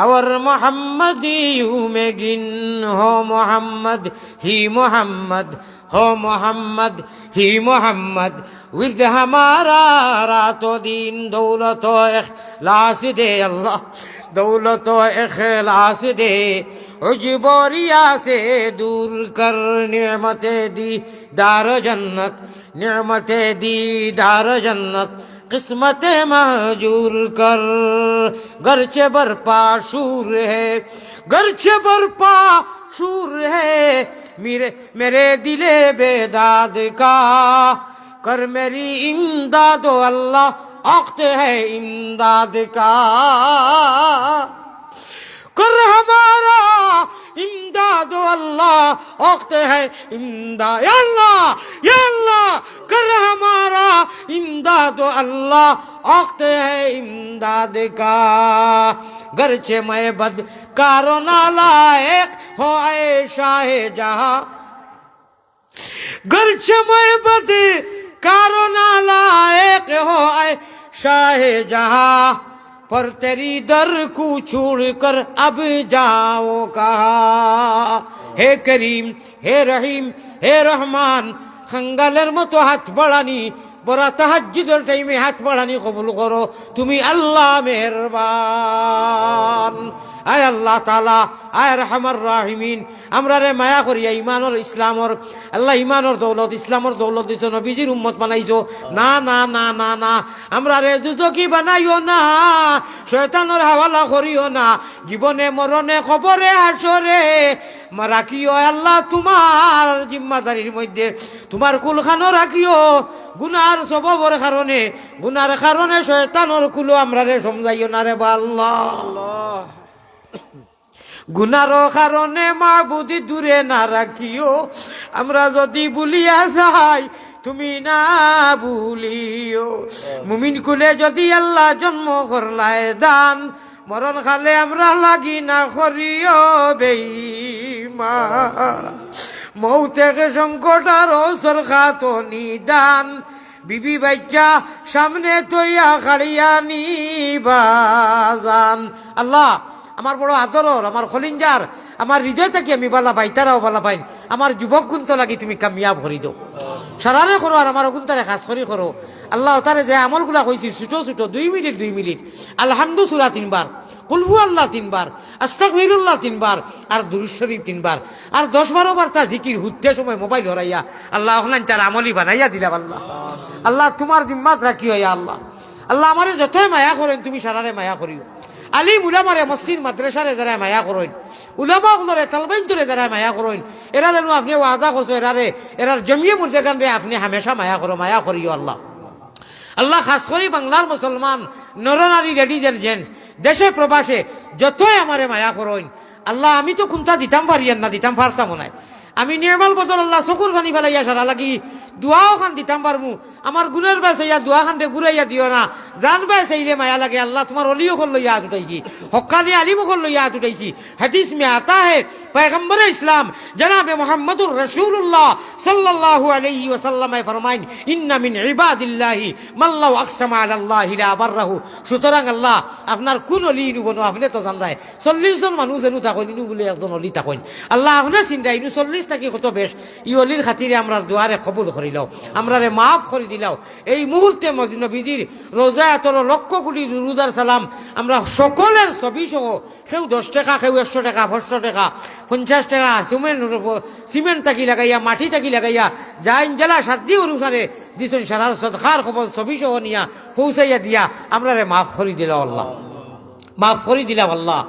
और मोहम्मदियों में गिन हो मोहम्मद ही मोहम्मद हो मोहम्मद ही मोहम्मद विर्द हमारा रातो दिन दौलत इखलास दे अल्लाह दौलत इखलास दे उजबोरिया से दूर कर नेमते दी दार जन्नत नेमते दी दार जन्नत किस्मत महजूर कर गरचे बरपा शूर है गरचे बरपा शूर है मेरे दिले बेदाद का कर मेरी इमदाद अल्लाह वक्त है इमदाद का कर हमारा इमदाद अल्लाह वक्त है इमदाद या अल्लाह कर हमारा इमदाद अल्लाह वक्त है इमदाद का गरचे मैं बद कारो नालायक हो ऐ शाह जहां गरचे मैं बद कारो नालायक हो ऐ शाह जहां पर तेरी दर को छोड़कर अब जाओ कहा हे करीम हे रहीम हे रहमान खंगालेर मतो हाथ बढ़ानी बड़ा तहज्जुদের টাইমে হাত বাড়ানি কবুল করো তুমি আল্লাহ মেহেরবান আয় আল্লাহ তাআলা আয় রহমান রাহিমিন আমরা রে মায়া করিয়া ইমানর ইসলামর আল্লাহ ইমানর দৌলত ইসলামর দৌলত দিছো নবীজির উম্মত বানাইছো না না না না না আমরা রে যুজকি বানাইও না শয়তানের হাওয়ালা করিও না জীবনে মরণে কবরে হাসরে রাখিও আল্লাহ তোমার জিম্মাদারির মধ্যে তোমার কুলখানো রাখিও গুনার সববর কারণে গুনার কারণে শয়তানের কুলো আমরা রে সমঝাইও না রে আল্লাহ গুনার কারণে মাবুদি দূরে না রাখিও আমরা যদি ভুলিয়া যাই তুমি না ভুলিও মুমিন কুলে যদি আল্লাহ জন্ম করলায় দান মরণ খালে আমরা লাগি না করিও বেঈমান মৌতেকে সংকট আর অবসর খাতো নিদান বিবি বাচ্চা সামনে তৈয়া খাড়িয়া নিবাজান আল্লাহ আমার বড় আদরর আমার খলিঞ্জার আমার হৃদয় থেকে আমি বালা পাই তারাও বালা পাই আমার যুবক গুণত লাগি তুমি কামিয়াব করি দাও সারারে করো আর আমার গুণতারে খাস করি করো আল্লাহ তারে যে আমলগুলা কইছি ছোট ছোট 2 মিনিট আলহামদু সূরা 3 বার কুলহু আল্লাহ 3 বার আস্তাগফিরুল্লাহ 3 বার আর দুরূদ শরীফ 3 বার আর 10-12 বার তা জিকির হুত্তে সময় মোবাইল হরাইয়া আল্লাহ ওখানে তার আমলি বানাইয়া দিলা আল্লাহ আল্লাহ তোমার জিম্মাত রাখিও ইয়া আল্লাহ আল্লাহ আমারে যতই মায়া করেন তুমি সারারে মায়া করিও আলিম উলামারে মসজিদ মাদ্রাসারে যারা মায়া করেন উলামা গুলোরে তালবাইনরে যারা মায়া করেন এরা যেন আপনি ওয়াদা করছো এরার জমিয়ে মুরজাগান রে আপনি হামেশা মায়া করো মায়া করিও আল্লাহ আল্লাহ খাস করি বাংলার মুসলমান নরনারী লেডিজের জেন্টস দেশে প্রবাসে যতই আমারে মায়া করেন আল্লাহ আমি তো কোনটা দিতাম পারিয়ান না দিতাম পারতাম না আমি নির্মল বদল আল্লাহ চকুর পানি ফেলাইয়া সারা লাগি দোয়াও খান দিতাম পারমু আমার গুণের বাস হইয়া দোয়া খানতে ঘুরাইয়া দিও না জানবাই চাইলে মায়া লাগে আল্লাহ তোমার অলিও খল লইয়া হাত উঠাইছি হক্কানি আলিমও খল লইয়া হাত উঠাইছি হাদিস মে আতা হে पैगंबर इस्लाम जनाब मोहम्मदुर रसूलुल्लाह सल्लल्लाहु अलैहि वसल्लम फरमाइन इन्ना मिन इबादिल्लाहि मल्लाहु अक़समा अलाल्लाहि ला बरहु সুতরাং আল্লাহ আপনার কোন অলি নিবনো আপনি তো জানাই 40 জন মানুষ যেন থাকেন ইনু বলে একজন অলি থাকেন আল্লাহ আপনি চিন্তা ইনু 40 টাকি কত বেশ ই অলির খাতিরে আমরার দুয়ারে কবুল করিলাও আমরারে মাফ করে দিলাও এই মুহূর্তে নবীজির রোজা এতর লক্ষ কোটি দুরুদার সালাম আমরা সকলের ছবি সহ কেউ 10 টাকা কেউ 100 টাকা 500 টাকা 50 টাকা সিমেন্ট তাকি লাগাইয়া মাটি তাকি লাগাইয়া যাইন জেলা সাদ্দি অনুসারে দিছেন সারার সদকার খবর ছবি সহ নিয়া পৌঁছাইয়া দিয়া আমরারে মাফ করে দিলাম আল্লাহ মাফ করে দিলাম আল্লাহ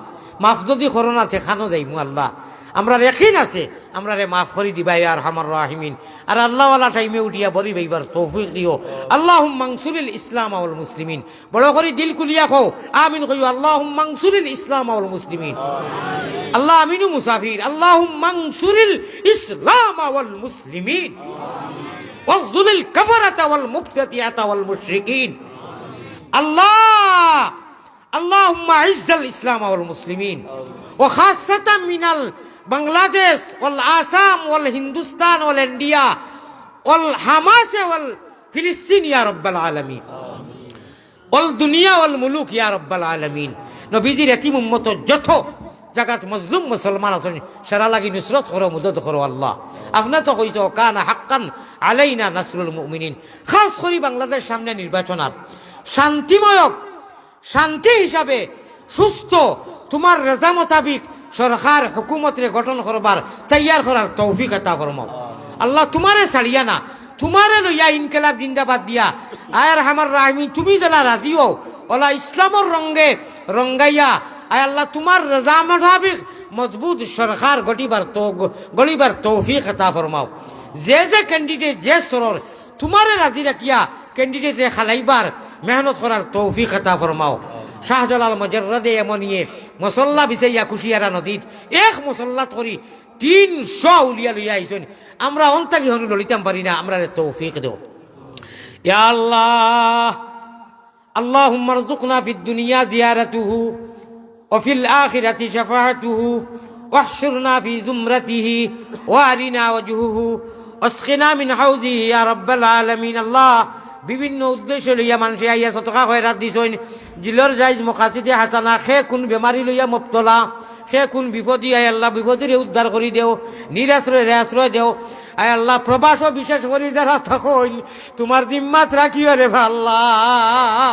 মাফ যদি করোনা খানো যাইমু আল্লাহ আমরা রেখিন আছে আমরা রে মাফ করে দিবাই আর হামার রাহিমিন আর আল্লাহওয়ালা টাইমে উঠিয়া বলি ভাইবার তৌফিক দিও আল্লাহুম্মা আনসুরিল ইসলাম ওয়াল মুসলিমিন বড় করে দিল কুলিয়া কও আমিন কইও আল্লাহুম্মা আনসুরিল ইসলাম ওয়াল মুসলিমিন আল্লাহ আমিনু মুসাফির আল্লাহুম্মা আনসুরিল ইসলাম ওয়াল মুসলিমিন ওয়াযুলিল কাফারাতা ওয়াল মুবতাদিআতা ওয়াল মুশরিকিন আল্লাহ আল্লাহুম্মা ইজ্জাল ইসলাম ওয়াল মুসলিমিন ওয়া খাসাতাম মিনাল বাংলাদেশ ওয়াল আসাম ওয়াল হিন্দুস্তান ওয়াল ইন্ডিয়া ওয়াল হামাস ওয়াল ফিলিস্তিন ইয়া রাব্বাল আলামিন ওয়াল দুনিয়া ওয়াল মুলুক ইয়া রাব্বাল আলামিন নবীজির এতিম উম্মত যত জাগাত মজলুম মুসলমান আছেন সারা লাগি নুসরত করো মদদ করো আল্লাহ আপনি তো কইছো কানা হাক্কান আলাইনা নাসরুল মুমিনিন খাস করে বাংলাদেশ সামনে নির্বাচন আর শান্তিময়ক শান্তি হিসাবে সুস্থ তোমার রেজা মোতাবিক সরকার হুকুমতরে গঠন করবার তৈয়ার করার তৌফিক আতা ফরমাও আল্লাহ তোমারে ছাড়িয়া না তোমারে লইয়া ইনকিলাব জিন্দাবাদ দিয়া আয়ার হামার রাহিমিন তুমি যারা রাজি হও ওলা ইসলামর রঙ্গে রঙ্গাইয়া আয় আল্লাহ তোমার রেজা মোতাবিক মজবুত সরকার গড়িবার তৌফিক আতা ফরমাও যে যে ক্যান্ডিডেট যে স্তরের তোমারে রাজি রাখিয়া ক্যান্ডিডেটে খালাইবার মেহনত করার তৌফিক আতা ফরমাও শাহজালাল মজরদে এমনিয়ে মসল্লা বিছাইয়া কুশিয়ারা নদীত এক মসল্লাত করি 300 উলিয়া লইয়া আইছেন আমরা অন্তাকি হনু ললিতাম পারি না আমরা তৌফিক দেও ইয়া আল্লাহ আল্লাহুম্মা রযুকনা ফিদ দুনিয়া জিয়ারাতুহু ওয়া ফিল আখিরাতি শাফাআতুহু ওয়াহশুরনা ফি যুমরাতিহি ওয়া আরিনা ওয়াজহুহু ওয়াসকিনা মিন হাউজিহি ইয়া রাব্বাল আলামিন আল্লাহ বিভিন্ন উদ্দেশ্য লইয়া মানুষে আইয়া সতকা খয়রাত দিছেন জিলর জাইজ মকাসিদে হাসানা খে কোন বেমারি লইয়া মুবতলা খে কোন বিপদী আয় আল্লাহ বিপদীরে উদ্ধার করি দেও নিরাশ্রয় আশ্রয় দেও আয় আল্লাহ প্রবাস বিশেষ করে যারা থাকইন তোমার জিম্মাত রাখিও রে আল্লাহ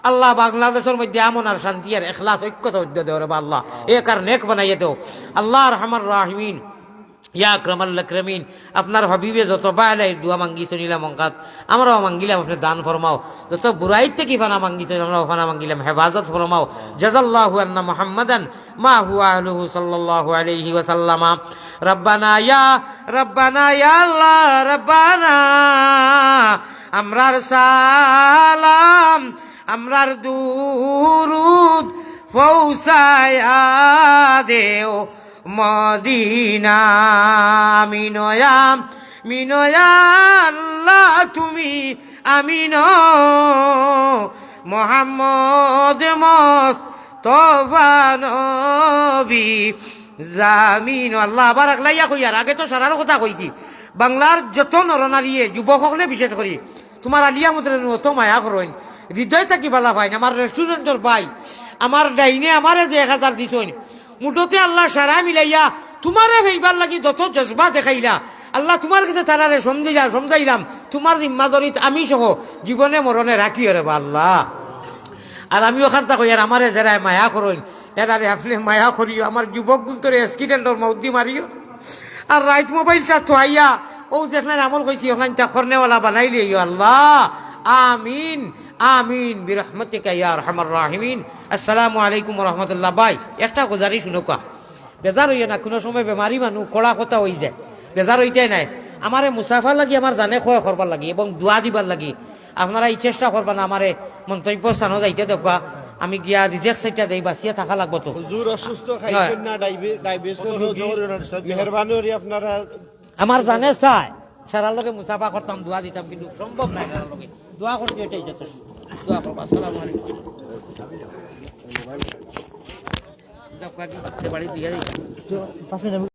আল্লাহ বাংলাদেশের মধ্যে আমন আর শান্তি আর ইখলাস ঐক্যতা উদ্যোগ দেও রে আল্লাহ এক আর নেক বানাইয়া দেও আল্লাহ রহমান রাহিমিন ইয়া আকরামাল আকরামিন আপনার হাবিবে যত বালাই দোয়া মাঙ্গিছ নিলাম অঙ্কাত আমরাও মাঙ্গিলাম আপনি দান ফরমাও যত বুরাইত থেকে ফানা মাঙ্গিছ আমরাও ফানা মাঙ্গিলাম হেফাজত ফরমাও জাযাল্লাহু আন্না মুহাম্মাদান মা হুয়া আহলুহু সাল্লাল্লাহু আলাইহি ওয়া সাল্লামা রব্বানা ইয়া আল্লাহ রব্বানা আমরার সালাম আমরার দুরুদ পৌঁছায়া দেও মদিনা মিনয়া আল্লাহ তুমি আমিন মোহাম্মদ মুস্তাফা নবী জামিন আল্লাহ বারাক লাইয়া কইয়ার আগে তো সারার কথা কইছি বাংলার যত নরনারীয়ে যুবক সকলে বিশেষ করি তোমার আলিয়া মুসলিম অত মায়া করেন হৃদয় থাকি বালা ভাই আমার রেস্টুরেন্টের ভাই আমার ডাইনে আমারে যে 1000 দিছইন মুঠোতে আল্লাহ সারা মিলাইয়া তোমারে ভাইবার লাগি যত জজবা দেখাইলা আল্লাহ তোমার কাছে তারারে সমঝাইলাম তোমার জিম্মাদারিত আমি সহ জীবনে মরণে রাখি রে আল্লাহ আর আমি ওখানটা কই আর আমারে যারা মায়া করেন এরারে আপনি মায়া করিও আমার যুবক গুন্তরে অ্যাক্সিডেন্টর মৌদি মারিও আর রাইট মোবাইলটা তো আইয়া ও যেখানে আমল কইছি ওখানটা করনেওয়ালা বানাইলে আল্লাহ আমিন আমিন বিরহমতিকা ইয়া আরহামার রাহিমিন আসসালামু আলাইকুম ওয়া রাহমাতুল্লাহ ভাই একটা গুজারি শুনো কা বেজার হইয়া না কোনো সময় বেমারি মানুষ কড়া কথা হই যায় বেজার হইতাই নাই আমারে মুসাফার লাগি আমার জানে খয় করবার লাগি এবং দোয়া দিবার লাগি আপনারা এই চেষ্টা করবা না আমারে মন্তব্য স্থানও যাইতে দেখবা আমি গিয়া রিজেক্ট সাইটটা দেই বাঁচিয়ে থাকা লাগবো তো হুজুর অসুস্থ খাইছেন না ডায়াবেটিস মেহরবানি করে আপনারা আমার জানে চাই সারার লগে মুসাফা করতাম দোয়া দিতাম কিন্তু সম্ভব নাই সারার লগে দোয়া করতে এটাই যথেষ্ট দোয়া করবো আসসালামু আলাইকুম বাড়ি দিয়ে দিই 5 মিনিট